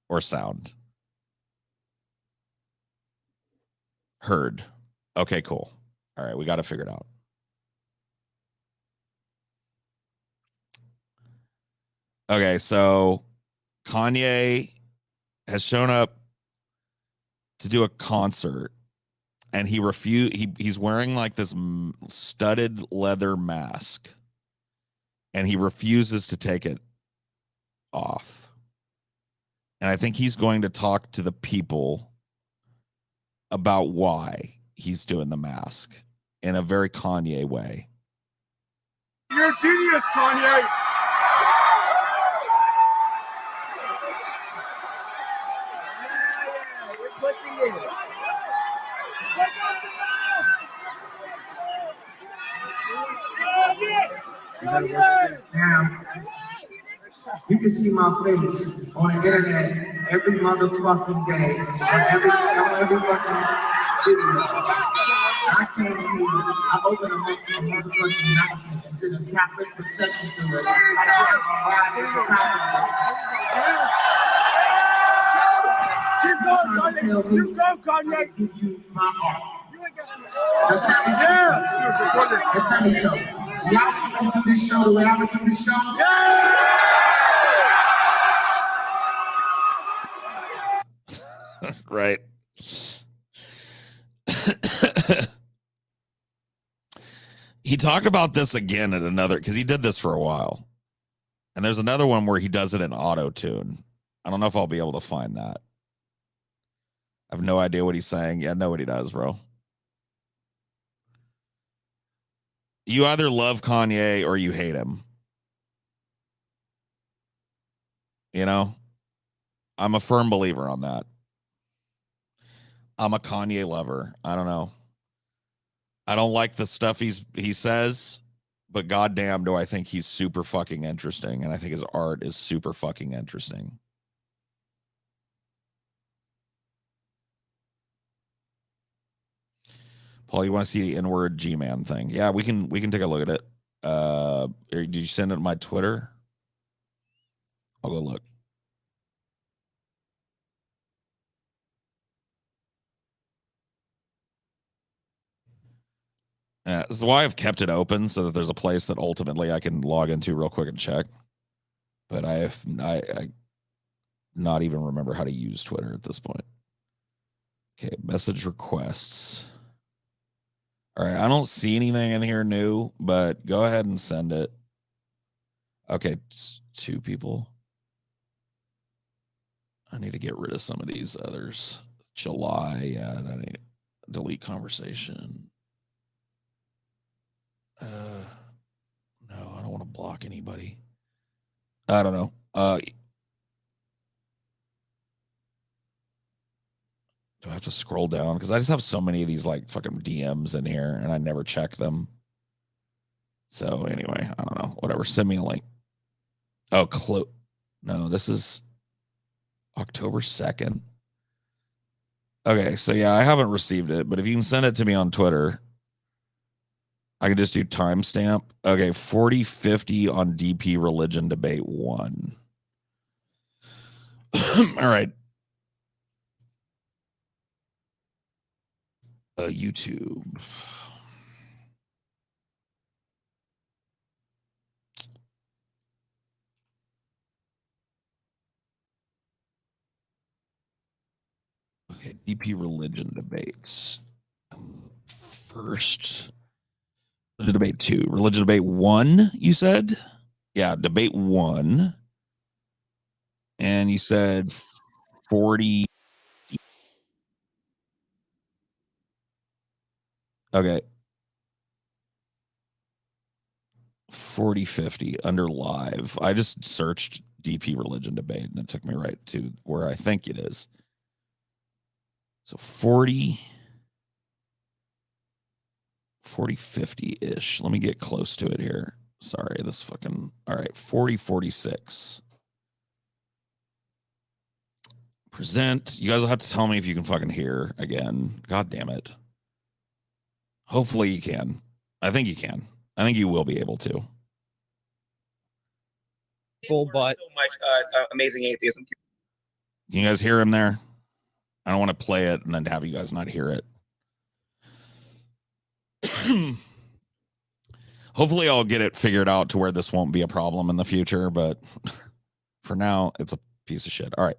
or sound. Heard. Okay, cool. All right, we got to figure it out. Okay, so Kanye has shown up to do a concert and he's wearing like this studded leather mask and he refuses to take it off. And I think he's going to talk to the people about why he's doing the mask in a very Kanye way. You're a genius, Kanye. We're pushing it. Now, you can see my face on the internet every motherfucking day, on every fucking video. I came here, I opened a motherfucking night and did a Catholic procession through it. Trying to tell me I give you my art. Now tell me something. Now tell me something. Y'all can do this show the way I would do this show. Right. He talked about this again at another, because he did this for a while. And there's another one where he does it in auto tune. I don't know if I'll be able to find that. I have no idea what he's saying. Yeah, I know what he does, bro. You either love Kanye or you hate him. You know? I'm a firm believer on that. I'm a Kanye lover. I don't know. I don't like the stuff he says, but goddamn, do I think he's super fucking interesting, and I think his art is super fucking interesting. Paul, you want to see the N-word G-Man thing? Yeah, we can take a look at it. Did you send it to my Twitter? I'll go look. This is why I've kept it open so that there's a place that ultimately I can log into real quick and check. But I not even remember how to use Twitter at this point. Okay, message requests. All right, I don't see anything in here new, but go ahead and send it. Okay, 2 people. I need to get rid of some of these others. July, yeah, I need to delete conversation. No, I don't want to block anybody. I don't know. Do I have to scroll down? Because I just have so many of these like fucking DMs in here and I never check them. So anyway, I don't know. Whatever. Send me a link. Oh, no, this is October 2nd. Okay, so yeah, I haven't received it, but if you can send it to me on Twitter, I can just do timestamp. Okay, 4050 on DP Religion Debate 1. All right. YouTube. Okay, DP Religion Debates. First, Debate 2. Religion Debate 1, you said? Yeah, Debate 1. And you said 40. Okay. 4050 under live. I just searched DP Religion Debate and it took me right to where I think it is. So 4050-ish. Let me get close to it here. Sorry, this fucking all right. 4046. Present. You guys will have to tell me if you can fucking hear again. God damn it. Hopefully you can. I think you can. I think you will be able to. Full butt. So much amazing atheism. Can you guys hear him there? I don't want to play it and then have you guys not hear it. Hopefully I'll get it figured out to where this won't be a problem in the future, but for now it's a piece of shit. All right.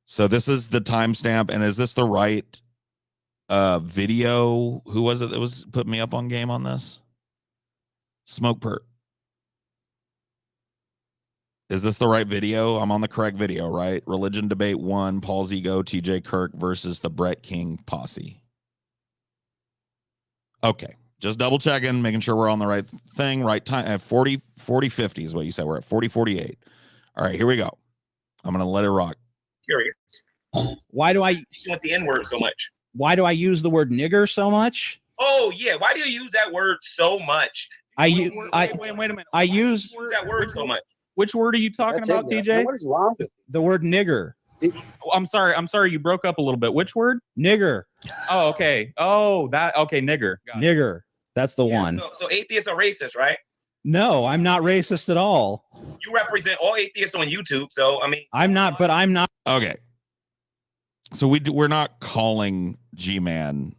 So this is the timestamp, and is this the right video? Who was it that was putting me up on game on this? Smoke Pert. Is this the right video? I'm on the correct video, right? Religion Debate 1, Paul's Ego, TJ Kirk versus the Brett King posse. Okay. Just double checking, making sure we're on the right thing, right time. At 4050 is what you said. We're at 4048. All right, here we go. I'm going to let it rock. Curious. Why do I You want the N-word so much? why do I use the word nigger so much? Oh yeah, why do you use that word so much? Wait Wait a minute. I use Use that word so much. Which word are you talking That's about, ignorant. TJ? What is wrong with the word nigger. Oh, I'm sorry. You broke up a little bit. Which word? Nigger. Oh, okay. Oh, okay, nigger. Got it. Nigger. That's the Yeah, one. so atheists are racist, right? No, I'm not racist at all. You represent all atheists on YouTube, so I mean, I'm not, but I'm not. Okay. So we're not calling G-Man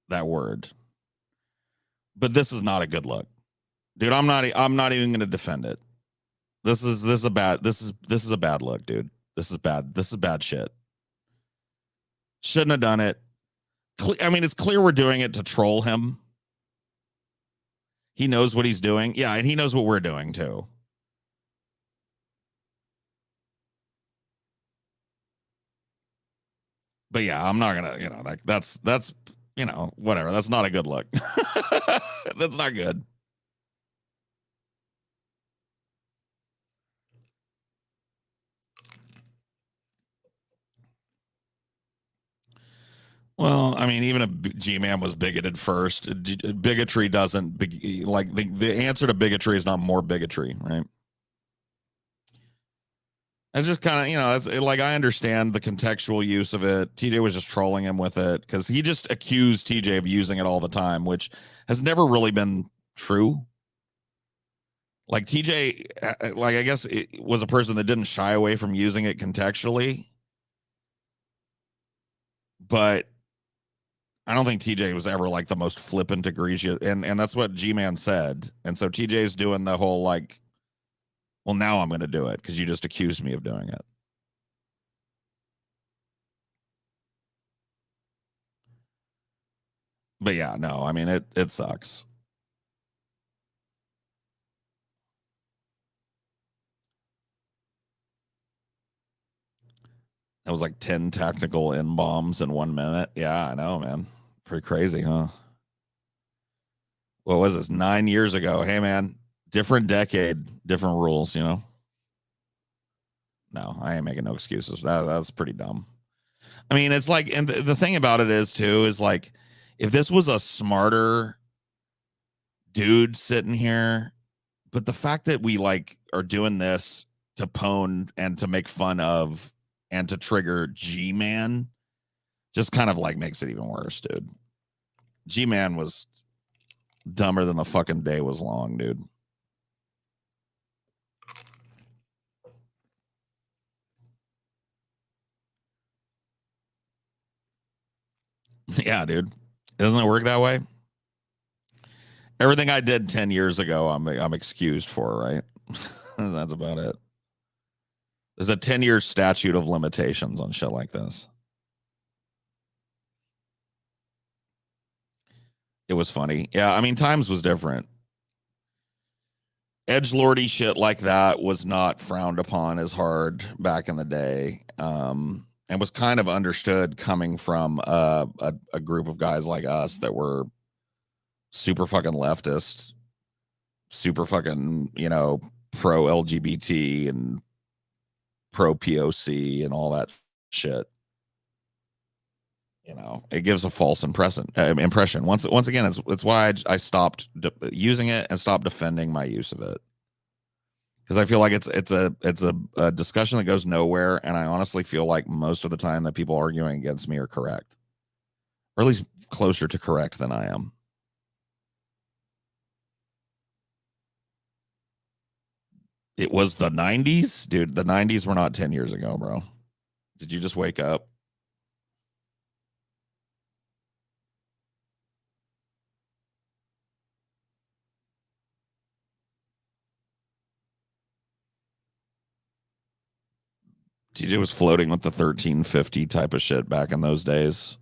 that word. But this is not a good look. Dude, I'm not even going to defend it. This is a bad look, dude. This is bad. This is bad shit. Shouldn't have done it. I mean, it's clear we're doing it to troll him. He knows what he's doing. Yeah, and he knows what we're doing too. But yeah, I'm not gonna, like that's whatever. That's not a good look. That's not good. Well, I mean, even if G-Man was bigoted first, bigotry doesn't, like, the answer to bigotry is not more bigotry, right? It's just kind of, it's like, I understand the contextual use of it. TJ was just trolling him with it because he just accused TJ of using it all the time, which has never really been true. Like, TJ, like, I guess it was a person that didn't shy away from using it contextually. But I don't think TJ was ever like the most flippant, egregious, and that's what G-Man said. And so TJ's doing the whole like, well, now I'm going to do it because you just accused me of doing it. But yeah, no, I mean, it sucks. It was like 10 tactical N-bombs in 1 minute. Yeah, I know, man. Pretty crazy, huh? What was this? 9 years ago. Hey, man, Different decade, different rules, you know. No, I ain't making no excuses. That's pretty dumb. I mean, it's like, and the thing about it is too, is like, if this was a smarter dude sitting here, but the fact that we like are doing this to pwn and to make fun of and to trigger G-Man just kind of like makes it even worse, dude. G-Man was dumber than the fucking day was long, dude. Yeah, dude. Doesn't it work that way? Everything I did 10 years ago, I'm excused for, right? That's about it. There's a 10-year statute of limitations on shit like this. It was funny. Yeah, I mean, times was different. Edgelordy shit like that was not frowned upon as hard back in the day, and was kind of understood coming from a group of guys like us that were super fucking leftist, super fucking, you know, pro LGBT and pro POC and all that shit. You know, it gives a false impression. Once again, it's why I stopped using it and stopped defending my use of it, because I feel like it's a discussion that goes nowhere, and I honestly feel like most of the time that people arguing against me are correct, or at least closer to correct than I am. It was the 90s, dude. The 90s were not 10 years ago, bro. Did you just wake up? TJ was floating with the 1350 type of shit back in those days.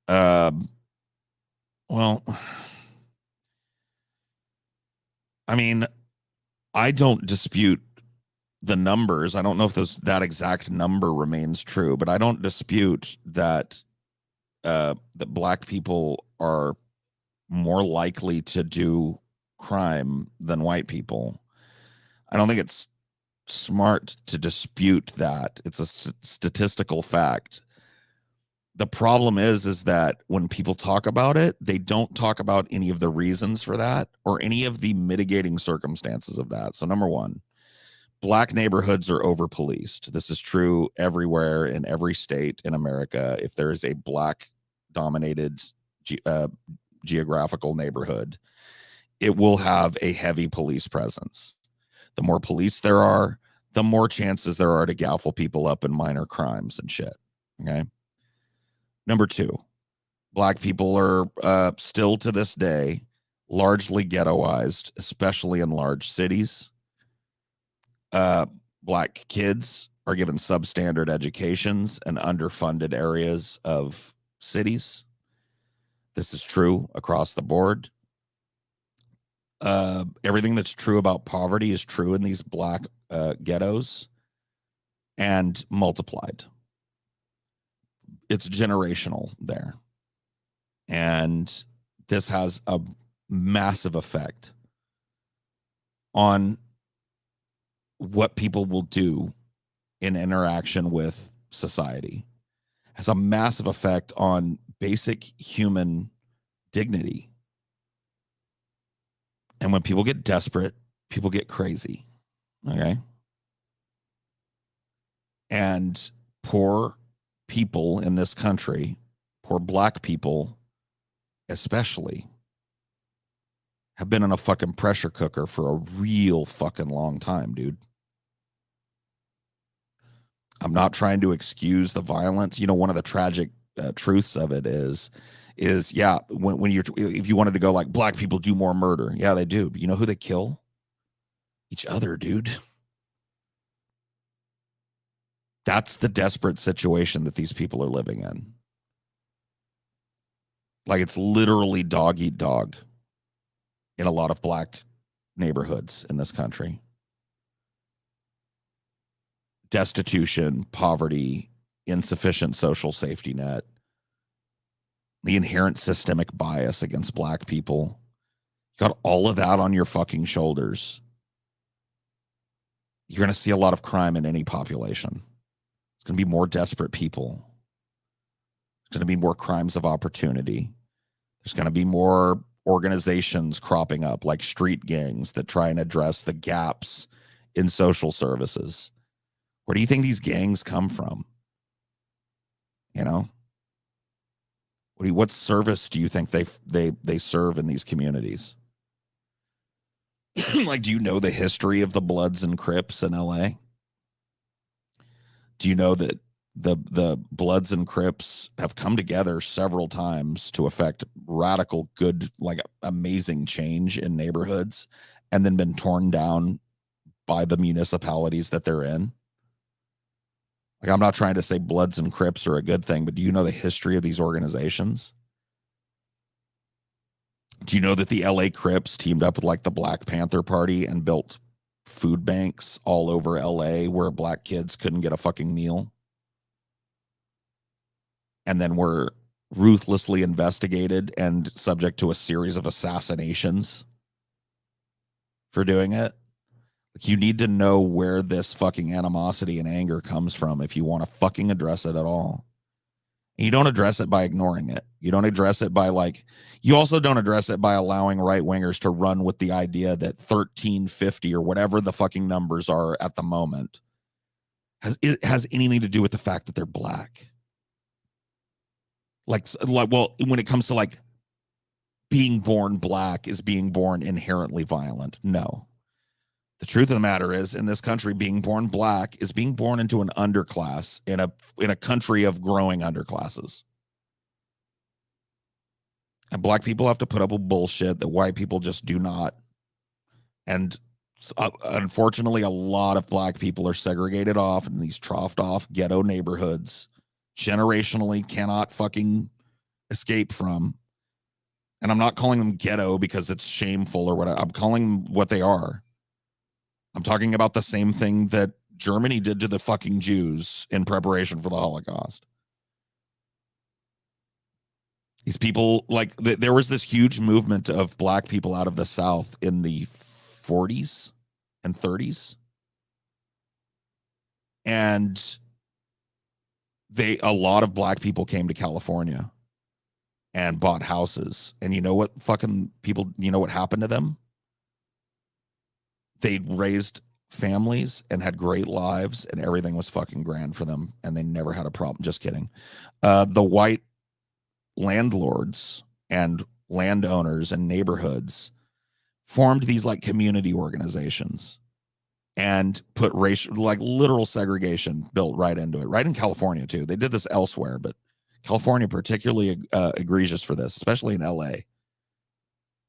Well, I mean, I don't dispute the numbers. I don't know if that exact number remains true, but I don't dispute that that black people are more likely to do crime than white people. I don't think it's smart to dispute that. It's a statistical fact. The problem is that when people talk about it, they don't talk about any of the reasons for that or any of the mitigating circumstances of that. So number one, black neighborhoods are over policed. This is true everywhere in every state in America. If there is a black dominated geographical neighborhood, it will have a heavy police presence. The more police there are, the more chances there are to gaffle people up in minor crimes and shit. Okay. Number two, black people are still to this day largely ghettoized, especially in large cities. Black kids are given substandard educations in underfunded areas of cities. This is true across the board. Everything that's true about poverty is true in these black ghettos and multiplied. It's generational there. And this has a massive effect on what people will do in interaction with society. It has a massive effect on basic human dignity. And when people get desperate, people get crazy. Okay. And poor people in this country, poor black people especially, have been in a fucking pressure cooker for a real fucking long time, dude. I'm not trying to excuse the violence. You know, one of the tragic truths of it is yeah, when you're, if you wanted to go like black people do more murder, yeah, they do. But you know who they kill? Each other, dude. That's the desperate situation that these people are living in. Like, it's literally dog eat dog in a lot of black neighborhoods in this country. Destitution, poverty, insufficient social safety net, the inherent systemic bias against black people. got all of that on your fucking shoulders, you're going to see a lot of crime in any population. It's going to be more desperate people. There's going to be more crimes of opportunity. There's going to be more organizations cropping up like street gangs that try and address the gaps in social services. Where do you think these gangs come from? You know, what service do you think they serve in these communities? Like, do you know the history of the Bloods and Crips in LA? Do you know that the Bloods and Crips have come together several times to effect radical, good, like amazing change in neighborhoods, and then been torn down by the municipalities that they're in? Like, I'm not trying to say Bloods and Crips are a good thing, but do you know the history of these organizations? Do you know that the LA Crips teamed up with like the Black Panther Party and built food banks all over LA where black kids couldn't get a fucking meal? And then were ruthlessly investigated and subject to a series of assassinations for doing it? You need to know where this fucking animosity and anger comes from if you want to fucking address it at all. And you don't address it by ignoring it. You don't address it by you also don't address it by allowing right wingers to run with the idea that 1350 or whatever the fucking numbers are at the moment has anything to do with the fact that they're black. Well, when it comes to like being born black is being born inherently violent. No. The truth of the matter is, in this country, being born black is being born into an underclass in a country of growing underclasses. And black people have to put up with bullshit that white people just do not. And unfortunately, a lot of black people are segregated off in these troughed off ghetto neighborhoods, generationally cannot fucking escape from. And I'm not calling them ghetto because it's shameful or whatever. I'm calling them what they are. I'm talking about the same thing that Germany did to the fucking Jews in preparation for the Holocaust. These people, like, there was this huge movement of black people out of the South in the 40s and 30s. And a lot of black people came to California and bought houses. And you know what what happened to them? They'd raised families and had great lives and everything was fucking grand for them. And they never had a problem. Just kidding. The white landlords and landowners and neighborhoods formed these like community organizations and put racial, like literal segregation built right into it, right in California too. They did this elsewhere, but California particularly egregious for this, especially in LA.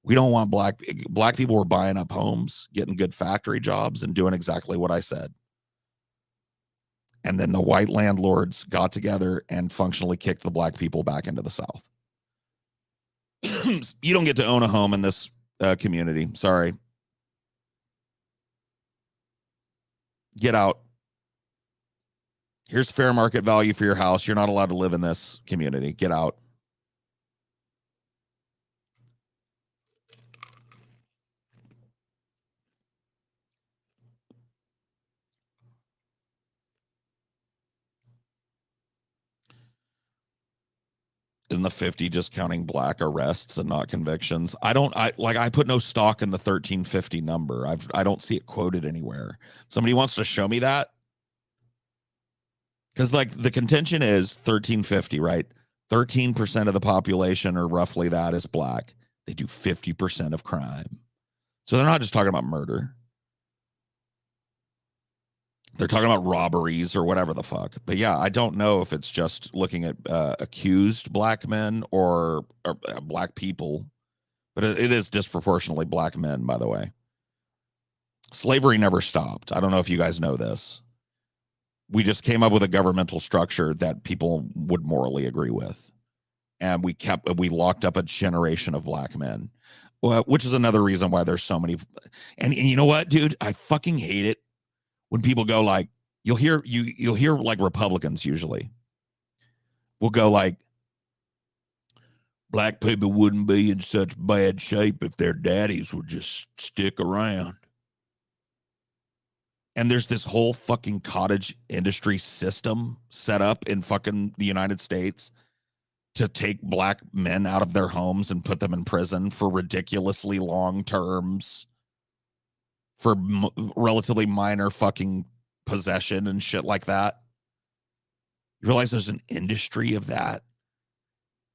We don't want black people were buying up homes, getting good factory jobs, and doing exactly what I said. And then the white landlords got together and functionally kicked the black people back into the South. You don't get to own a home in this community. Sorry. Get out. Here's fair market value for your house. You're not allowed to live in this community. Get out. Isn't the 50 just counting black arrests and not convictions? I put no stock in the 1350 number. I don't see it quoted anywhere. Somebody wants to show me that? Because like the contention is 1350, right? 13% of the population or roughly that is black. They do 50% of crime. So they're not just talking about murder. They're talking about robberies or whatever the fuck. But yeah, I don't know if it's just looking at accused black men or black people. But it is disproportionately black men, by the way. Slavery never stopped. I don't know if you guys know this. We just came up with a governmental structure that people would morally agree with. And we locked up a generation of black men. Which is another reason why there's so many. And you know what, dude? I fucking hate it. When people go like, you'll hear like Republicans usually will go like, Black people wouldn't be in such bad shape if their daddies would just stick around. And there's this whole fucking cottage industry system set up in fucking the United States to take black men out of their homes and put them in prison for ridiculously long terms for relatively minor fucking possession and shit like that. You realize there's an industry of that?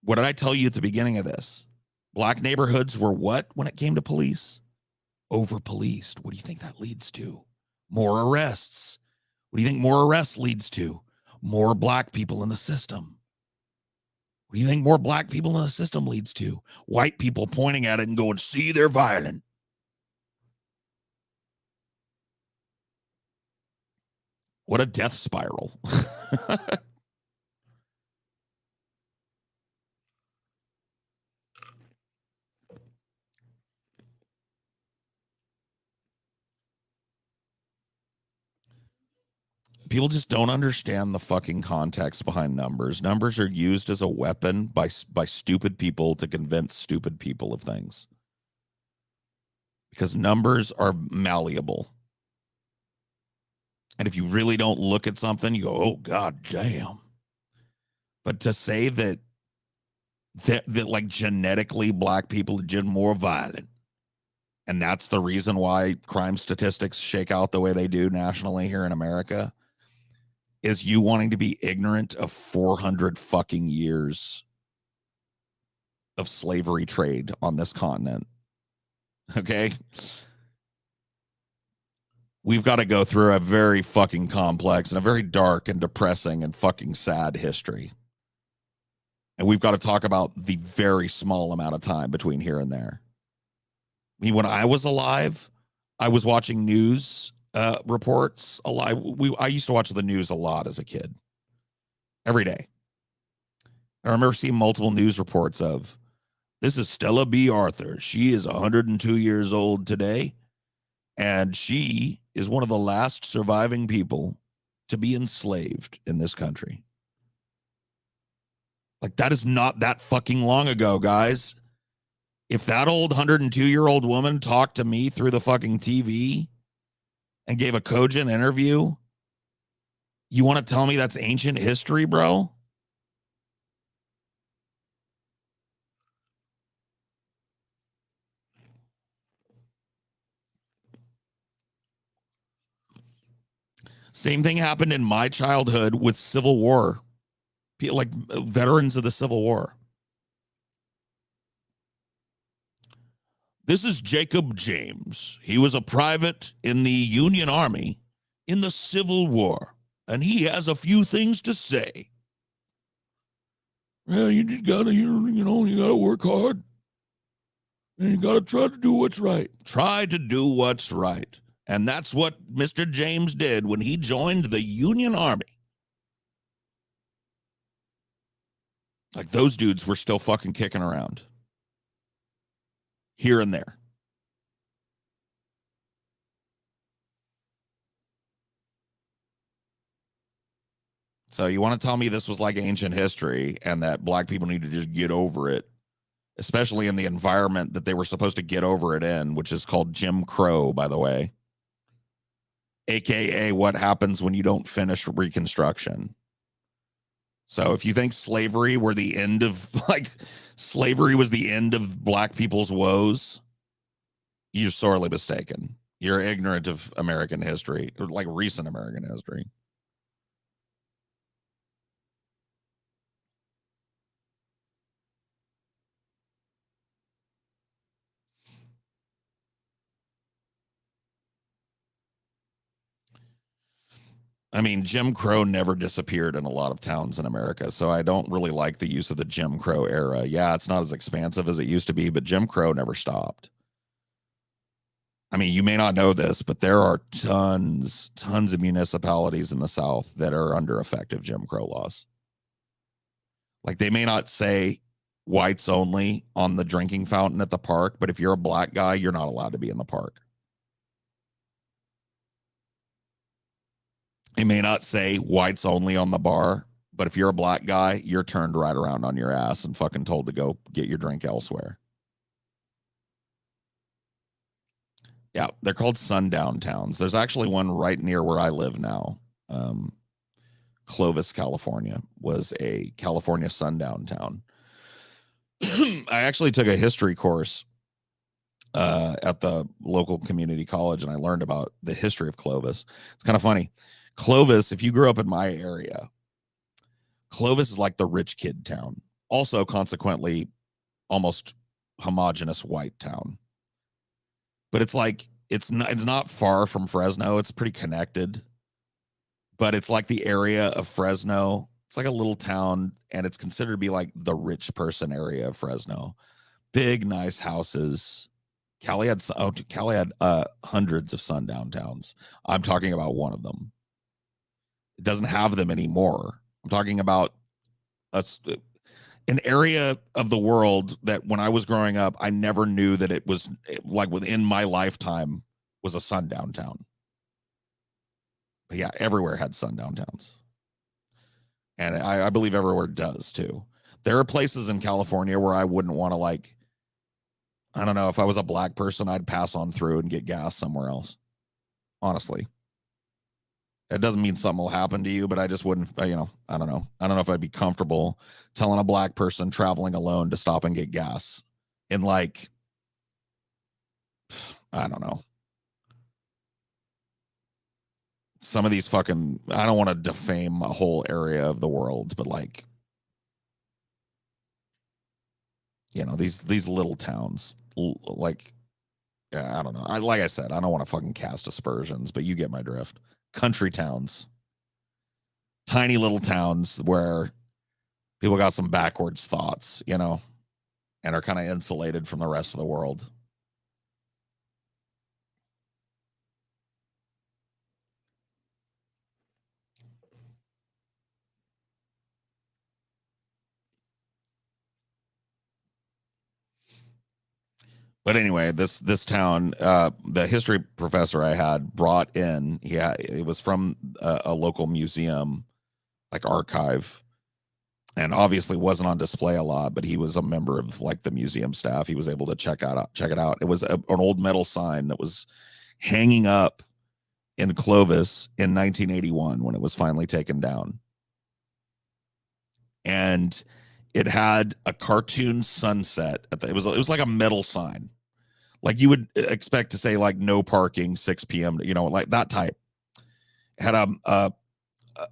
What did I tell you at the beginning of this? Black neighborhoods were what when it came to police? Over-policed. What do you think that leads to? More arrests. What do you think more arrests leads to? More black people in the system. What do you think more black people in the system leads to? White people pointing at it and going, see, they're violent. What a death spiral. People just don't understand the fucking context behind numbers. Numbers are used as a weapon by stupid people to convince stupid people of things. Because numbers are malleable. And if you really don't look at something, you go, oh, God damn. But to say that like genetically black people are just more violent, and that's the reason why crime statistics shake out the way they do nationally here in America, is you wanting to be ignorant of 400 fucking years of slavery trade on this continent. Okay? We've got to go through a very fucking complex and a very dark and depressing and fucking sad history. And we've got to talk about the very small amount of time between here and there. I mean, when I was alive, I was watching news reports a lot. I used to watch the news a lot as a kid. Every day. I remember seeing multiple news reports of, this is Stella B. Arthur. She is 102 years old today, and she is one of the last surviving people to be enslaved in this country. Like, that is not that fucking long ago, guys. If that old 102-year-old woman talked to me through the fucking TV and gave a cogent interview, you want to tell me that's ancient history, bro? Same thing happened in my childhood with Civil War, like veterans of the Civil War. This is Jacob James. He was a private in the Union Army in the Civil War, and he has a few things to say. Well, you just gotta, you gotta work hard, and you gotta try to do what's right. Try to do what's right. And that's what Mr. James did when he joined the Union Army. Like, those dudes were still fucking kicking around. Here and there. So you want to tell me this was like ancient history and that black people need to just get over it, especially in the environment that they were supposed to get over it in, which is called Jim Crow, by the way. AKA what happens when you don't finish Reconstruction. So if you think slavery were the end of, like, slavery was the end of black people's woes, you're sorely mistaken. You're ignorant of American history, or like recent American history. I mean, Jim Crow never disappeared in a lot of towns in America, so I don't really like the use of the Jim Crow era. Yeah, it's not as expansive as it used to be, but Jim Crow never stopped. I mean, you may not know this, but there are tons of municipalities in the South that are under effective Jim Crow laws. Like, they may not say whites only on the drinking fountain at the park, but if you're a black guy, you're not allowed to be in the park. It may not say whites only on the bar, But if you're a black guy, you're turned right around on your ass and fucking told to go get your drink elsewhere. Yeah, they're called sundown towns. There's actually one right near where I live now. Clovis, California, was a California sundown town. I actually took a history course at the local community college, and I learned about the history of Clovis. It's kind of funny. Clovis, if you grew up in my area, Clovis is like the rich kid town. Also, consequently, almost homogenous white town. But it's like it's not far from Fresno. It's pretty connected. But it's like the area of Fresno. It's like a little town, and it's considered to be like the rich person area of Fresno. Big, nice houses. Cali had hundreds of sundown towns. I'm talking about one of them. It doesn't have them anymore. I'm talking about an area of the world that when I was growing up, I never knew that it was like within my lifetime was a sundown town. But yeah, everywhere had sundown towns. And I believe everywhere does too. There are places in California where I wouldn't want to, like, I don't know, if I was a black person, I'd pass on through and get gas somewhere else. Honestly. It doesn't mean something will happen to you, but I just wouldn't, I don't know. I don't know if I'd be comfortable telling a black person traveling alone to stop and get gas in, like, I don't know. Some of these fucking, I don't want to defame a whole area of the world, but like, these little towns, like, yeah, I don't know. Like I said, I don't want to fucking cast aspersions, but you get my drift. Country towns, tiny little towns where people got some backwards thoughts, and are kind of insulated from the rest of the world. But anyway, this town, the history professor I had brought in, it was from a local museum, like archive, and obviously wasn't on display a lot, but he was a member of like the museum staff. He was able to check it out. It was an old metal sign that was hanging up in Clovis in 1981 when it was finally taken down. And it had a cartoon sunset. It was like a metal sign. Like you would expect to say, like, no parking, 6 p.m., like that type. It had a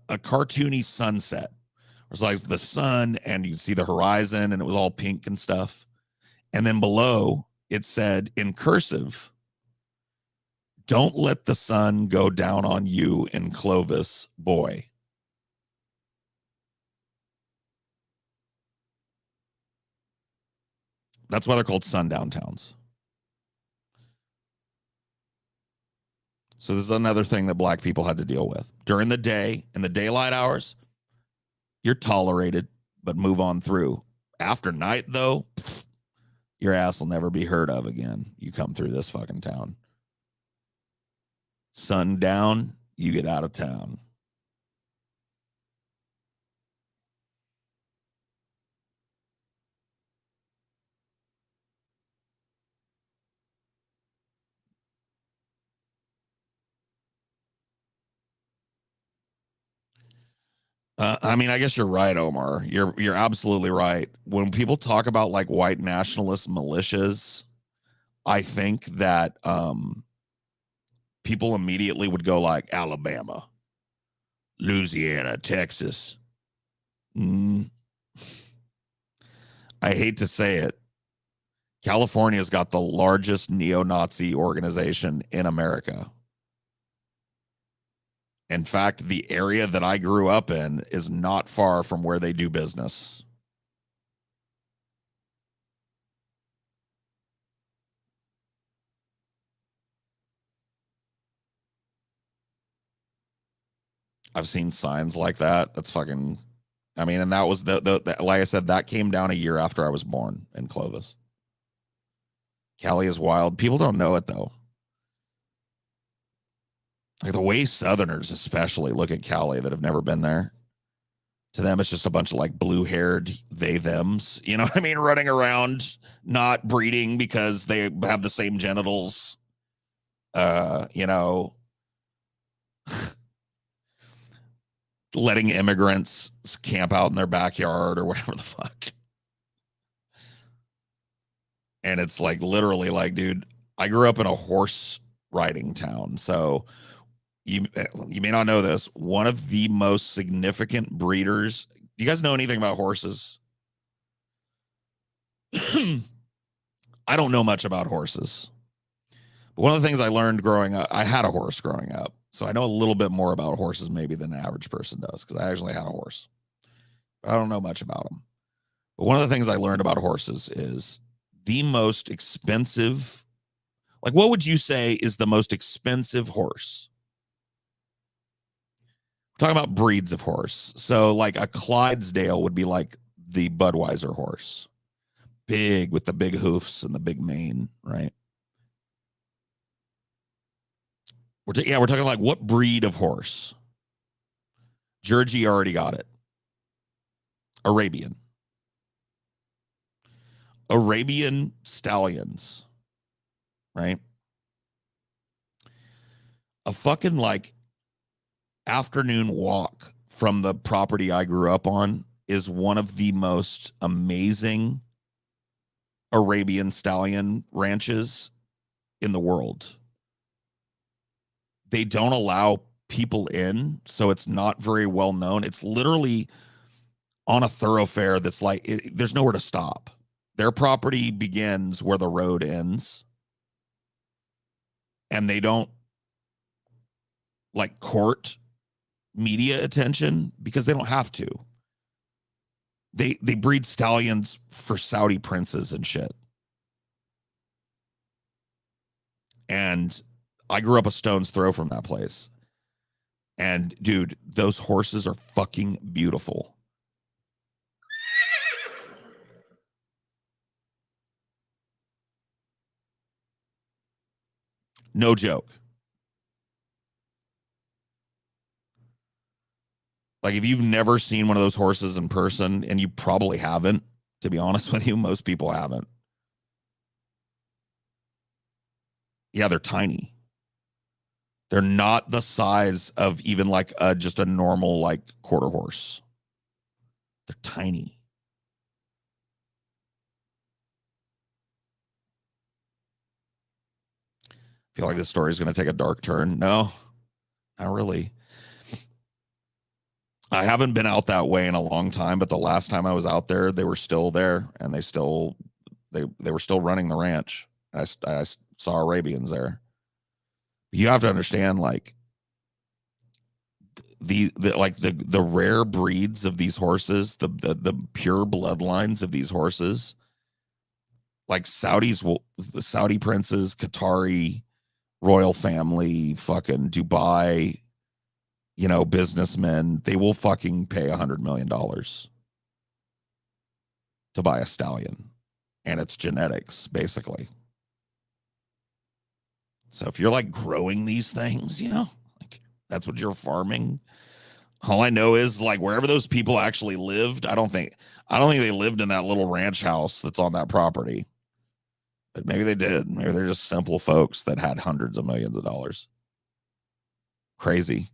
cartoony sunset. It was like the sun, and you'd see the horizon, and it was all pink and stuff. And then below, it said in cursive, "Don't let the sun go down on you in Clovis, boy." That's why they're called sundown towns. So this is another thing that black people had to deal with. During the day, in the daylight hours, you're tolerated, but move on through. After night, though, your ass will never be heard of again. You come through this fucking town. Sundown, you get out of town. I mean, I guess you're right, Omar. You're absolutely right. When people talk about like white nationalist militias, I think that people immediately would go like Alabama, Louisiana, Texas. I hate to say it. California's got the largest neo-Nazi organization in America. In fact, the area that I grew up in is not far from where they do business. I've seen signs like that. That's fucking, I mean, and that was the like I said, that came down a year after I was born in Clovis. Cali is wild. People don't know it though. Like the way Southerners especially look at Cali that have never been there. To them, it's just a bunch of like blue-haired they thems, you know what I mean, running around not breeding because they have the same genitals. You know, letting immigrants camp out in their backyard or whatever the fuck. And it's like literally like, dude, I grew up in a horse riding town. So you may not know this. One of the most significant breeders. You guys know anything about horses? I don't know much about horses. But one of the things I learned growing up, I had a horse growing up. So I know a little bit more about horses maybe than the average person does, because I actually had a horse. But I don't know much about them. But one of the things I learned about horses is the most expensive, like what would you say is the most expensive horse? We're talking about breeds of horse. So like a Clydesdale would be like the Budweiser horse. Big with the big hoofs and the big mane, right? We're talking like what breed of horse? Georgie already got it. Arabian stallions, right? A fucking like afternoon walk from the property I grew up on is one of the most amazing Arabian stallion ranches in the world. They don't allow people in, so it's not very well known. It's literally on a thoroughfare that's like there's nowhere to stop. Their property begins where the road ends, and they don't like court media attention because they don't have to. They breed stallions for Saudi princes and shit. And I grew up a stone's throw from that place. And dude, those horses are fucking beautiful. No joke. Like if you've never seen one of those horses in person, and you probably haven't, to be honest with you, most people haven't. Yeah, they're tiny. They're not the size of even like just a normal like quarter horse. They're tiny. I feel like this story is going to take a dark turn. No, not really. I haven't been out that way in a long time, but the last time I was out there, they were still there, and they were still running the ranch. I saw Arabians there. You have to understand, like the rare breeds of these horses, the pure bloodlines of these horses, like the Saudi princes, Qatari royal family, fucking Dubai, you know, businessmen, they will fucking pay $100 million to buy a stallion, and it's genetics basically. So if you're like growing these things, you know, like that's what you're farming. All I know is like wherever those people actually lived, I don't think they lived in that little ranch house that's on that property. But maybe they did. Maybe they're just simple folks that had hundreds of millions of dollars. Crazy.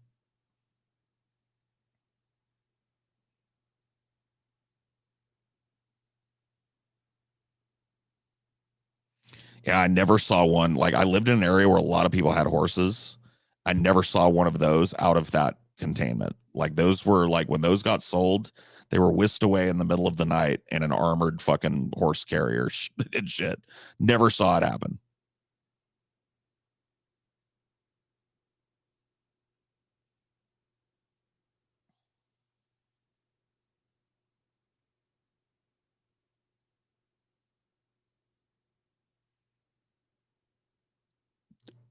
Yeah, I never saw one. Like I lived in an area where a lot of people had horses. I never saw one of those out of that containment. Like those were like when those got sold, they were whisked away in the middle of the night in an armored fucking horse carrier and shit. Never saw it happen.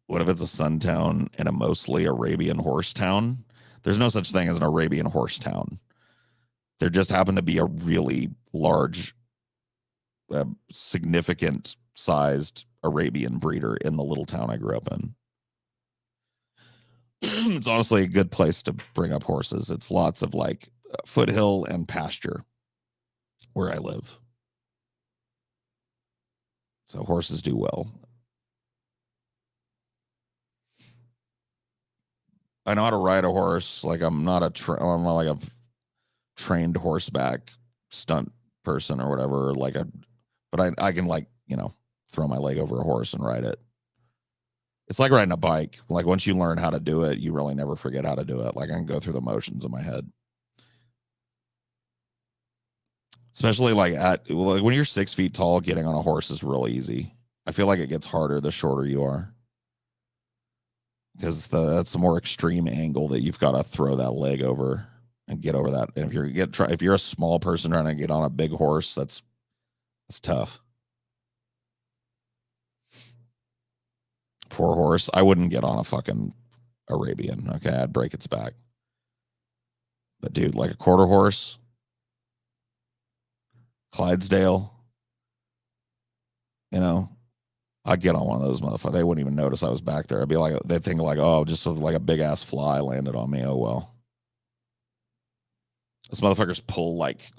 What if it's a sun town and a mostly Arabian horse town? There's no such thing as an Arabian horse town. There just happened to be a really large, significant sized Arabian breeder in the little town I grew up in. It's honestly a good place to bring up horses. It's lots of like foothill and pasture where I live. So horses do well. I know how to ride a horse. Like I'm not I'm not like a trained horseback stunt person or whatever. But I can like, throw my leg over a horse and ride it. It's like riding a bike. Like once you learn how to do it, you really never forget how to do it. Like I can go through the motions in my head. Especially like when you're 6 feet tall, getting on a horse is real easy. I feel like it gets harder the shorter you are. Because that's the more extreme angle that you've got to throw that leg over and get over that. And if you're a small person trying to get on a big horse, that's tough. Poor horse. I wouldn't get on a fucking Arabian. Okay, I'd break its back. But dude, like a quarter horse, Clydesdale, I'd get on one of those motherfuckers. They wouldn't even notice I was back there. I'd be like, they'd think like, oh, just like a big ass fly landed on me. Oh well. Those motherfuckers pull like,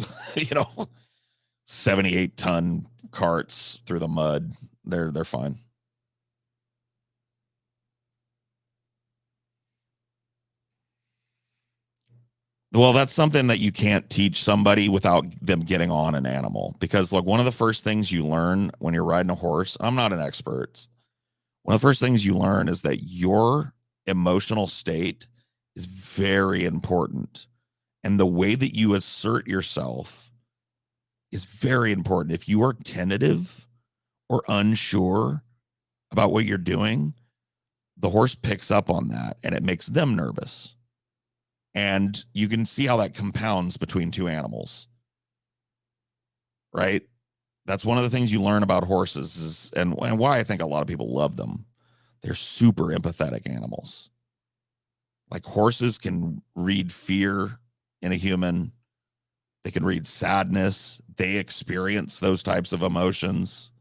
78-ton carts through the mud. They're fine. Well, that's something that you can't teach somebody without them getting on an animal. Because like one of the first things you learn when you're riding a horse, I'm not an expert. One of the first things you learn is that your emotional state is very important. And the way that you assert yourself is very important. If you are tentative or unsure about what you're doing, the horse picks up on that and it makes them nervous. And you can see how that compounds between two animals, right? That's one of the things you learn about horses and why I think a lot of people love them. They're super empathetic animals. Like horses can read fear in a human. They can read sadness. They experience those types of emotions.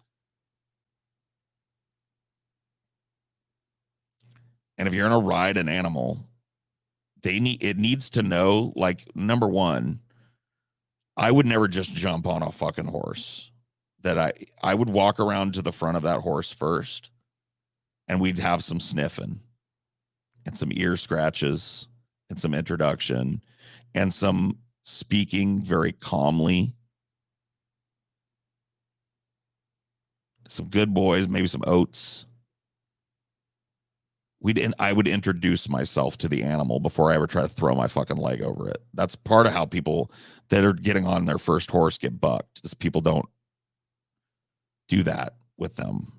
And if you're going to ride an animal, it needs to know, like, number one, I would never just jump on a fucking horse. That I would walk around to the front of that horse first, and we'd have some sniffing and some ear scratches and some introduction and some speaking very calmly. Some good boys, maybe some oats. I would introduce myself to the animal before I ever try to throw my fucking leg over it. That's part of how people that are getting on their first horse get bucked, is people don't do that with them,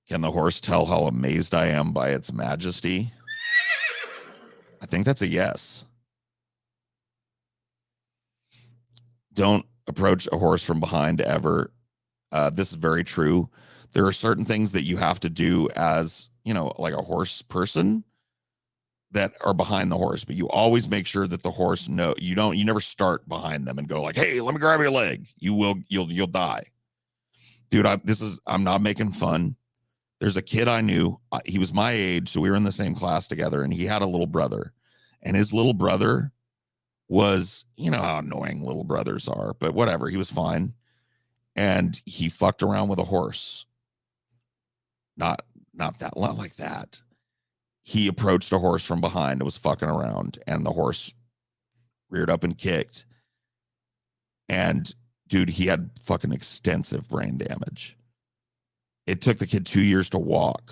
Can the horse tell how amazed I am by its majesty? I think that's a yes. Don't approach a horse from behind ever. This is very true. There are certain things that you have to do as, like a horse person that are behind the horse, but you always make sure that the horse you never start behind them and go like, hey, let me grab your leg. You'll die. Dude, I'm not making fun. There's a kid I knew. He was my age, so we were in the same class together, and he had a little brother. And his little brother was, how annoying little brothers are, but whatever. He was fine. And he fucked around with a horse. Not like that. He approached a horse from behind and was fucking around, and the horse reared up and kicked. And dude, he had fucking extensive brain damage. It took the kid 2 years to walk.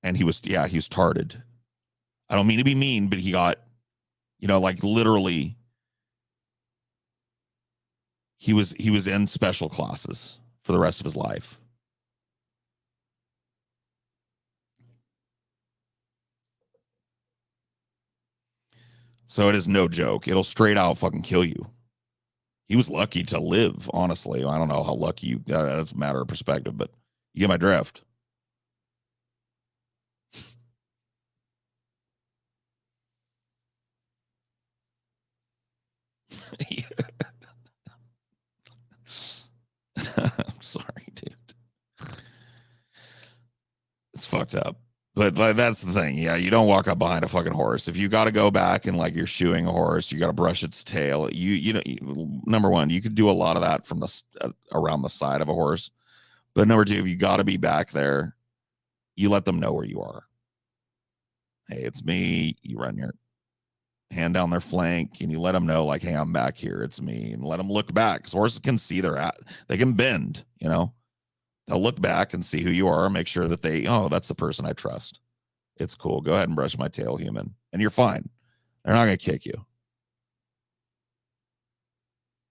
And he was tarted. I don't mean to be mean, but he got, like literally, he was in special classes for the rest of his life. So it is no joke. It'll straight out fucking kill you. He was lucky to live, honestly. I don't know how lucky that's a matter of perspective, but you get my drift. I'm sorry, dude. fucked up. But like, that's the thing. Yeah, you don't walk up behind a fucking horse. If you got to go back and like you're shoeing a horse, you got to brush its tail. You know, number one, you could do a lot of that from the around the side of a horse. But number two, if you got to be back there, you let them know where you are. Hey, it's me. You run your hand down their flank and you let them know, like, hey, I'm back here. It's me. And let them look back because horses can see they can bend, you know. They'll look back and see who you are, make sure that that's the person I trust. It's cool. Go ahead and brush my tail, human. And you're fine. They're not going to kick you.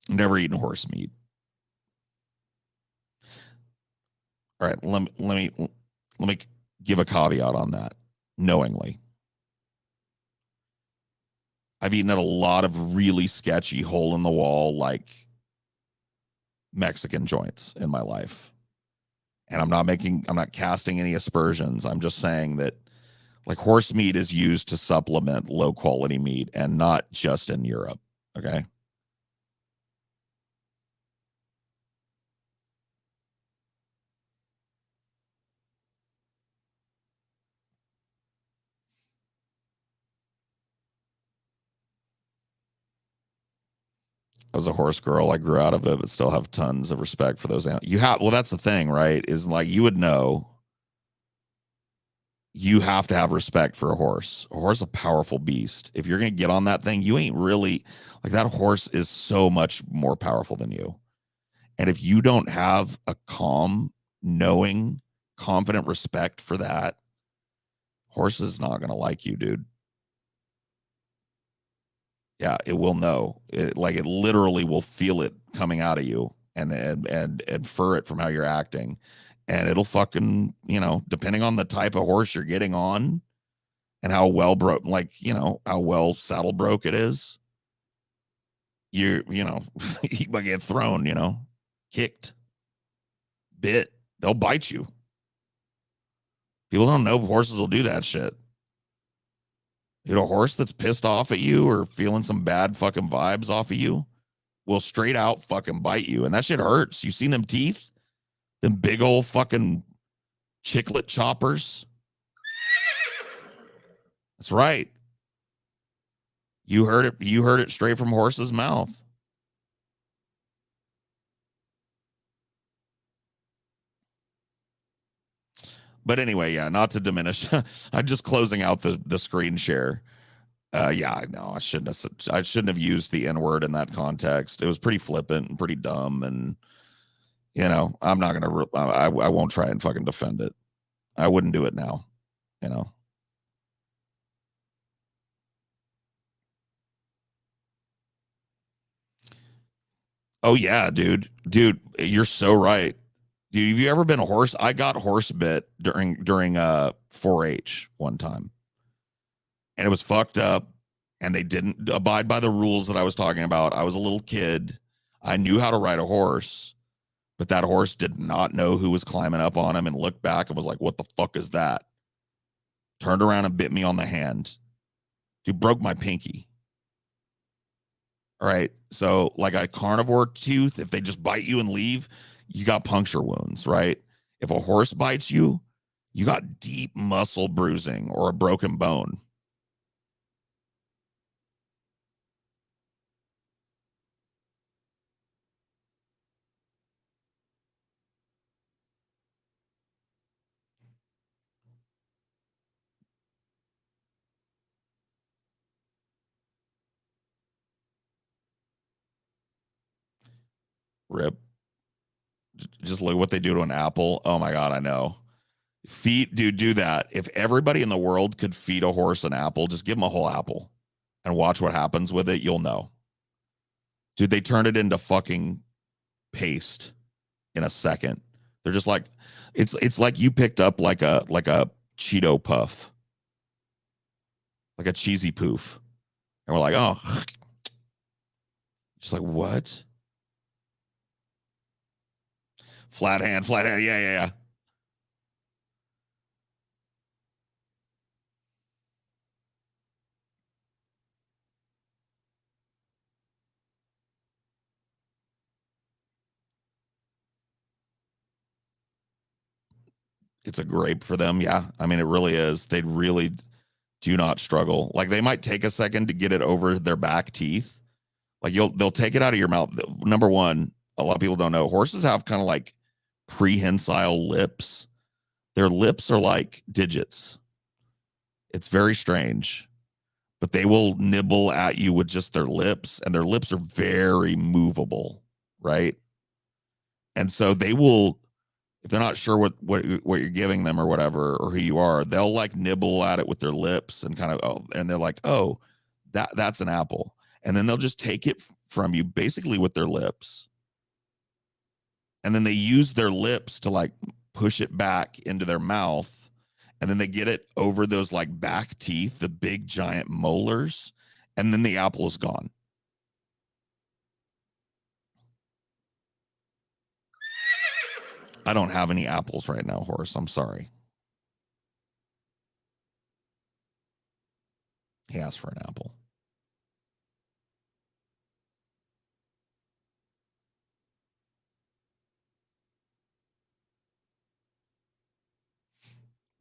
Never eaten horse meat. All right. Let me give a caveat on that knowingly. I've eaten at a lot of really sketchy hole in the wall, like Mexican joints in my life. And I'm not casting any aspersions. I'm just saying that like horse meat is used to supplement low quality meat and not just in Europe. Okay. I was a horse girl. I grew out of it, but still have tons of respect for those animals. Well, that's the thing, right? Is like you would know you have to have respect for a horse. A horse is a powerful beast. If you're going to get on that thing, you ain't really like that horse is so much more powerful than you. And if you don't have a calm, knowing, confident respect for that, horse is not going to like you, dude. Yeah, it will know. It literally will feel it coming out of you and infer it from how you're acting. And it'll fucking, depending on the type of horse you're getting on and how well how well saddle broke it is, you might get thrown, kicked, bit. They'll bite you. People don't know horses will do that shit. A horse that's pissed off at you or feeling some bad fucking vibes off of you will straight out fucking bite you. And that shit hurts. You seen them teeth? Them big old fucking chiclet choppers? That's right. You heard it. You heard it straight from horse's mouth. But anyway, yeah, not to diminish. I'm just closing out the screen share. Yeah, I know. I shouldn't have used the N word in that context. It was pretty flippant and pretty dumb, and I'm not gonna. I won't try and fucking defend it. I wouldn't do it now. You know. Oh yeah, dude. You're so right. Dude, have you ever been a horse? I got horse bit during 4-H one time, and it was fucked up. And they didn't abide by the rules that I was talking about. I was a little kid. I knew how to ride a horse, but that horse did not know who was climbing up on him and looked back and was like, "What the fuck is that?" Turned around and bit me on the hand. Dude, broke my pinky. All right. So, like a carnivore tooth, if they just bite you and leave, you got puncture wounds, right? If a horse bites you, you got deep muscle bruising or a broken bone. Rip. Just look what they do to an apple. Oh my God, I know. Do that. If everybody in the world could feed a horse an apple, just give them a whole apple and watch what happens with it. You'll know. Dude, they turn it into fucking paste in a second. They're just like, it's like you picked up like a Cheeto puff, like a cheesy poof. And we're like, oh, just like, what? Flat hand. Yeah. It's a grape for them. Yeah. I mean, it really is. They really do not struggle. Like they might take a second to get it over their back teeth. Like they'll take it out of your mouth. Number one, a lot of people don't know horses have kind of like prehensile lips. Their lips are like digits. It's very strange, but they will nibble at you with just their lips, and their lips are very movable, right? And so they will, if they're not sure what you're giving them or whatever, or who you are, they'll like nibble at it with their lips and kind of, oh, and they're like, oh, that's an apple. And then they'll just take it from you basically with their lips. And then they use their lips to like push it back into their mouth. And then they get it over those like back teeth, the big giant molars. And then the apple is gone. I don't have any apples right now, Horace. I'm sorry. He asked for an apple.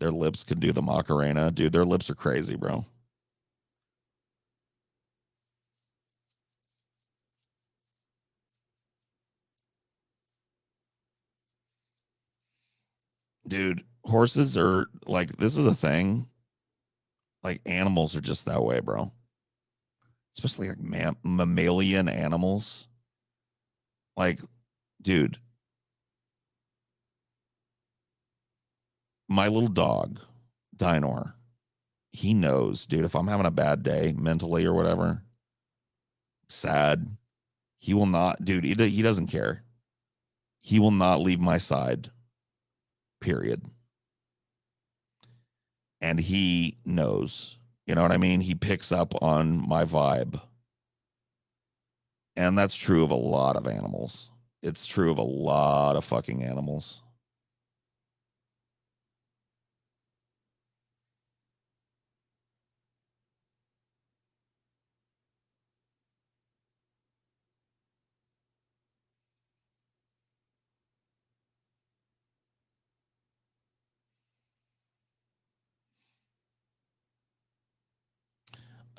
Their lips can do the Macarena. Dude, their lips are crazy, bro. Dude, horses are like, this is a thing. Like animals are just that way, bro. Especially like mammalian animals. Like, dude, my little dog, Dinor, he knows, dude, if I'm having a bad day mentally or whatever, sad, he will not, dude, he doesn't care. He will not leave my side, period. And he knows, you know what I mean? He picks up on my vibe. And that's true of a lot of animals. It's true of a lot of fucking animals.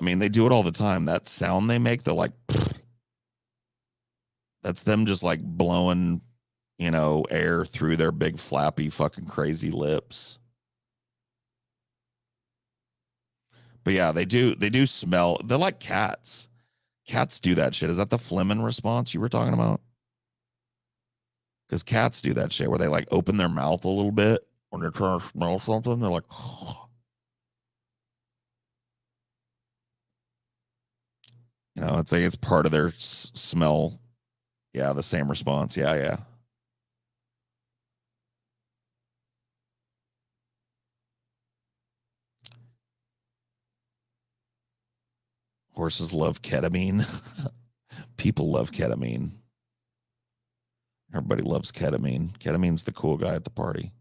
I mean, they do it all the time. That sound they make, they're like, that's them just like blowing, you know, air through their big flappy fucking crazy lips. But yeah, they do smell. They're like cats. Cats do that shit. Is that the Fleming response you were talking about? Because cats do that shit where they like open their mouth a little bit when they're trying to smell something. They're like, you know, it's like it's part of their smell. Yeah, the same response. Yeah, yeah. Horses love ketamine. People love ketamine. Everybody loves ketamine. Ketamine's the cool guy at the party.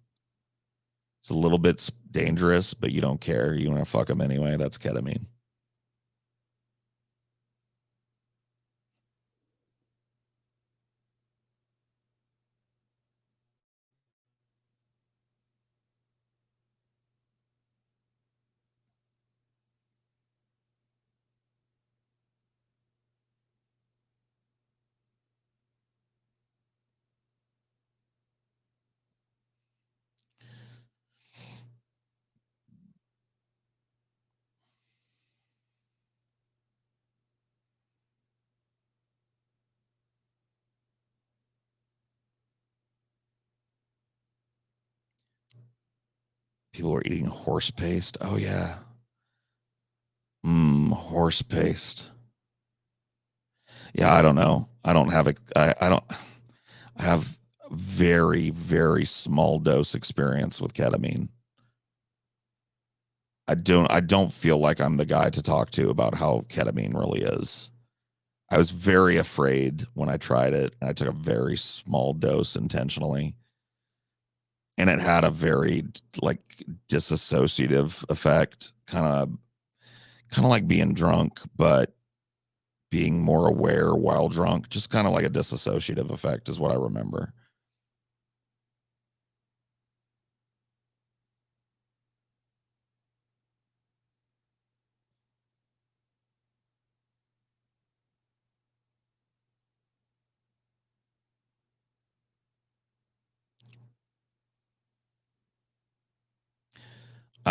It's a little bit dangerous, but you don't care. You want to fuck him anyway. That's ketamine. People are eating horse paste. Oh yeah. Horse paste. Yeah, I don't know. I don't have it. I don't. I have very, very small dose experience with ketamine. I don't feel like I'm the guy to talk to about how ketamine really is. I was very afraid when I tried it. I took a very small dose intentionally. And it had a very like disassociative effect, kind of like being drunk, but being more aware while drunk, just kind of like a disassociative effect is what I remember.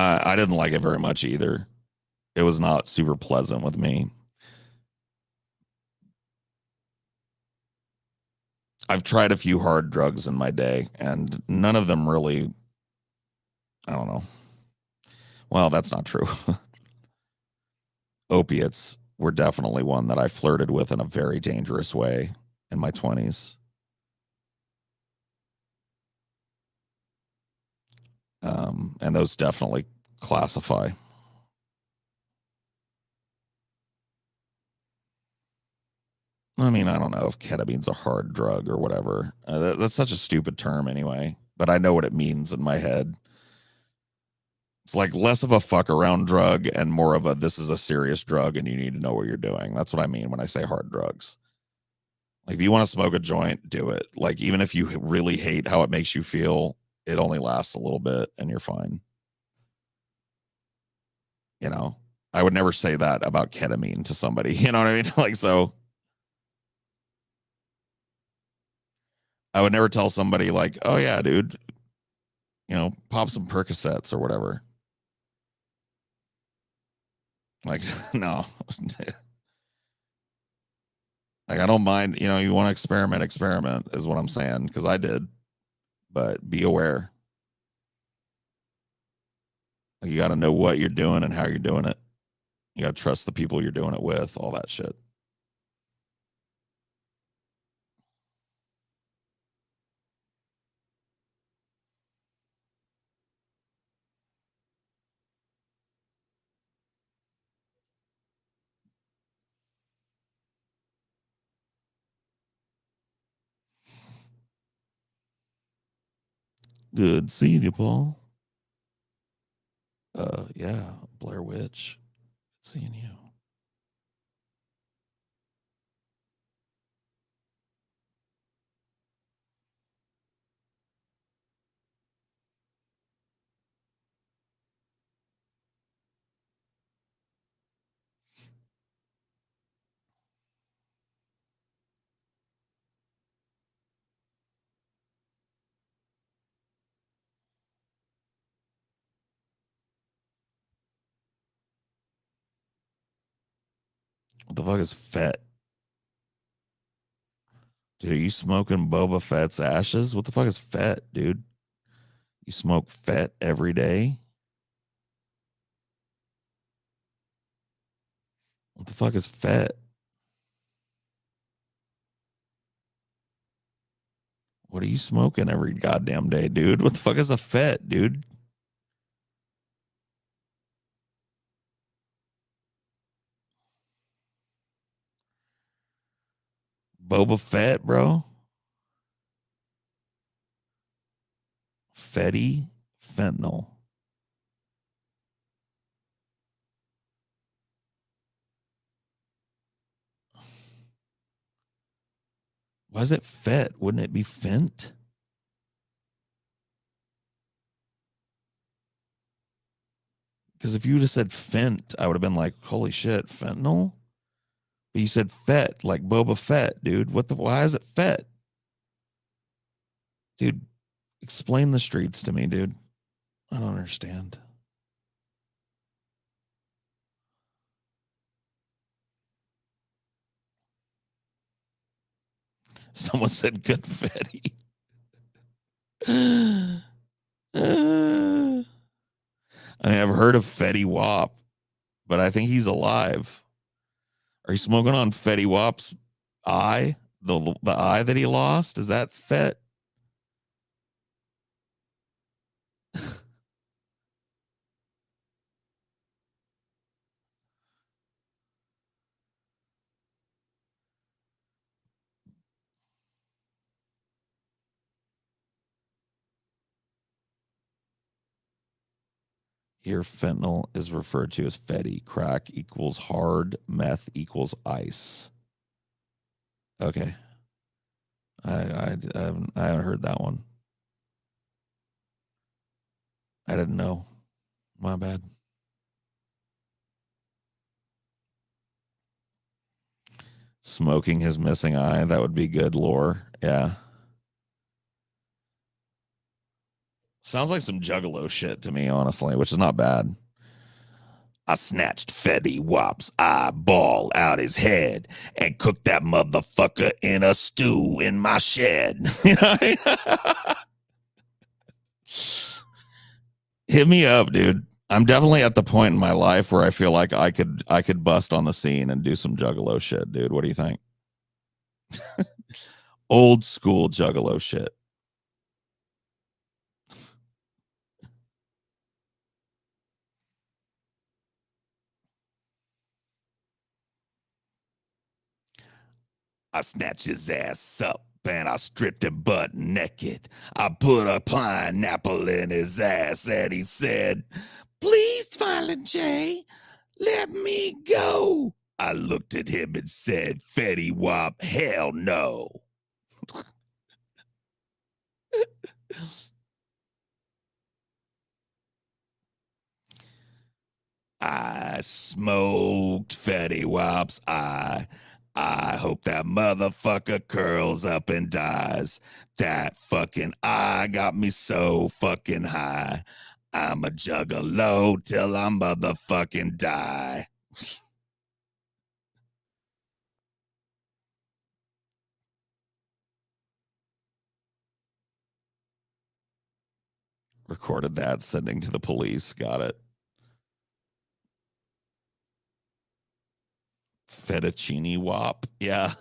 I didn't like it very much either. It was not super pleasant with me. I've tried a few hard drugs in my day, and none of them really, I don't know. Well, that's not true. Opiates were definitely one that I flirted with in a very dangerous way in my 20s. And those definitely classify. I mean, I don't know if ketamine's a hard drug or whatever. That's such a stupid term anyway, but I know what it means in my head. It's like less of a fuck around drug and more of a this is a serious drug and you need to know what you're doing. That's what I mean when I say hard drugs. Like if you want to smoke a joint, do it. Like even if you really hate how it makes you feel, it only lasts a little bit and you're fine. You know, I would never say that about ketamine to somebody. You know what I mean? Like, so I would never tell somebody like, oh yeah, dude, you know, pop some Percocets or whatever. Like, no. Like, I don't mind, you know, you want to experiment is what I'm saying, because I did. But be aware. Like, you got to know what you're doing and how you're doing it. You got to trust the people you're doing it with, all that shit. Good seeing you, Paul. Yeah, Blair Witch. Good seeing you. What the fuck is Fett? Dude, are you smoking Boba Fett's ashes? What the fuck is Fett, dude? You smoke Fett every day? What the fuck is Fett? What are you smoking every goddamn day, dude? What the fuck is a Fett, dude? Boba Fett, bro? Fetty? Fentanyl. Why is it Fett? Wouldn't it be Fent? Because if you would have said Fent, I would have been like, holy shit, fentanyl? But you said Fett, like Boba Fett, dude. Why is it Fett? Dude, explain the streets to me, dude. I don't understand. Someone said confetti. I mean, I've heard of Fetty Wap, but I think he's alive. Are you smoking on Fetty Wap's eye? The eye that he lost? Is that Fett? Here, fentanyl is referred to as Fetty. Crack equals hard. Meth equals ice. Okay. I haven't heard that one. I didn't know. My bad. Smoking his missing eye. That would be good lore. Yeah. Sounds like some juggalo shit to me, honestly, which is not bad. I snatched Fetty Wap's eyeball out his head and cooked that motherfucker in a stew in my shed. You know what I mean? Hit me up, dude. I'm definitely at the point in my life where I feel like I could bust on the scene and do some juggalo shit, dude. What do you think? Old school juggalo shit. I snatched his ass up and I stripped him butt naked. I put a pineapple in his ass and he said, "Please, Violent J, let me go." I looked at him and said, "Fetty Wap, hell no." I smoked Fetty Wap's eye. I hope that motherfucker curls up and dies. That fucking eye got me so fucking high. I'm a juggalo till I motherfucking die. Recorded that, sending to the police. Got it. Fettuccine Wap. Yeah.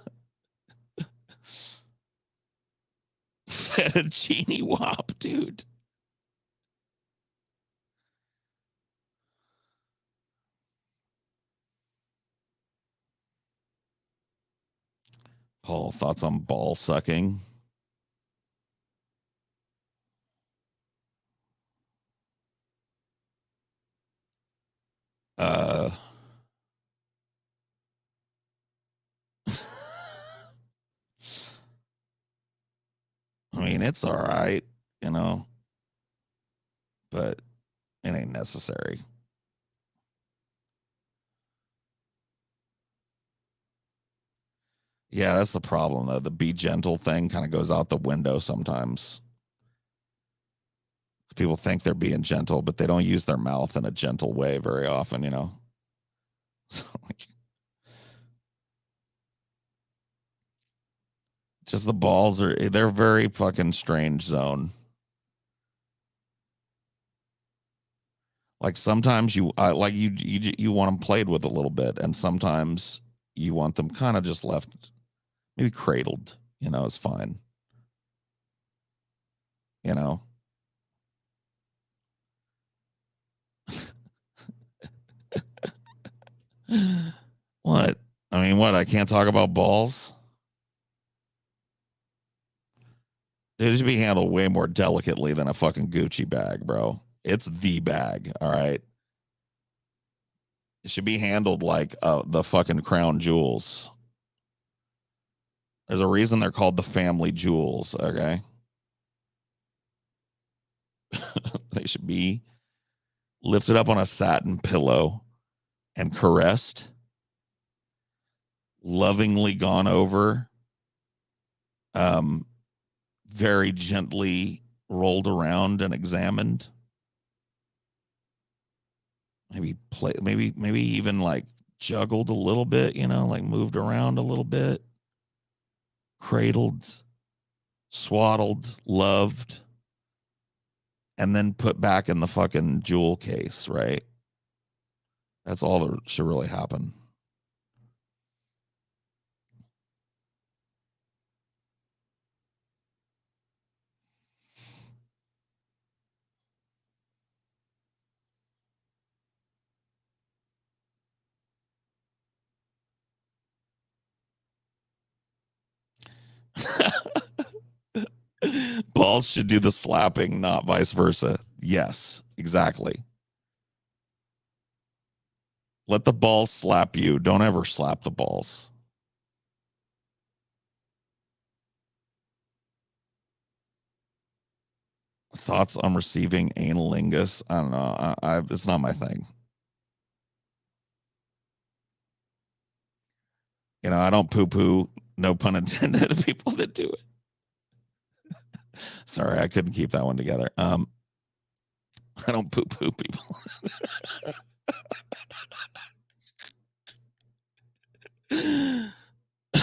Fettuccine Wap, dude. Paul, thoughts on ball sucking? I mean, it's all right, you know, but it ain't necessary. Yeah, that's the problem, though. The be gentle thing kind of goes out the window sometimes. People think they're being gentle, but they don't use their mouth in a gentle way very often, you know? So, like, just the balls they're very fucking strange zone. Like sometimes you want them played with a little bit, and sometimes you want them kind of just left, maybe cradled, you know, it's fine. You know? What? I mean, what? I can't talk about balls? It should be handled way more delicately than a fucking Gucci bag, bro. It's the bag, all right? It should be handled like the fucking crown jewels. There's a reason they're called the family jewels, okay? They should be lifted up on a satin pillow and caressed, lovingly gone over, very gently rolled around and examined. Maybe even like juggled a little bit, you know, like moved around a little bit, cradled, swaddled, loved, and then put back in the fucking jewel case, right? That's all that should really happen. Balls should do the slapping, not vice versa. Yes, exactly. Let the balls slap you. Don't ever slap the balls. Thoughts on receiving analingus? I don't know. It's not my thing. You know, I don't poo-poo, no pun intended, people that do it. Sorry, I couldn't keep that one together. I don't poo-poo people.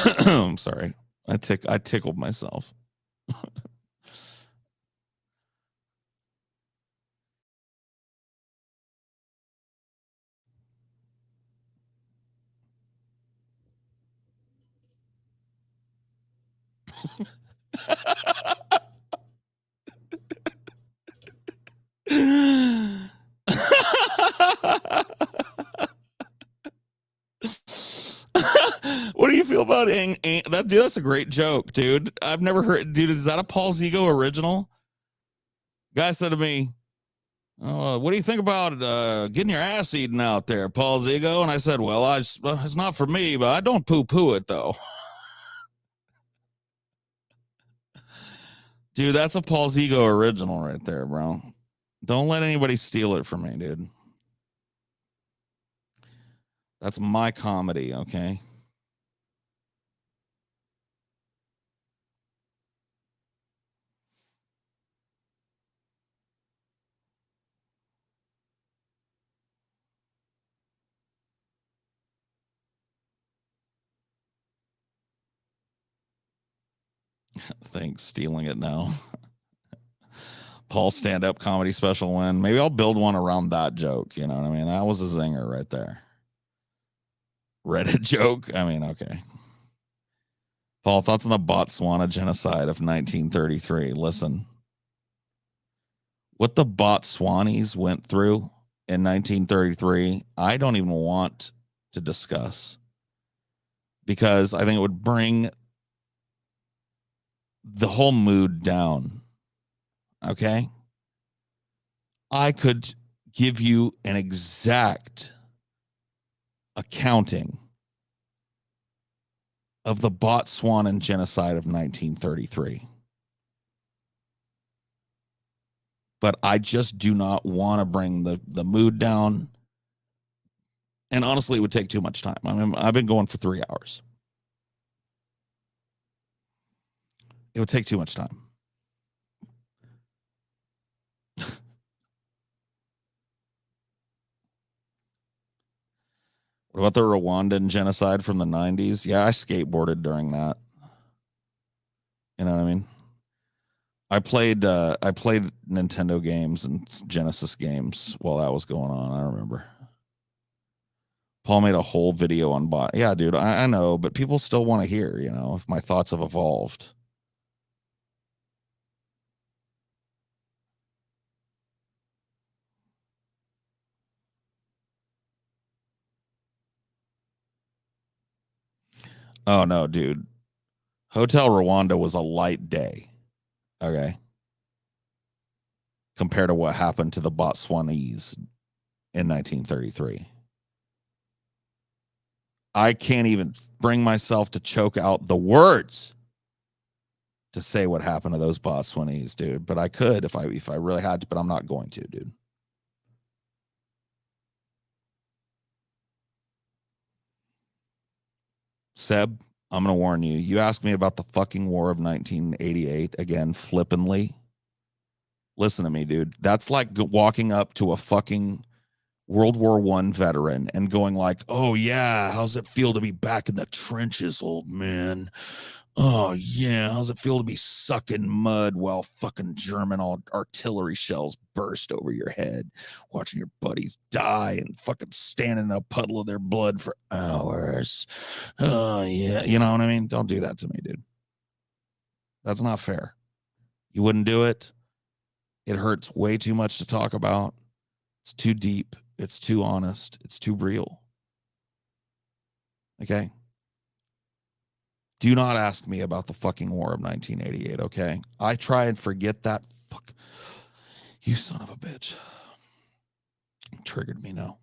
I'm sorry. I tickled myself. What do you feel about that? Dude, that's a great joke, dude. I've never heard. Dude, is that a Paul's Ego original? Guy said to me, "Oh, what do you think about getting your ass eaten out there, Paul's Ego?" And I said, "Well, it's not for me, but I don't poo-poo it though." Dude, that's a Paul's Ego original right there, bro. Don't let anybody steal it from me, dude. That's my comedy, okay? Thanks, stealing it now. Paul's stand-up comedy special win. Maybe I'll build one around that joke. You know what I mean? That was a zinger right there. Reddit joke. I mean, okay. Paul, thoughts on the Botswana genocide of 1933? Listen, what the Botswanis went through in 1933, I don't even want to discuss, because I think it would bring the whole mood down. Okay? I could give you an exact accounting of the Botswanan genocide of 1933. But I just do not want to bring the mood down. And honestly, it would take too much time. I mean, I've been going for 3 hours. It would take too much time. What about the Rwandan genocide from the 90s? Yeah, I skateboarded during that. You know what I mean? I played Nintendo games and Genesis games while that was going on. I remember. Paul made a whole video on bot. Yeah, dude, I know, but people still want to hear, you know, if my thoughts have evolved. Oh no, dude. Hotel Rwanda was a light day. Okay. Compared to what happened to the Botswanese in 1933. I can't even bring myself to choke out the words to say what happened to those Botswanese, dude. But I could if I really had to, but I'm not going to, dude. Seb, I'm going to warn you. You asked me about the fucking war of 1988 again, flippantly. Listen to me, dude. That's like walking up to a fucking World War I veteran and going like, "Oh yeah, how's it feel to be back in the trenches, old man? Oh yeah, how's it feel to be sucking mud while fucking German artillery shells burst over your head, watching your buddies die and fucking standing in a puddle of their blood for hours? Oh yeah, you know what I mean? Don't do that to me, dude. That's not fair. You wouldn't do it. It hurts way too much to talk about. It's too deep. It's too honest. It's too real. Okay? Do not ask me about the fucking war of 1988, okay? I try and forget that. Fuck. You son of a bitch. Triggered me now.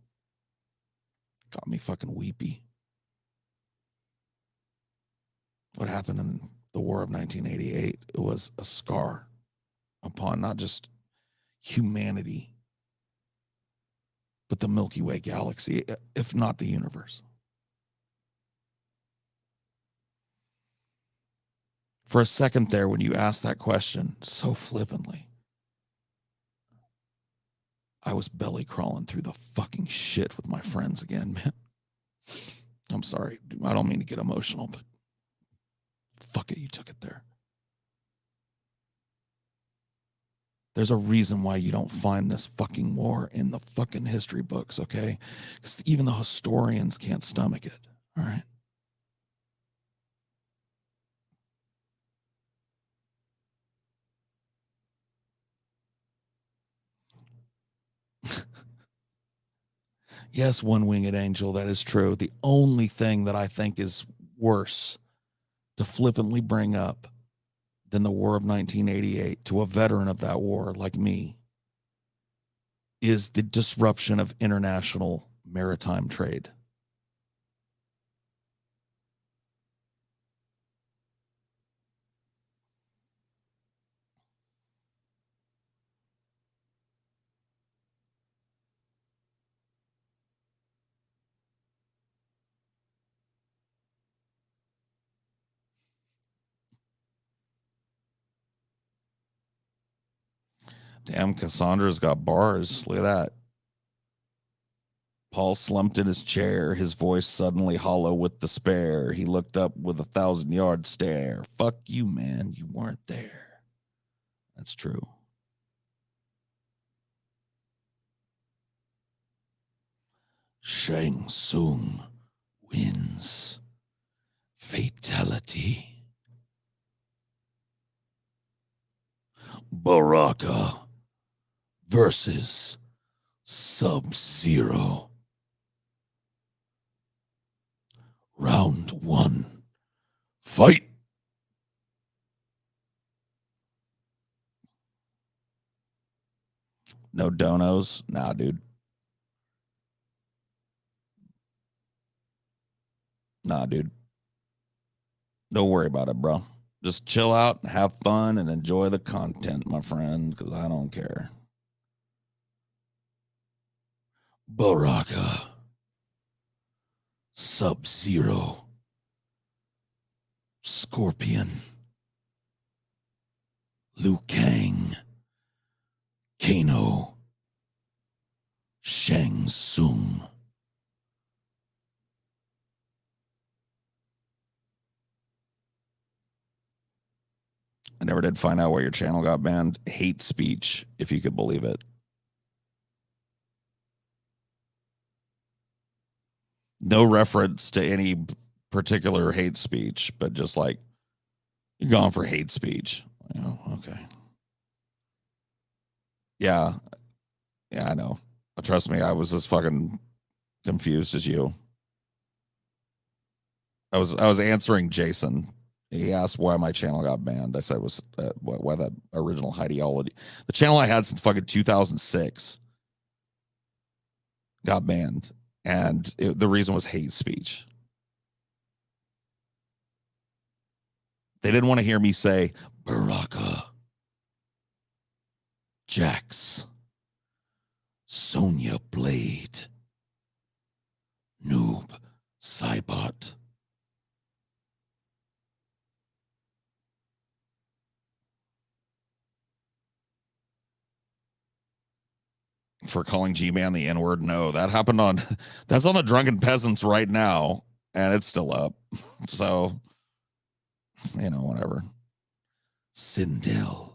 Got me fucking weepy. What happened in the war of 1988? It was a scar upon not just humanity, but the Milky Way galaxy, if not the universe. For a second there, when you asked that question so flippantly, I was belly crawling through the fucking shit with my friends again, man. I'm sorry. I don't mean to get emotional, but fuck it, you took it there. There's a reason why you don't find this fucking war in the fucking history books, okay? Because even the historians can't stomach it, all right? Yes, one-winged angel, that is true. The only thing that I think is worse to flippantly bring up than the War of 1988 to a veteran of that war like me is the disruption of international maritime trade. Damn, Cassandra's got bars. Look at that. Paul slumped in his chair, his voice suddenly hollow with despair. He looked up with a 1,000-yard stare. Fuck you, man. You weren't there. That's true. Shang Tsung wins. Fatality. Baraka versus Sub-Zero. Round 1. Fight. No donos? Nah, dude. Nah, dude. Don't worry about it, bro. Just chill out, have fun, and enjoy the content, my friend, because I don't care. Baraka. Sub-Zero. Scorpion. Liu Kang. Kano. Shang Tsung. I never did find out why your channel got banned. Hate speech, if you could believe it. No reference to any particular hate speech, but just like, you're going for hate speech. Oh, okay. Yeah. Yeah, I know. Trust me, I was as fucking confused as you. I was answering Jason. He asked why my channel got banned. I said it was why that original ideology. The channel I had since fucking 2006 got banned. And the reason was hate speech. They didn't want to hear me say, Baraka, Jax, Sonya Blade, Noob, Cybot. For calling G-Man the N-word? No, that happened on, that's on the Drunken Peasants right now, and it's still up. So, you know, whatever. Sindel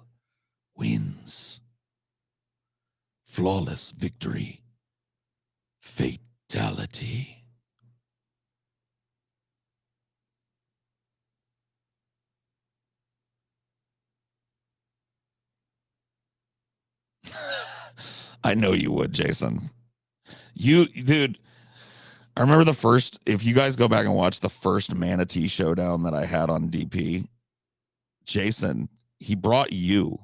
wins. Flawless victory. Fatality. I know you would, Jason. You, dude, I remember the first, if you guys go back and watch the first Manatee Showdown that I had on DP, Jason, he brought you.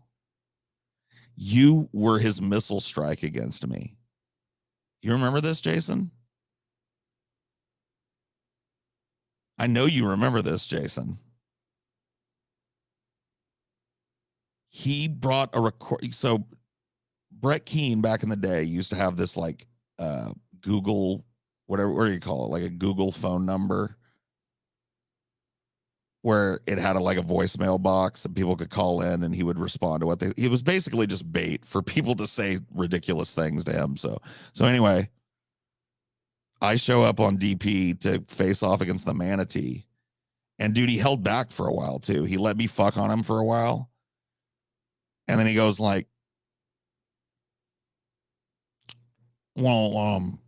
You were his missile strike against me. You remember this, Jason? I know you remember this, Jason. He brought a record. So Brett Keane back in the day used to have this like Google, whatever, what do you call it? Like a Google phone number. where it had like a voicemail box and people could call in and he would respond to what they. He was basically just bait for people to say ridiculous things to him. So anyway, I show up on DP to face off against the manatee, and dude, he held back for a while too. He let me fuck on him for a while, and then he goes like, "Well,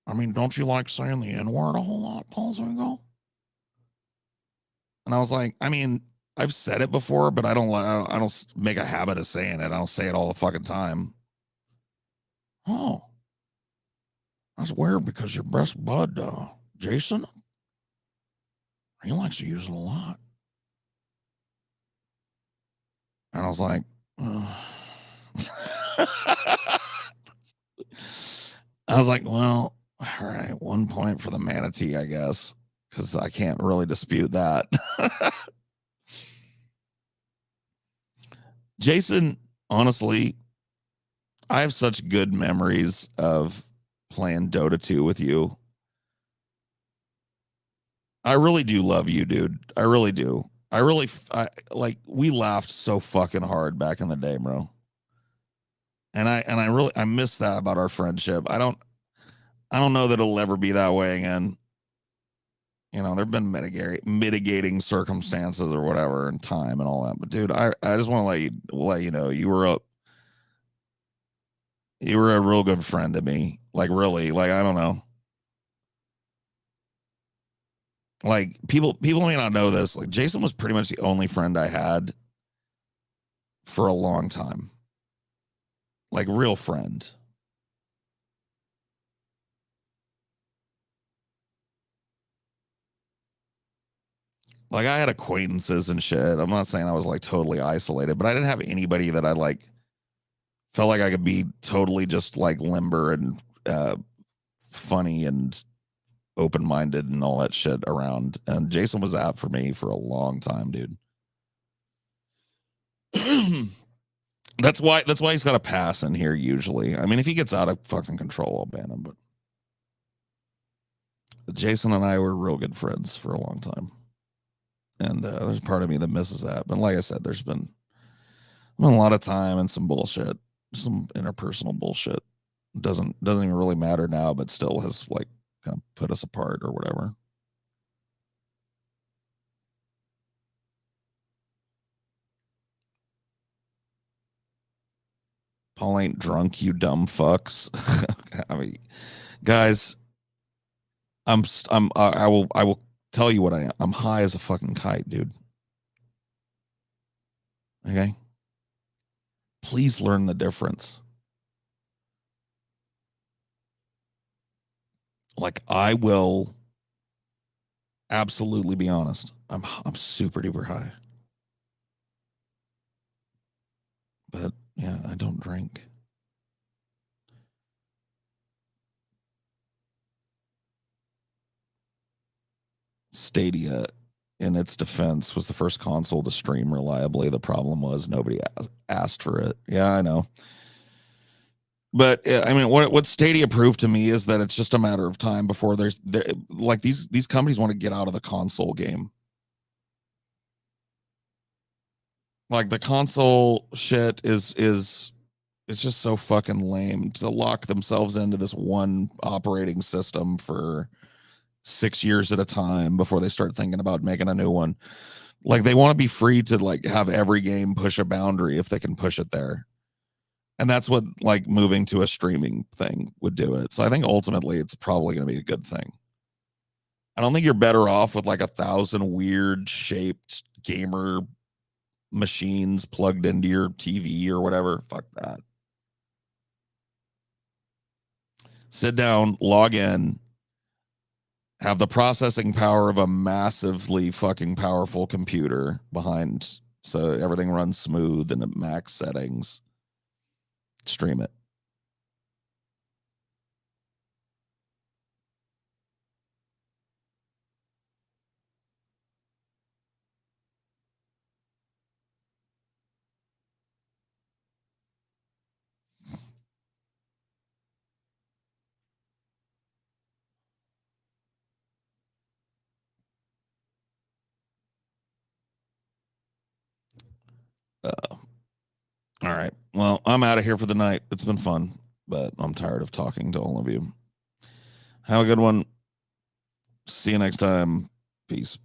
I mean, don't you like saying the N word a whole lot, Paul Zwingle?" And I was like, I mean, I've said it before, but I don't make a habit of saying it. I don't say it all the fucking time. Oh, that's weird because your best bud, Jason, he likes to use it a lot. And I was like, I was like, well, all right, 1 point for the manatee, I guess, because I can't really dispute that. Jason, honestly, I have such good memories of playing Dota 2 with you. I really do love you, dude. I really do. Like we laughed so fucking hard back in the day, bro. And I really I miss that about our friendship. I don't know that it'll ever be that way again. You know, there've been mitigating circumstances or whatever and time and all that. But dude, I just want to let you know you were a real good friend to me. Like really, like I don't know. Like people may not know this. Like Jason was pretty much the only friend I had for a long time. Like real friend. Like I had acquaintances and shit. I'm not saying I was like totally isolated, but I didn't have anybody that I like felt like I could be totally just like limber and funny and open-minded and all that shit around. And Jason was that for me for a long time, dude. That's why he's got a pass in here usually. I mean, if he gets out of fucking control, I'll ban him. But Jason and I were real good friends for a long time. And there's part of me that misses that. But like I said, there's been a lot of time and some bullshit, some interpersonal bullshit. Doesn't even really matter now, but still has like kind of put us apart or whatever. Paul ain't drunk, you dumb fucks. I mean, guys, I will tell you what I am. I'm high as a fucking kite, dude. Okay? Please learn the difference. Like I will absolutely be honest. I'm super duper high. But yeah, I don't drink. Stadia, in its defense, was the first console to stream reliably. The problem was nobody asked for it. Yeah, I know. But I mean, what Stadia proved to me is that it's just a matter of time before like these companies want to get out of the console game. Like the console shit is it's just so fucking lame to lock themselves into this one operating system for 6 years at a time before they start thinking about making a new one. Like they want to be free to like have every game push a boundary if they can push it there. And that's what like moving to a streaming thing would do it. So I think ultimately it's probably going to be a good thing. I don't think you're better off with like 1,000 weird shaped gamer machines plugged into your TV or whatever. Fuck that. Sit down, log in, have the processing power of a massively fucking powerful computer behind so everything runs smooth and at max settings. Stream it. right. Well, I'm out of here for the night. It's been fun, but I'm tired of talking to all of you. Have a good one. See you next time. Peace.